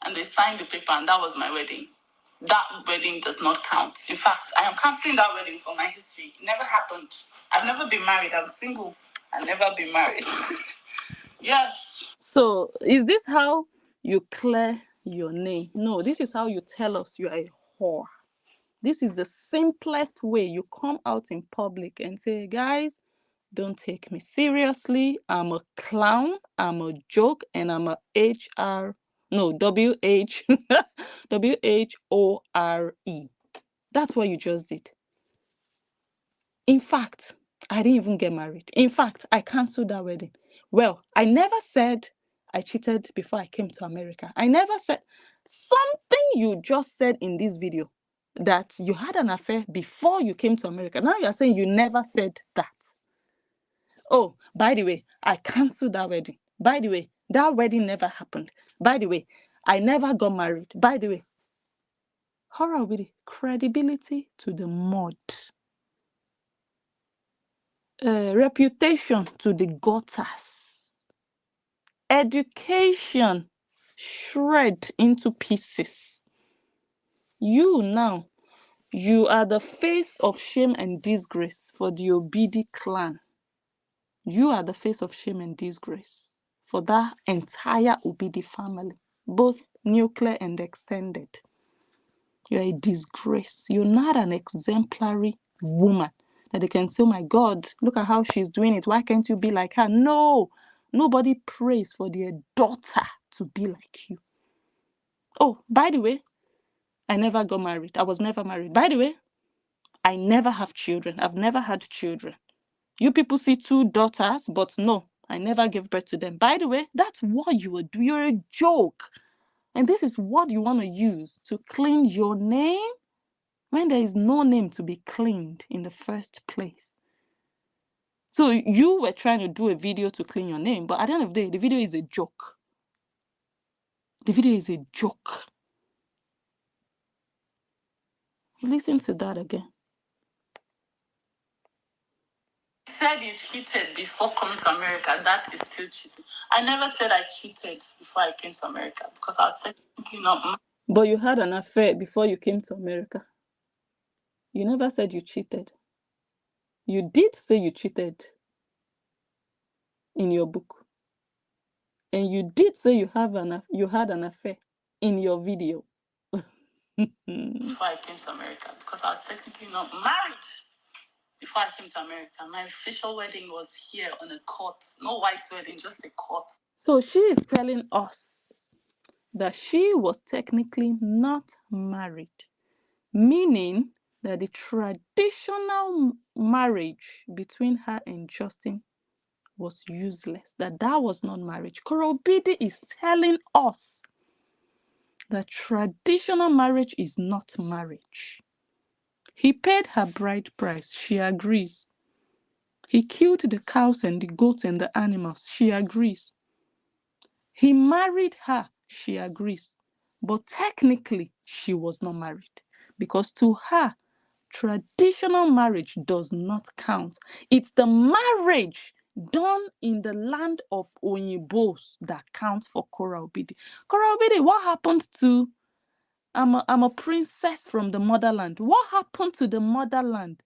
And they signed the paper, and that was my wedding. That wedding does not count. In fact, I am canceling that wedding from my history. It never happened. I've never been married. I'm single. I've never been married. Yes. So, is this how you clear your name? No, this is how you tell us you are a whore. This is the simplest way you come out in public and say, guys, don't take me seriously. I'm a clown, I'm a joke, and I'm a WHORE. That's what you just did. In fact, I didn't even get married. In fact, I canceled that wedding. Well, I never said I cheated before I came to America. I never said something you just said in this video that you had an affair before you came to America. Now you're saying you never said that. Oh, by the way, I canceled that wedding. By the way, that wedding never happened. By the way, I never got married. By the way, horror with it. Credibility to the mud. Reputation to the gutters. Education shred into pieces. You now, you are the face of shame and disgrace for the Obidi clan. You are the face of shame and disgrace for that entire Obidi family, both nuclear and extended. You're a disgrace. You're not an exemplary woman that they can say, oh my God, look at how she's doing it. Why can't you be like her? No, nobody prays for their daughter to be like you. Oh, by the way, I never got married. I was never married. By the way, I never have children. I've never had children. You people see 2 daughters, but no, I never gave birth to them. By the way, that's what you would do. You're a joke. And this is what you want to use to clean your name when there is no name to be cleaned in the first place. So you were trying to do a video to clean your name, but at the end of the day, the video is a joke. The video is a joke. Listen to that again. Said you cheated before coming to America. That is still cheating. I never said I cheated before I came to America because I was technically not. But you had an affair before you came to America. You never said you cheated. You did say you cheated in your book. And you did say you had an affair in your video. Before I came to America because I was technically not married before I came to America. My official wedding was here on a court. No white wedding, just a court. So she is telling us that she was technically not married, meaning that the traditional marriage between her and Justin was useless, that was not marriage. Korobidi is telling us that traditional marriage is not marriage. He paid her bride price. She agrees. He killed the cows and the goats and the animals. She agrees. He married her. She agrees. But technically, she was not married because to her, traditional marriage does not count. It's the marriage done in the land of Oyinbos that counts for Kora Obidi. Kora Obidi, what happened to I'm a princess from the motherland? What happened to the motherland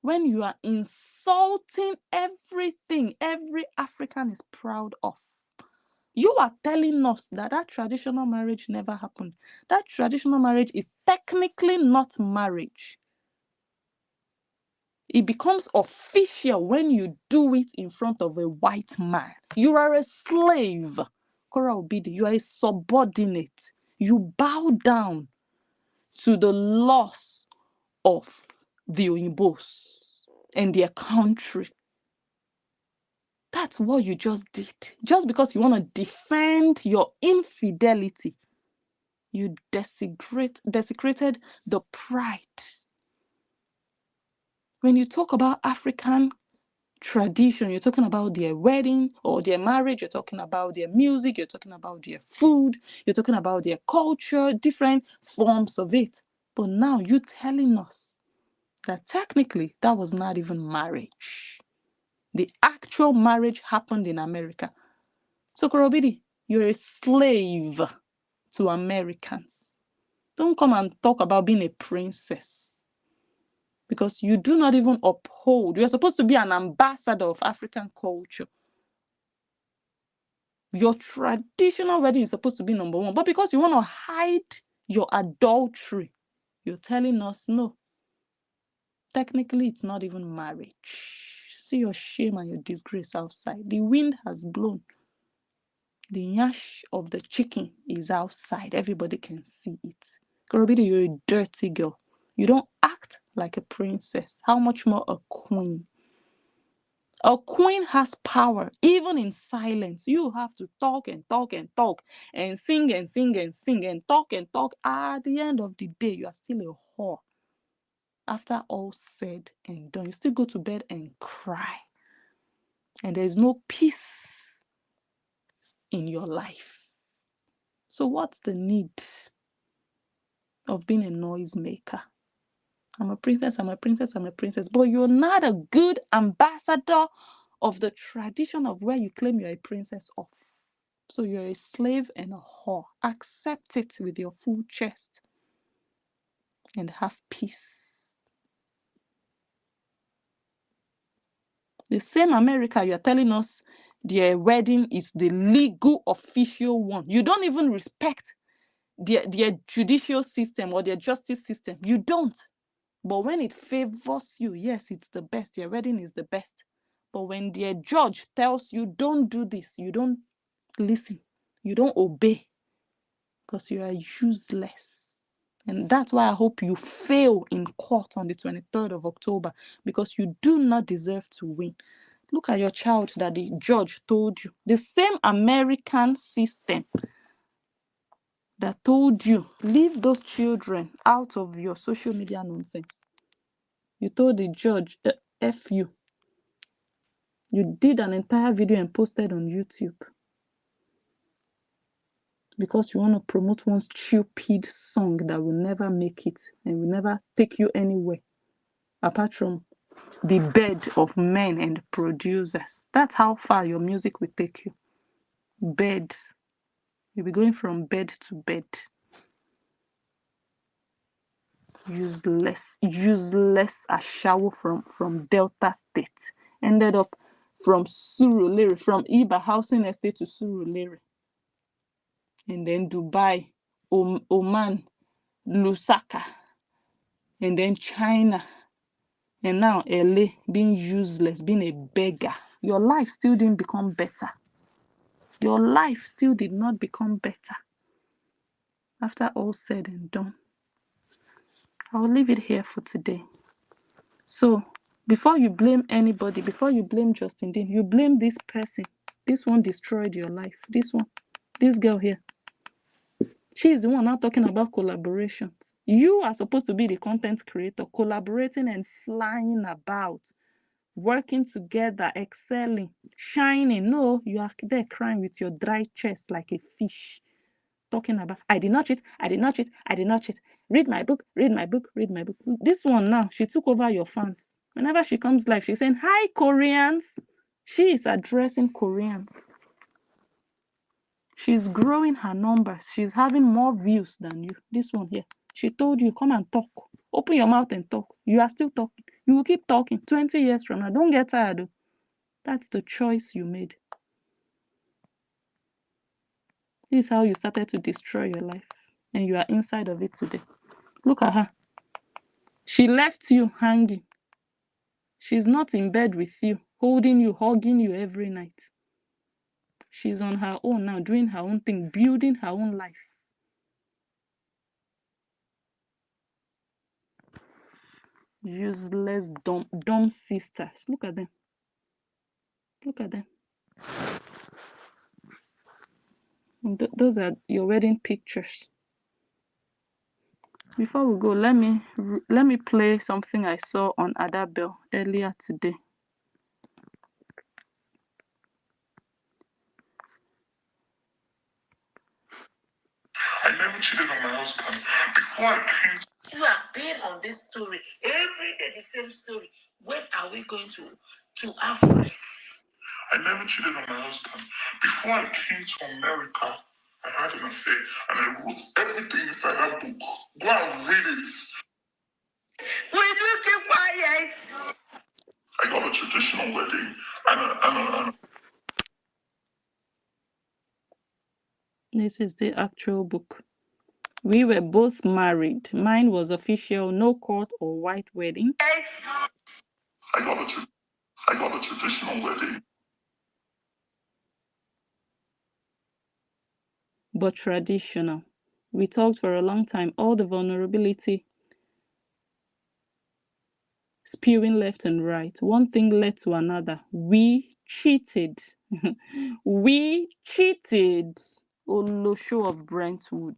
when you are insulting everything every African is proud of? You are telling us that traditional marriage never happened. That traditional marriage is technically not marriage. It becomes official when you do it in front of a white man. You are a slave. Kora Obidi, you are a subordinate. You bow down to the laws of the Oyinbos and their country. That's what you just did. Just because you want to defend your infidelity, you desecrated the pride. When you talk about African tradition, you're talking about their wedding or their marriage, you're talking about their music, you're talking about their food, you're talking about their culture, different forms of it. But now you're telling us that technically that was not even marriage. The actual marriage happened in America. So Korobidi, you're a slave to Americans. Don't come and talk about being a princess, because you do not even uphold. You're supposed to be an ambassador of African culture. Your traditional wedding is supposed to be number one, but because you want to hide your adultery, you're telling us no. Technically, it's not even marriage. See your shame and your disgrace outside. The wind has blown. The nyash of the chicken is outside. Everybody can see it. Korobidi, you're a dirty girl. You don't act like a princess. How much more a queen? A queen has power, even in silence. You have to talk and talk and talk and sing and sing and sing and talk and talk. At the end of the day, you are still a whore. After all said and done, you still go to bed and cry. And there is no peace in your life. So what's the need of being a noisemaker? I'm a princess, I'm a princess, I'm a princess. But you're not a good ambassador of the tradition of where you claim you're a princess of. So you're a slave and a whore. Accept it with your full chest and have peace. The same America, you're telling us their wedding is the legal official one. You don't even respect their judicial system or their justice system. You don't. But when it favors you, yes, it's the best. Your wedding is the best. But when their judge tells you don't do this, you don't listen. You don't obey because you are useless. And that's why I hope you fail in court on the 23rd of October, because you do not deserve to win. Look at your child that the judge told you. The same American system that told you, leave those children out of your social media nonsense. You told the judge, F you. You did an entire video and posted on YouTube because you want to promote one stupid song that will never make it and will never take you anywhere apart from the bed of men and producers. That's how far your music will take you. Bed. You'll be going from bed to bed. Useless Ashawo from Delta State. Ended up from Surulere, from Iba Housing Estate to Surulere. And then Dubai, Oman, Lusaka, and then China, and now LA, being useless, being a beggar. Your life still didn't become better. Your life still did not become better. After all said and done, I'll leave it here for today. So, before you blame anybody, before you blame Justin Dean, you blame this person. This one destroyed your life. This one, this girl here. She is the one now talking about collaborations. You are supposed to be the content creator, collaborating and flying about, working together, excelling, shining. No, you are there crying with your dry chest like a fish, talking about, I did not cheat, I did not cheat, I did not cheat. Read my book, read my book, read my book. This one now, she took over your fans. Whenever she comes live, she's saying, hi, Koreans. She is addressing Koreans. She's growing her numbers. She's having more views than you. This one here. She told you, come and talk. Open your mouth and talk. You are still talking. You will keep talking 20 years from now. Don't get tired, though. That's the choice you made. This is how you started to destroy your life. And you are inside of it today. Look at her. She left you hanging. She's not in bed with you, holding you, hugging you every night. She's on her own now, doing her own thing, building her own life. Useless, dumb sisters. Look at them. Look at them. Those are your wedding pictures. Before we go, let me play something I saw on Adabel earlier today. I never cheated on my husband. Before I came, you are been on this story every day, the same story. When are we going to have rest? I never cheated on my husband. Before I came to America, I had an affair and I wrote everything inside that book. Go and read it. Will you keep quiet? I got a traditional wedding and This is the actual book. We were both married. Mine was official, no court or white wedding. I got a traditional wedding. But traditional. We talked for a long time, all the vulnerability spewing left and right. One thing led to another. We cheated. We cheated. Olosho of Brentwood.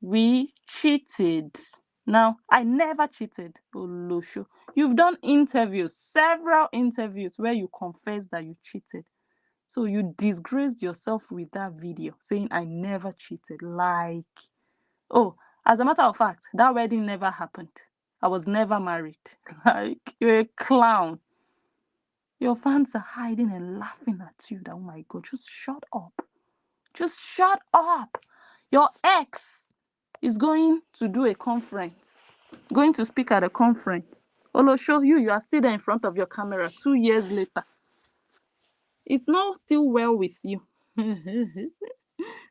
We cheated. Now, I never cheated. Olosho. You've done interviews, several interviews where you confess that you cheated. So you disgraced yourself with that video saying I never cheated. Like, oh, as a matter of fact, that wedding never happened. I was never married. Like, you're a clown. Your fans are hiding and laughing at you. That, oh my God, just shut up. Just shut up. Your ex is going to do a conference, going to speak at a conference. Olosho, you are still there in front of your camera 2 years later. It's not still well with you.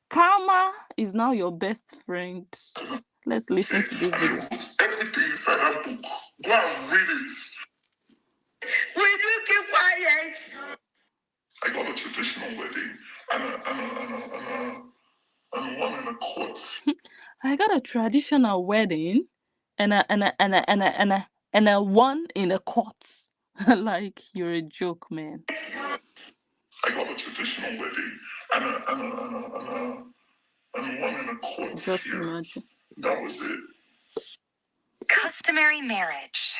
Karma is now your best friend. Let's listen to this video. Everything inside that book. Go and read it. Will you keep quiet? I got a traditional wedding and one in a court. I got a traditional wedding and a one in a court. Like, you're a joke, man. I got a traditional wedding and one in a court. Just imagine. That was it. Customary marriage.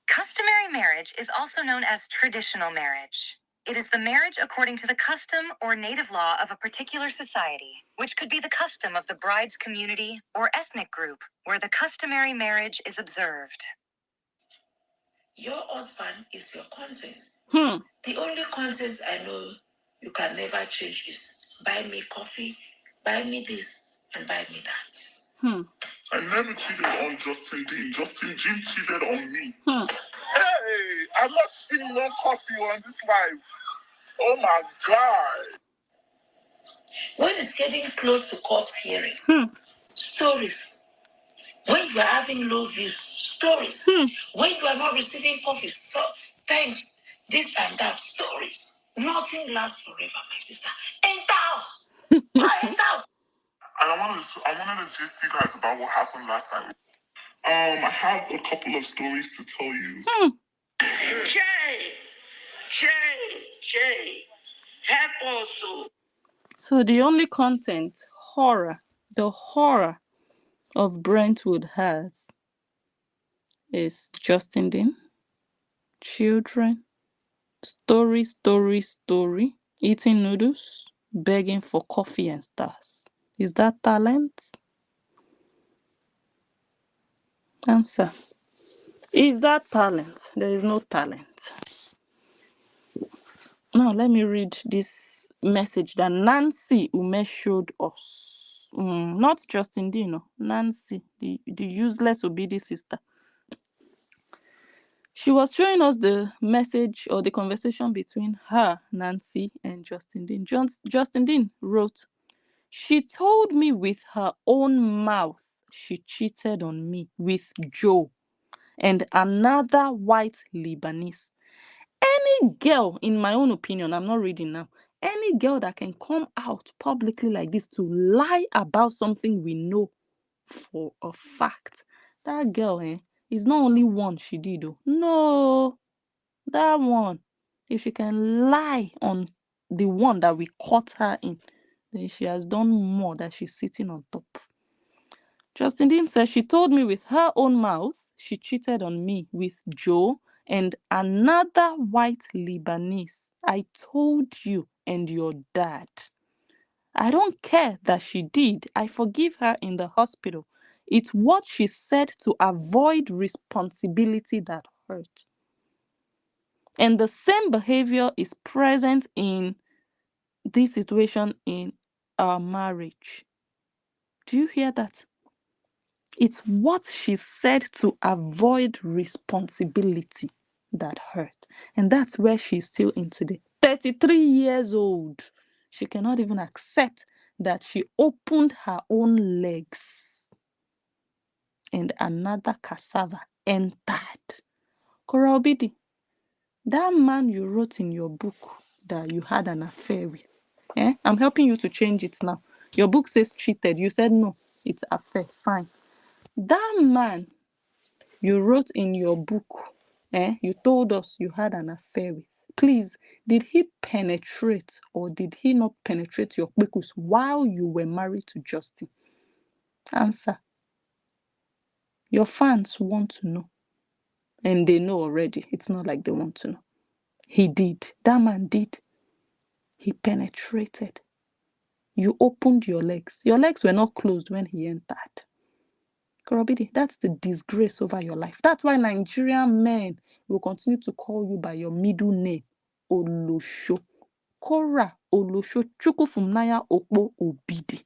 Customary marriage is also known as traditional marriage. It is the marriage according to the custom or native law of a particular society, which could be the custom of the bride's community or ethnic group where the customary marriage is observed. Your husband is your content. The only content I know you can never change is buy me coffee, buy me this, and buy me that. I never cheated on Justin Dean. Justin Dean cheated on me. Hey, I'm not seeing no coffee on this live. Oh my God. When it's getting close to court hearing, stories. When you are having low views, stories. When you are not receiving coffee, thanks, this and that, stories. Nothing lasts forever, my sister. Enter house. Enter house. And I wanted to just you guys about what happened last time. I have a couple of stories to tell you. Jay, help us. So the only content, the horror of Brentwood has is Justin Dean, children, story, eating noodles, begging for coffee and stars. Is that talent? Answer. Is that talent? There is no talent. Now let me read this message that Nancy Ume showed us. Not Justin Dino, Nancy, the useless obedient sister. She was showing us the message or the conversation between her, Nancy, and Justin Dean. Justin Dean wrote, "She told me with her own mouth she cheated on me with Joe and another white Lebanese. Any girl, in my own opinion, I'm not reading now, any girl that can come out publicly like this to lie about something we know for a fact, that girl is not only one she did though. No, that one, if she can lie on the one that we caught her in, then she has done more that she's sitting on top." Justin Dean says, "She told me with her own mouth she cheated on me with Joe and another white Lebanese. I told you and your dad. I don't care that she did. I forgive her in the hospital. It's what she said to avoid responsibility that hurt. And the same behavior is present in this situation in our marriage." Do you hear that? It's what she said to avoid responsibility that hurt. And that's where she's still in today. 33 years old. She cannot even accept that she opened her own legs and another cassava entered. Kora Obidi, that man you wrote in your book that you had an affair with, I'm helping you to change it now. Your book says cheated. You said no, it's affair. Fine. That man you wrote in your book, you told us you had an affair with. Please, did he penetrate or did he not penetrate your kpekus while you were married to Justin? Answer. Your fans want to know. And they know already. It's not like they want to know. He did. That man did. He penetrated. You opened your legs. Your legs were not closed when he entered. Korobidi, that's the disgrace over your life. That's why Nigerian men will continue to call you by your middle name, Olosho. Kora Olosho Chukufumnaya Okpo Obidi.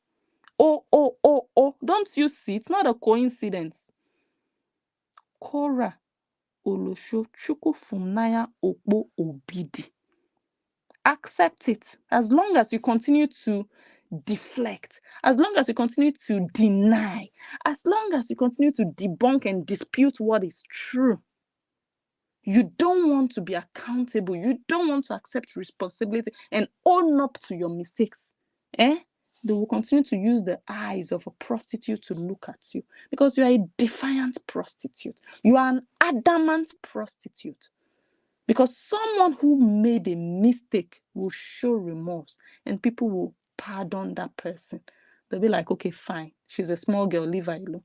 Oh. Don't you see? It's not a coincidence. Kora Olosho Chukufumnaya Okpo Obidi. Accept it. As long as you continue to deflect, as long as you continue to deny, as long as you continue to debunk and dispute what is true, you don't want to be accountable, you don't want to accept responsibility and own up to your mistakes, they will continue to use the eyes of a prostitute to look at you, because you are a defiant prostitute. You are an adamant prostitute. Because someone who made a mistake will show remorse and people will pardon that person. They'll be like, okay, fine. She's a small girl, leave her alone.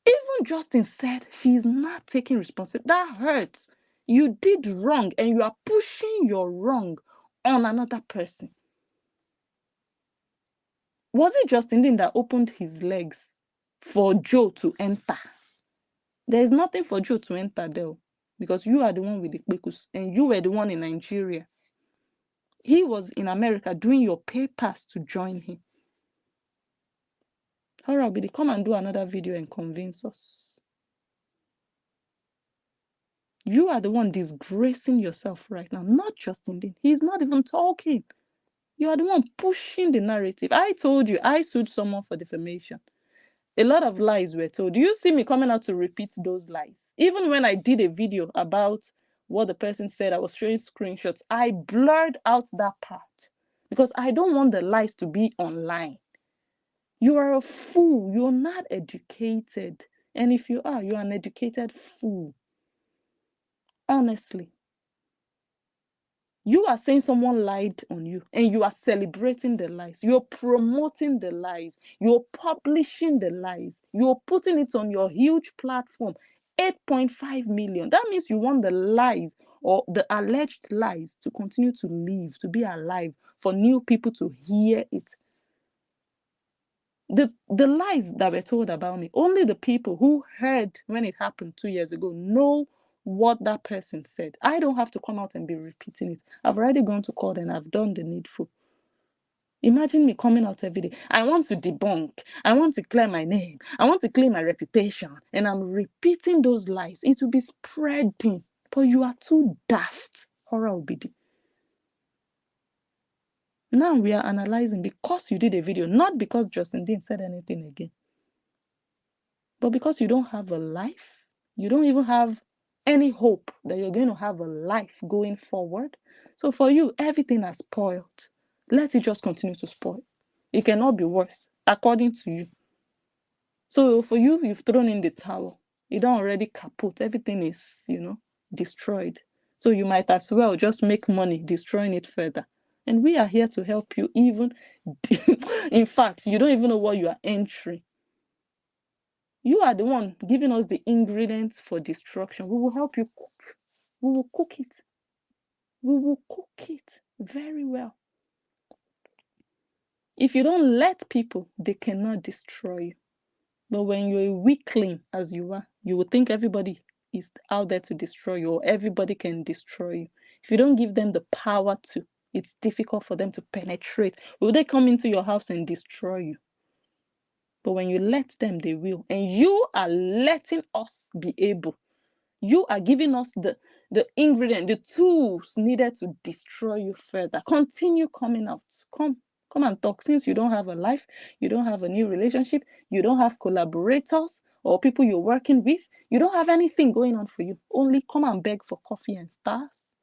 Even Justin said she's not taking responsibility. That hurts. You did wrong and you are pushing your wrong on another person. Was it Justin that opened his legs for Joe to enter? There is nothing for Joe to enter there, because you are the one with the kpekus and you were the one in Nigeria. He was in America doing your papers to join him. Horrible, come and do another video and convince us. You are the one disgracing yourself right now, not Justin Dean. He's not even talking. You are the one pushing the narrative. I told you, I sued someone for defamation. A lot of lies were told. Do you see me coming out to repeat those lies? Even when I did a video about what the person said, I was showing screenshots, I blurred out that part because I don't want the lies to be online. You are a fool. You're not educated. And if you are, you're an educated fool. Honestly. You are saying someone lied on you and you are celebrating the lies. You're promoting the lies. You're publishing the lies. You're putting it on your huge platform. 8.5 million. That means you want the lies or the alleged lies to continue to live, to be alive, for new people to hear it. The lies that were told about me, only the people who heard when it happened 2 years ago know what that person said. I don't have to come out and be repeating it. I've already gone to court and I've done the needful. Imagine me coming out every day. I want to debunk. I want to clear my name. I want to clear my reputation. And I'm repeating those lies. It will be spreading. But you are too daft. Horror obidi. Now we are analyzing because you did a video, not because Justin didn't said anything again. But because you don't have a life, you don't even have any hope that you're going to have a life going forward. So for you, everything has spoiled. Let it just continue to spoil. It cannot be worse, according to you. So for you, you've thrown in the towel. You don't already kaput. Everything is, destroyed. So you might as well just make money destroying it further. And we are here to help you even. In fact, you don't even know what you are entering. You are the one giving us the ingredients for destruction. We will help you cook. We will cook it. We will cook it very well. If you don't let people, they cannot destroy you. But when you're a weakling, as you are, you will think everybody is out there to destroy you, or everybody can destroy you. If you don't give them the power to, it's difficult for them to penetrate. Will they come into your house and destroy you? But when you let them, they will. And you are letting us be able. You are giving us the ingredient, the tools needed to destroy you further. Continue coming out. Come and talk. Since you don't have a life, you don't have a new relationship, you don't have collaborators or people you're working with, you don't have anything going on for you. Only come and beg for coffee and stars.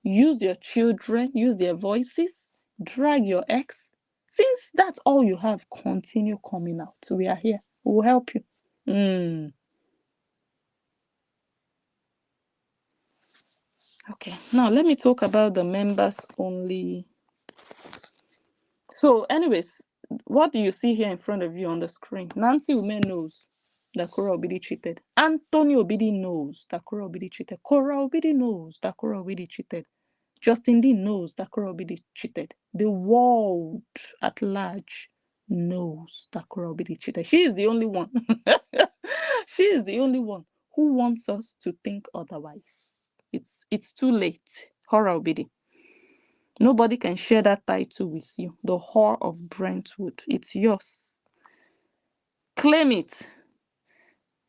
Use your children, use their voices, drag your ex. Since that's all you have, continue coming out. We are here. We will help you. Okay, now let me talk about the members only. So, anyways, what do you see here in front of you on the screen? Nancy Ume knows that Kora Obidi cheated. Anthony Obidi knows that Kora Obidi cheated. Kora Obidi knows that Kora Obidi cheated. Justin Dean knows that Kora Obidi cheated. The world at large knows that Kora Obidi cheated. She is the only one. She is the only one who wants us to think otherwise. It's too late. Horror Obidi. Nobody can share that title with you. The whore of Brentwood. It's yours. Claim it.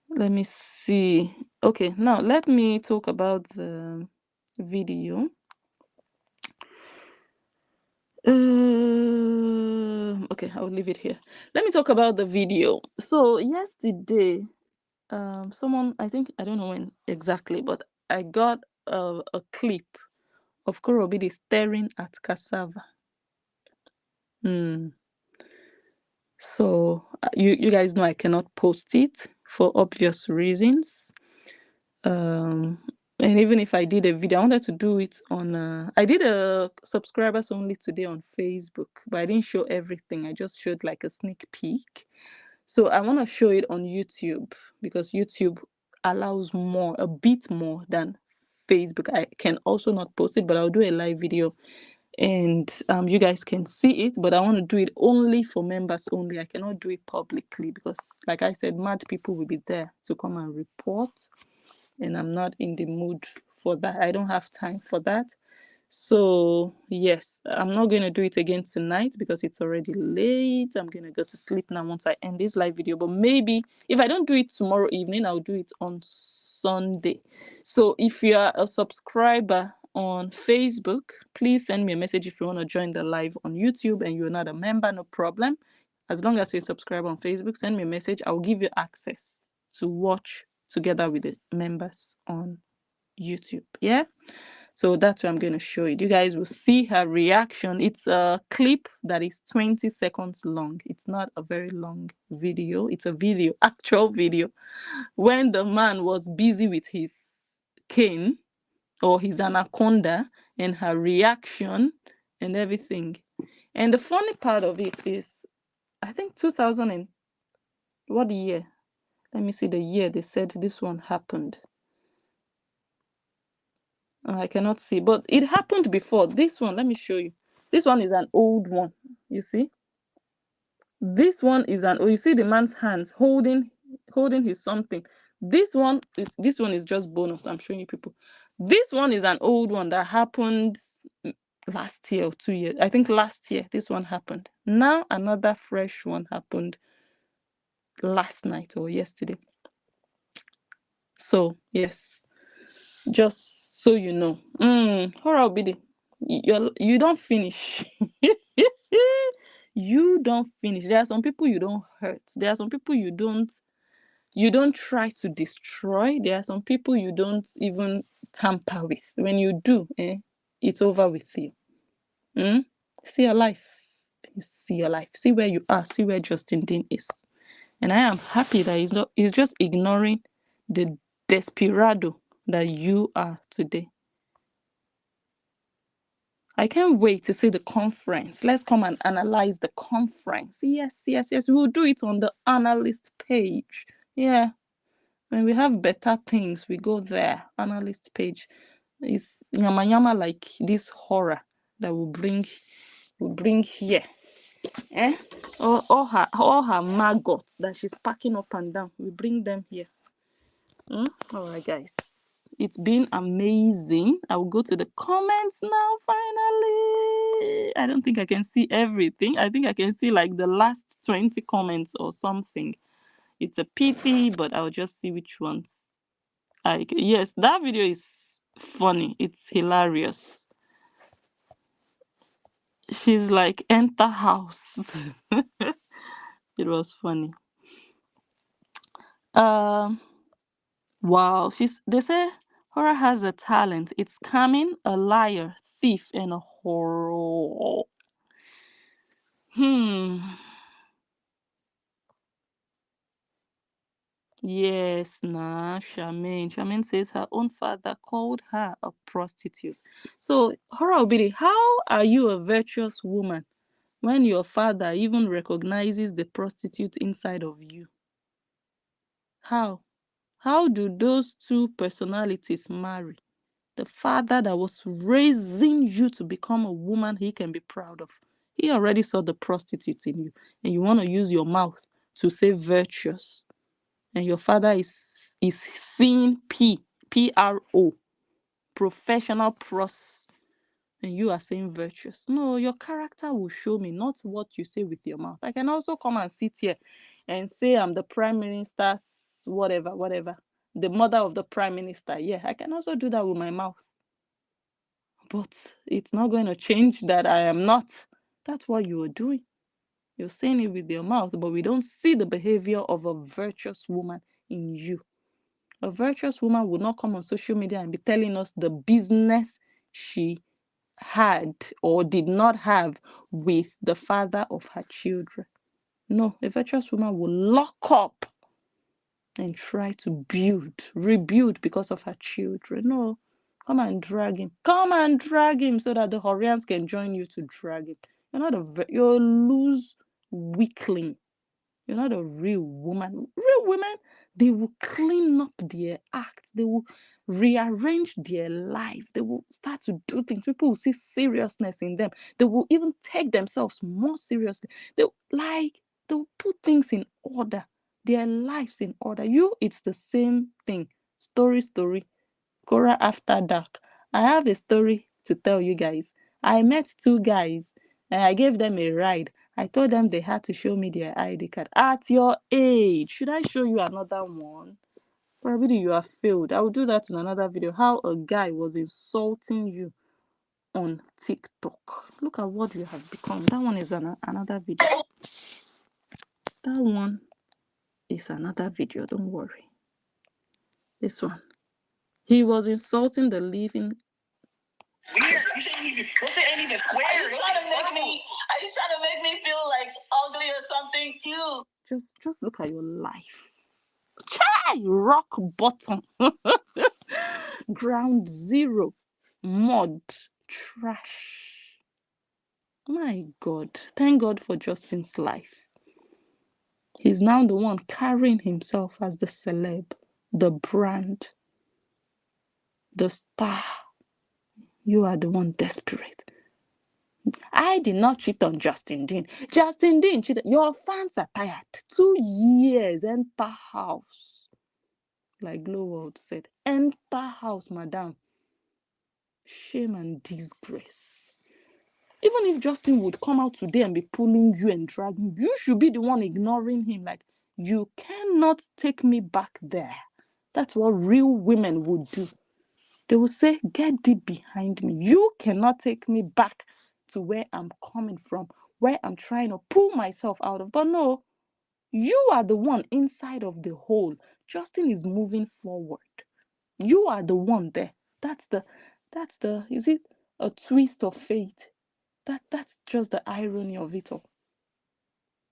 Let me see. Okay, now let me talk about the video. Okay, I'll leave it here. Let me talk about the video. So yesterday, someone, I think, I don't know when exactly, but I got a clip of Korobidi staring at cassava. Hmm. So you guys know I cannot post it for obvious reasons. Um, and even if I did a video, I wanted to do it on. I did a subscribers only today on Facebook, but I didn't show everything. I just showed like a sneak peek. So I want to show it on YouTube because YouTube allows more, a bit more than Facebook. I can also not post it, but I'll do a live video and you guys can see it. But I want to do it only for members only. I cannot do it publicly because, like I said, mad people will be there to come and report, and I'm not in the mood for that. I don't have time for that. So yes, I'm not going to do it again tonight because it's already late. I'm going to go to sleep now once I end this live video. But maybe if I don't do it tomorrow evening, I'll do it on Sunday. So if you are a subscriber on Facebook, please send me a message if you want to join the live on YouTube and you're not a member, no problem. As long as you subscribe on Facebook, send me a message. I'll give you access to watch together with the members on YouTube. Yeah. So that's what I'm going to show you. You guys will see her reaction. It's a clip that is 20 seconds long. It's not a very long video. It's a video, actual video, when the man was busy with his cane or his anaconda and her reaction and everything. And the funny part of it is, I think 2000 and what year? Let me see the year they said this one happened. I cannot see, but it happened before. This one, let me show you. This one is an old one. You see? This one is an, oh, you see the man's hands holding his something. This one is just bonus. I'm showing you people. This one is an old one that happened last year or 2 years. I think last year this one happened. Now another fresh one happened last night or yesterday. So yes, just so you know. Horror Obidi, you don't finish. You don't finish. There are some people you don't hurt. There are some people you don't try to destroy. There are some people you don't even tamper with. When you do, it's over with you. See your life. See your life. See where you are. See where Justin Dean is. And I am happy that he's just ignoring the desperado that you are today. I can't wait to see the conference. Let's come and analyze the conference. Yes, yes, yes. We'll do it on the analyst page. Yeah. When we have better things, we go there. Analyst page. It's yama yama like this horror that will bring here. All her maggots that she's packing up and down. We bring them here. All right, guys. It's been amazing. I will go to the comments now, finally. I don't think I can see everything. I think I can see like the last 20 comments or something. It's a pity, but I'll just see which ones. Yes, that video is funny. It's hilarious. She's like, enter house. It was funny. Wow, they say horror has a talent. It's coming, a liar, thief, and a horror. Yes, nah, Charmaine. Charmaine says her own father called her a prostitute. So, Horror Obidi, how are you a virtuous woman when your father even recognizes the prostitute inside of you? How? How do those two personalities marry? The father that was raising you to become a woman he can be proud of. He already saw the prostitute in you, and you want to use your mouth to say virtuous. And your father is seeing Pro, professional pros, and you are saying virtuous. No, your character will show me, not what you say with your mouth. I can also come and sit here and say I'm the prime minister's whatever, the mother of the prime minister. Yeah, I can also do that with my mouth. But it's not going to change that I am not That's what you are doing. You're saying it with your mouth, but we don't see the behavior of a virtuous woman in you. A virtuous woman would not come on social media and be telling us the business she had or did not have with the father of her children. No, a virtuous woman will lock up and try to rebuild because of her children. No, come and drag him. Come and drag him so that the Horians can join you to drag him. You're a loose weakling. You're not a real woman. Real women, they will clean up their act. They will rearrange their life. They will start to do things. People will see seriousness in them. They will even take themselves more seriously. They'll put things in order. Their lives in order. It's the same thing. Story. Cora after dark. I have a story to tell you guys. I met two guys and I gave them a ride. I told them they had to show me their ID card. At your age, should I show you another one? Probably you have failed. I will do that in another video. How a guy was insulting you on TikTok. Look at what you have become. That one is another video. That one is another video. Don't worry. This one. He was insulting the living. Weird. You say ain't even square. Are you trying to make me feel like ugly or something? Cute. Just look at your life. Chai! Rock bottom. Ground zero. Mud. Trash. My God. Thank God for Justin's life. He's now the one carrying himself as the celeb, the brand, the star. You are the one desperate. I did not cheat on Justin Dean. Justin Dean cheated. Your fans are tired. 2 years, enter house. Like Glowworld said, enter house, madam. Shame and disgrace. Even if Justin would come out today and be pulling you and dragging you, should be the one ignoring him. Like, you cannot take me back there. That's what real women would do. They will say, get deep behind me. You cannot take me back to where I'm coming from, where I'm trying to pull myself out of. But no, you are the one inside of the hole. Justin is moving forward. You are the one there. That's the, is it a twist of fate? That's just the irony of it all.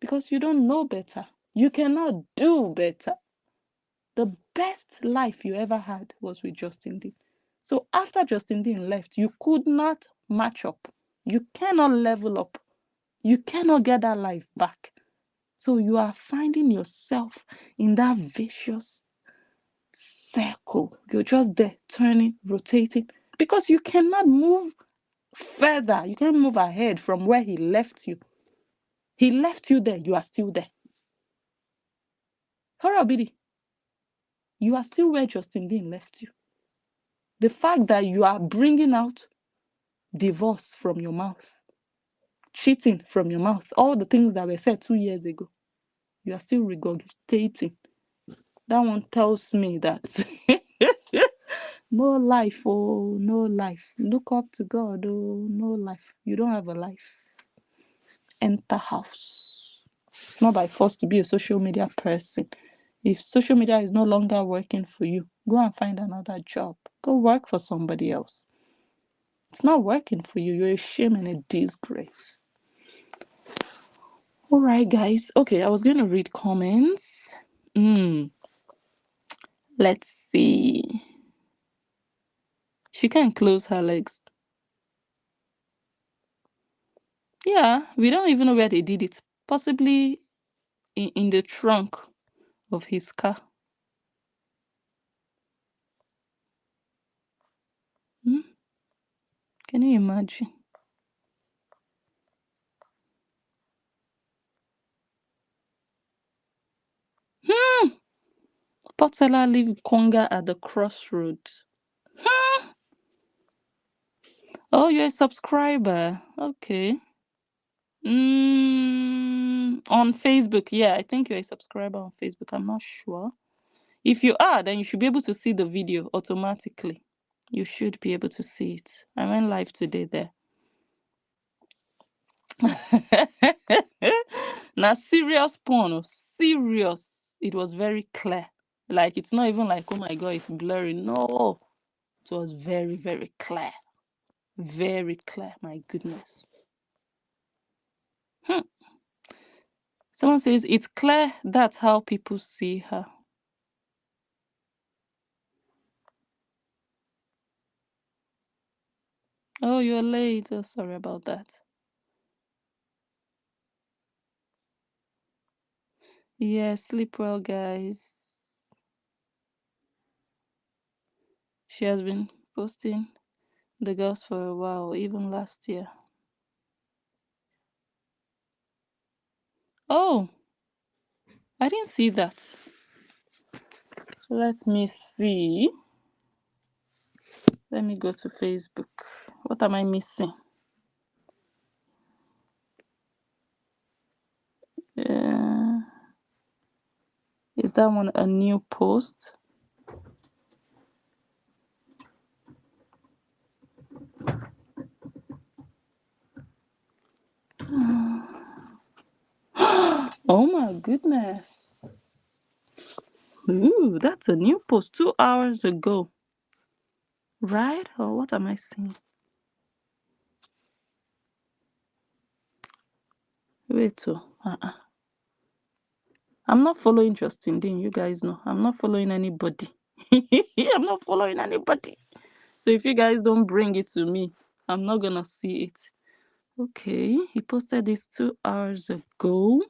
Because you don't know better. You cannot do better. The best life you ever had was with Justin Dean. So after Justin Dean left, you could not match up. You cannot level up. You cannot get that life back. So you are finding yourself in that vicious circle. You're just there, turning, rotating, because you cannot move further. You can't move ahead from where he left you. He left you there. You are still there. Horabidi, you are still where Justin Dean left you. The fact that you are bringing out divorce from your mouth, cheating from your mouth, all the things that were said 2 years ago, you are still regurgitating. That one tells me that no life, oh, no life. Look up to God, oh, no life. You don't have a life. Enter house. It's not by force to be a social media person. If social media is no longer working for you, go and find another job. Go work for somebody else. It's not working for you. You're a shame and a disgrace. All right, guys. Okay, I was going to read comments. Let's see. She can close her legs. Yeah, we don't even know where they did it. Possibly in the trunk of his car. Can you imagine? Potela leave Konga at the crossroads. Oh, you're a subscriber. Okay. On Facebook. Yeah, I think you're a subscriber on Facebook. I'm not sure. If you are, then you should be able to see the video automatically. You should be able to see it. I went live today there. Now serious porn, serious. It was very clear. Like it's not even like, oh my god, it's blurry. No, it was very, very clear. Very clear. My goodness. Hmm. Someone says it's clear that's how people see her. Oh, you're late. Oh, sorry about that. Yeah, sleep well, guys. She has been posting the girls for a while, even last year. Oh, I didn't see that. Let me see. Let me go to Facebook. What am I missing? Uh, is that one a new post? Oh my goodness. Ooh, that's a new post 2 hours ago. Right? Or what am I seeing? Wait, I'm not following Justin Dean, you guys know. I'm not following anybody. I'm not following anybody. So if you guys don't bring it to me, I'm not gonna see it. Okay, he posted this 2 hours ago.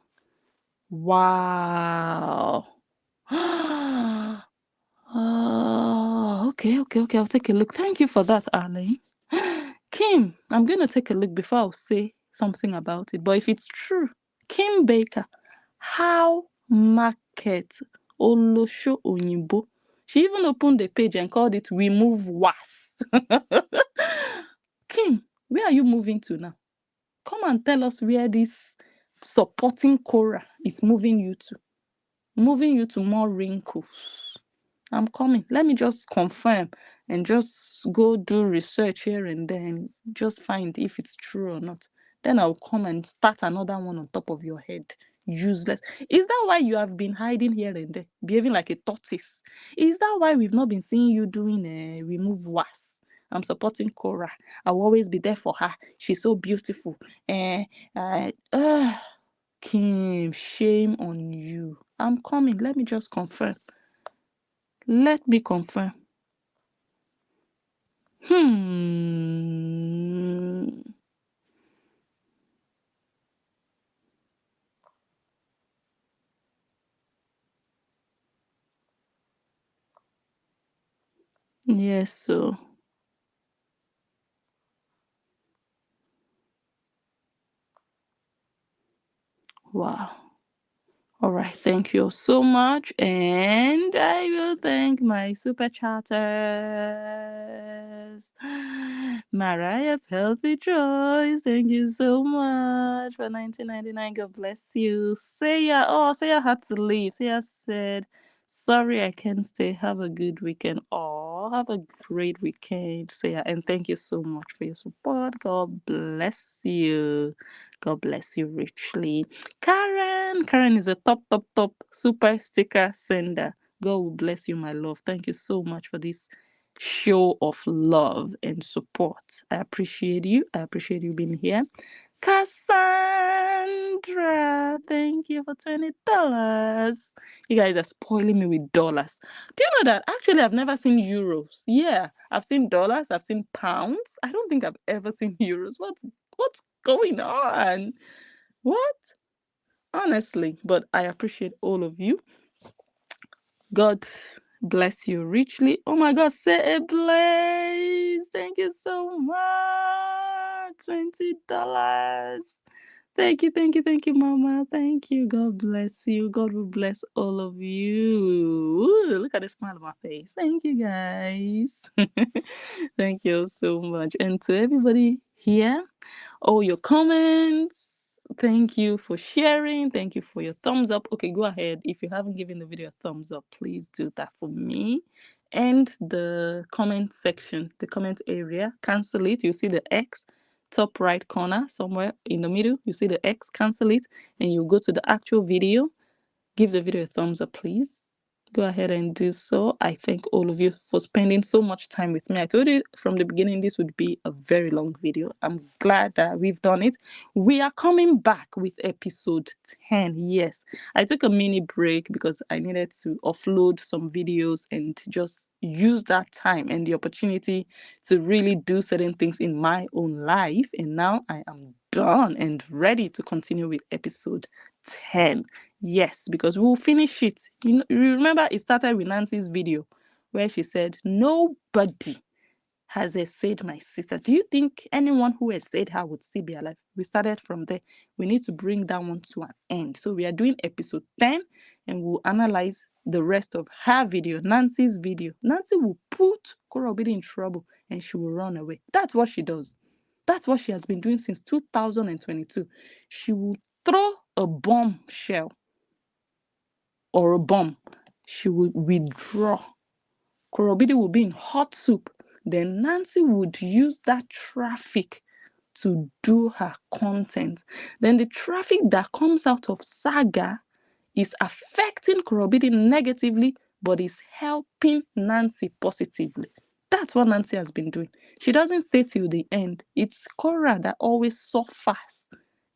Wow. Okay. I'll take a look. Thank you for that, Arlene. Kim, I'm going to take a look before I'll say something about it. But if it's true, Kim Baker, how market Olosho Onyimbo. She even opened the page and called it Remove Was. Kim, where are you moving to now? Come and tell us where this supporting Cora is moving you to. Moving you to more wrinkles. I'm coming. Let me just confirm and just go do research here and there and just find if it's true or not. Then I'll come and start another one on top of your head. Useless. Is that why you have been hiding here and there, behaving like a tortoise? Is that why we've not been seeing you doing a remove was? I'm supporting Cora. I'll always be there for her. She's so beautiful. Kim, shame on you. I'm coming. Let me just confirm. Let me confirm. Hmm. Yes, so. Wow. All right, thank you so much. And I will thank my super chatters. Mariah's Healthy Choice. Thank you so much for 1999. God bless you. Saya, oh, Saya had to leave. Saya said, sorry, I can't stay. Have a good weekend. Oh, have a great weekend, Saya. And thank you so much for your support. God bless you. God bless you richly. Karen is a top super sticker sender. God will bless you, my love. Thank you so much for this show of love and support. I appreciate you. I appreciate you being here. Cassandra, thank you for $20. You guys are spoiling me with dollars. Do you know that actually I've never seen euros? Yeah, I've seen dollars, I've seen pounds. I don't think I've ever seen euros. What's going on? What? Honestly, but I appreciate all of you. God bless you richly. Oh my God, say a blaze. Thank you so much. $20. Thank you, Mama. Thank you. God bless you. God will bless all of you. Ooh, look at the smile on my face. Thank you, guys. Thank you so much. And to everybody here, all your comments. Thank you for sharing. Thank you for your thumbs up. Okay, go ahead. If you haven't given the video a thumbs up, please do that for me. And the comment section, the comment area, cancel it. You see the X. top right corner, somewhere in the middle, you see the X, cancel it, and you go to the actual video. Give the video a thumbs up, please. Go ahead and do so. I thank all of you for spending so much time with me. I told you from the beginning this would be a very long video. I'm glad that we've done it. We are coming back with episode 10. Yes, I took a mini break because I needed to offload some videos and just use that time and the opportunity to really do certain things in my own life. And now I am done and ready to continue with episode 10. Yes, because we'll finish it. You remember it started with Nancy's video where she said, nobody has essayed my sister. Do you think anyone who essayed her would still be alive? We started from there. We need to bring that one to an end. So we are doing episode 10 and we'll analyze the rest of her video, Nancy's video. Nancy will put Korobidi in trouble and she will run away. That's what she does. That's what she has been doing since 2022. She will throw a bombshell or a bomb. She would withdraw. Korobidi would be in hot soup. Then Nancy would use that traffic to do her content. Then the traffic that comes out of Saga is affecting Korobidi negatively, but is helping Nancy positively. That's what Nancy has been doing. She doesn't stay till the end. It's Cora that always suffers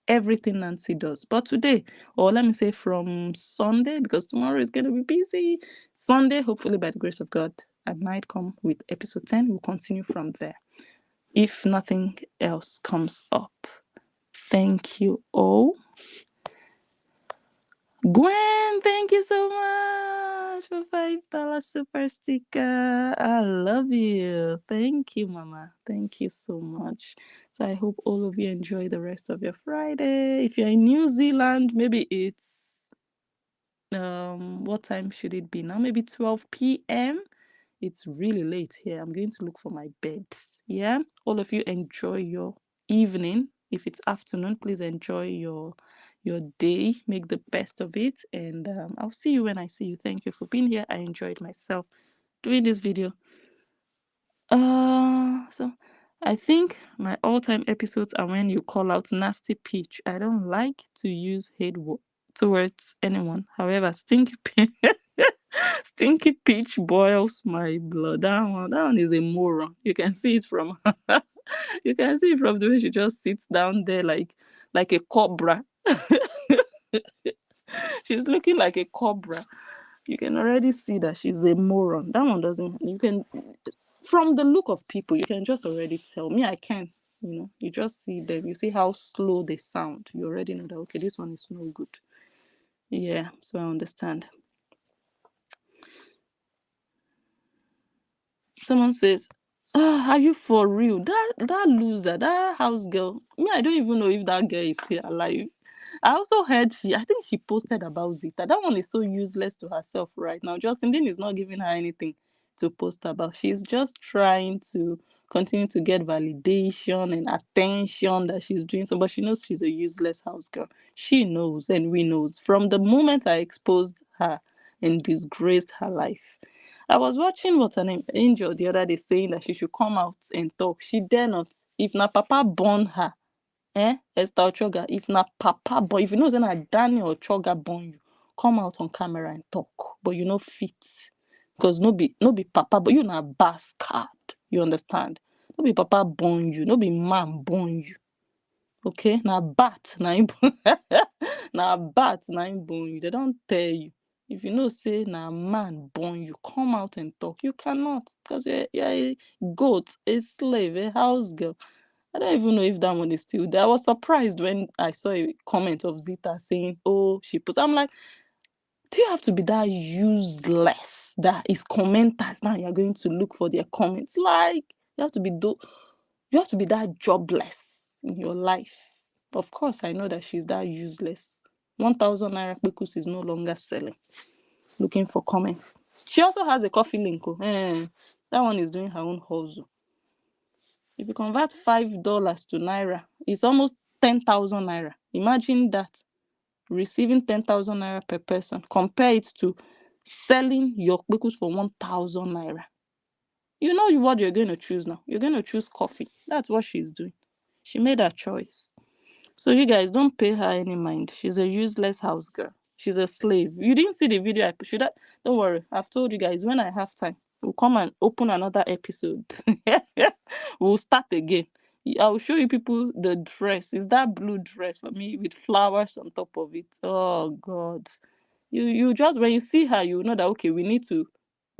everything Nancy does. But today, or let me say from Sunday, because tomorrow is going to be busy, Sunday, hopefully by the grace of God, I might come with episode 10. We'll continue from there if nothing else comes up. Thank you all. Gwen, thank you so much for $5 super sticker. I love you. Thank you, Mama. Thank you so much. So I hope all of you enjoy the rest of your Friday. If you're in New Zealand, maybe it's what time should it be now? Maybe 12 p.m. It's really late here. I'm going to look for my bed. Yeah. All of you enjoy your evening. If it's afternoon, please enjoy your day. Make the best of it. And I'll see you when I see you. Thank you for being here. I enjoyed myself doing this video. So I think my all-time episodes are when you call out nasty peach. I don't like to use hate towards anyone. However, stinky peach boils my blood. That one is a moron. You can see it from you can see it from the way she just sits down there like a cobra. She's looking like a cobra. You can already see that she's a moron. That one doesn't. You can, from the look of people, you can just already tell. Me, I can. You just see them. You see how slow they sound. You already know that. Okay, this one is no good. Yeah, so I understand. Someone says, are you for real? That loser, that house girl. Me, I don't even know if that girl is still alive. I also heard I think she posted about Zita. That one is so useless to herself right now. Justin Dean is not giving her anything to post about. She's just trying to continue to get validation and attention that she's doing so, but she knows she's a useless house girl. She knows, and we knows. From the moment I exposed her and disgraced her life. I was watching what's her name, Angel, the other day saying that she should come out and talk. She dare not. If na Papa born her, Esther Ochoga, if na Papa born, if you know that Daniel Ochoga born you, come out on camera and talk. But you know fit. Because no be Papa, but you na bastard. You understand? No be Papa born you, no be man born you. Okay? Na bat, na him na bat, na him born you. They don't tell you. If you know, say, na man born you, come out and talk. You cannot, because you're a goat, a slave, a house girl. I don't even know if that one is still there. I was surprised when I saw a comment of Zita saying, oh, she puts. I'm like, do you have to be that useless that is commenters now you're going to look for their comments? Like, you have to be that jobless in your life. Of course, I know that she's that useless. 1,000 naira Kpekus is no longer selling. Looking for comments. She also has a coffee link. That one is doing her own hustle. If you convert $5 to naira, it's almost 10,000 naira. Imagine that. Receiving 10,000 naira per person. Compare it to selling your Kpekus for 1,000 naira. You know what you're going to choose now. You're going to choose coffee. That's what she's doing. She made her choice. So you guys don't pay her any mind. She's a useless house girl. She's a slave. You didn't see the video I put. Should I? Don't worry. I've told you guys when I have time, we'll come and open another episode. We'll start again. I'll show you people the dress. Is that blue dress for me with flowers on top of it? Oh God. You just when you see her, you know that okay, we need to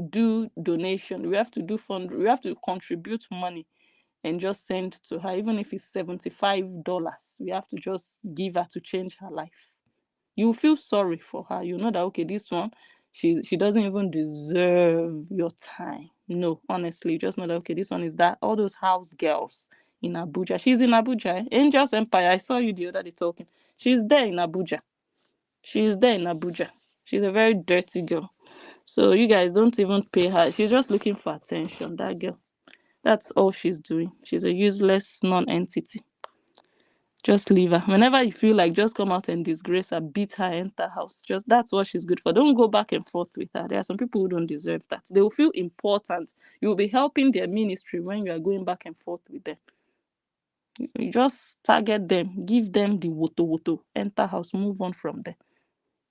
do donation. We have to do fund. We have to contribute money and just send to her, even if it's $75. We have to just give her to change her life. You feel sorry for her. You know that okay, this one, she doesn't even deserve your time. No, honestly, you just know that okay, this one is that all those house girls in Abuja. She's in Abuja. Angels Empire. I saw you the other day talking. She's there in Abuja. She's there in Abuja. She's a very dirty girl. So you guys don't even pay her. She's just looking for attention. That girl. That's all she's doing. She's a useless non-entity. Just leave her. Whenever you feel like, just come out and disgrace her, beat her, enter house. Just that's what she's good for. Don't go back and forth with her. There are some people who don't deserve that. They will feel important. You will be helping their ministry when you are going back and forth with them. You just target them, give them the woto woto, enter house, move on from there.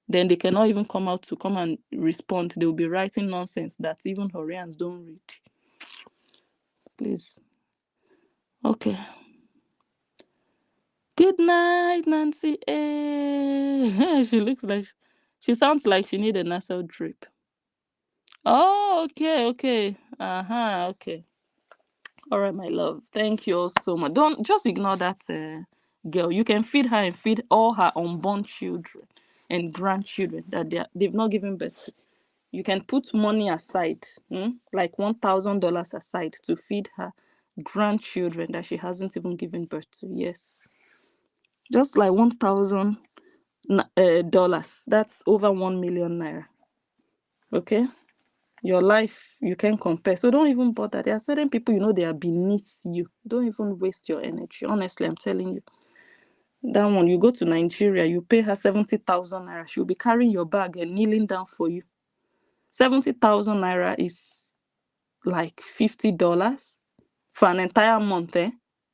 Then they cannot even come out to come and respond. They will be writing nonsense that even Horians don't read. Please. Okay. Good night, Nancy. She looks like she sounds like she need a nasal drip. Oh, okay, okay. Uh-huh, okay. All right, my love. Thank you all so much. Don't just ignore that girl. You can feed her and feed all her unborn children and grandchildren that they've not given birth to. You can put money aside, like $1,000 aside to feed her grandchildren that she hasn't even given birth to. Yes, just like $1,000. That's over 1 million naira. Okay, your life you can compare. So don't even bother. There are certain people you know they are beneath you. Don't even waste your energy. Honestly, I'm telling you. That one, you go to Nigeria, you pay her 70,000 naira. She'll be carrying your bag and kneeling down for you. 70,000 naira is like $50 for an entire month.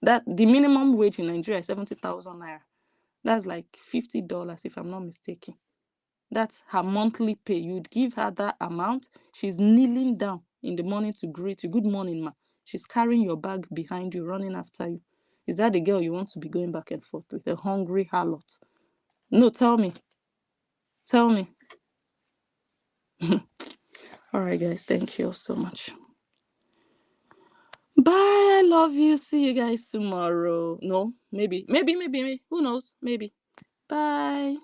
That the minimum wage in Nigeria is 70,000 naira. That's like $50 if I'm not mistaken. That's her monthly pay. You'd give her that amount. She's kneeling down in the morning to greet you. Good morning, ma. She's carrying your bag behind you, running after you. Is that the girl you want to be going back and forth with? A hungry harlot? No, tell me. Tell me. All right, guys. Thank you so much. Bye. I love you. See you guys tomorrow. No, maybe. Who knows? Maybe. Bye.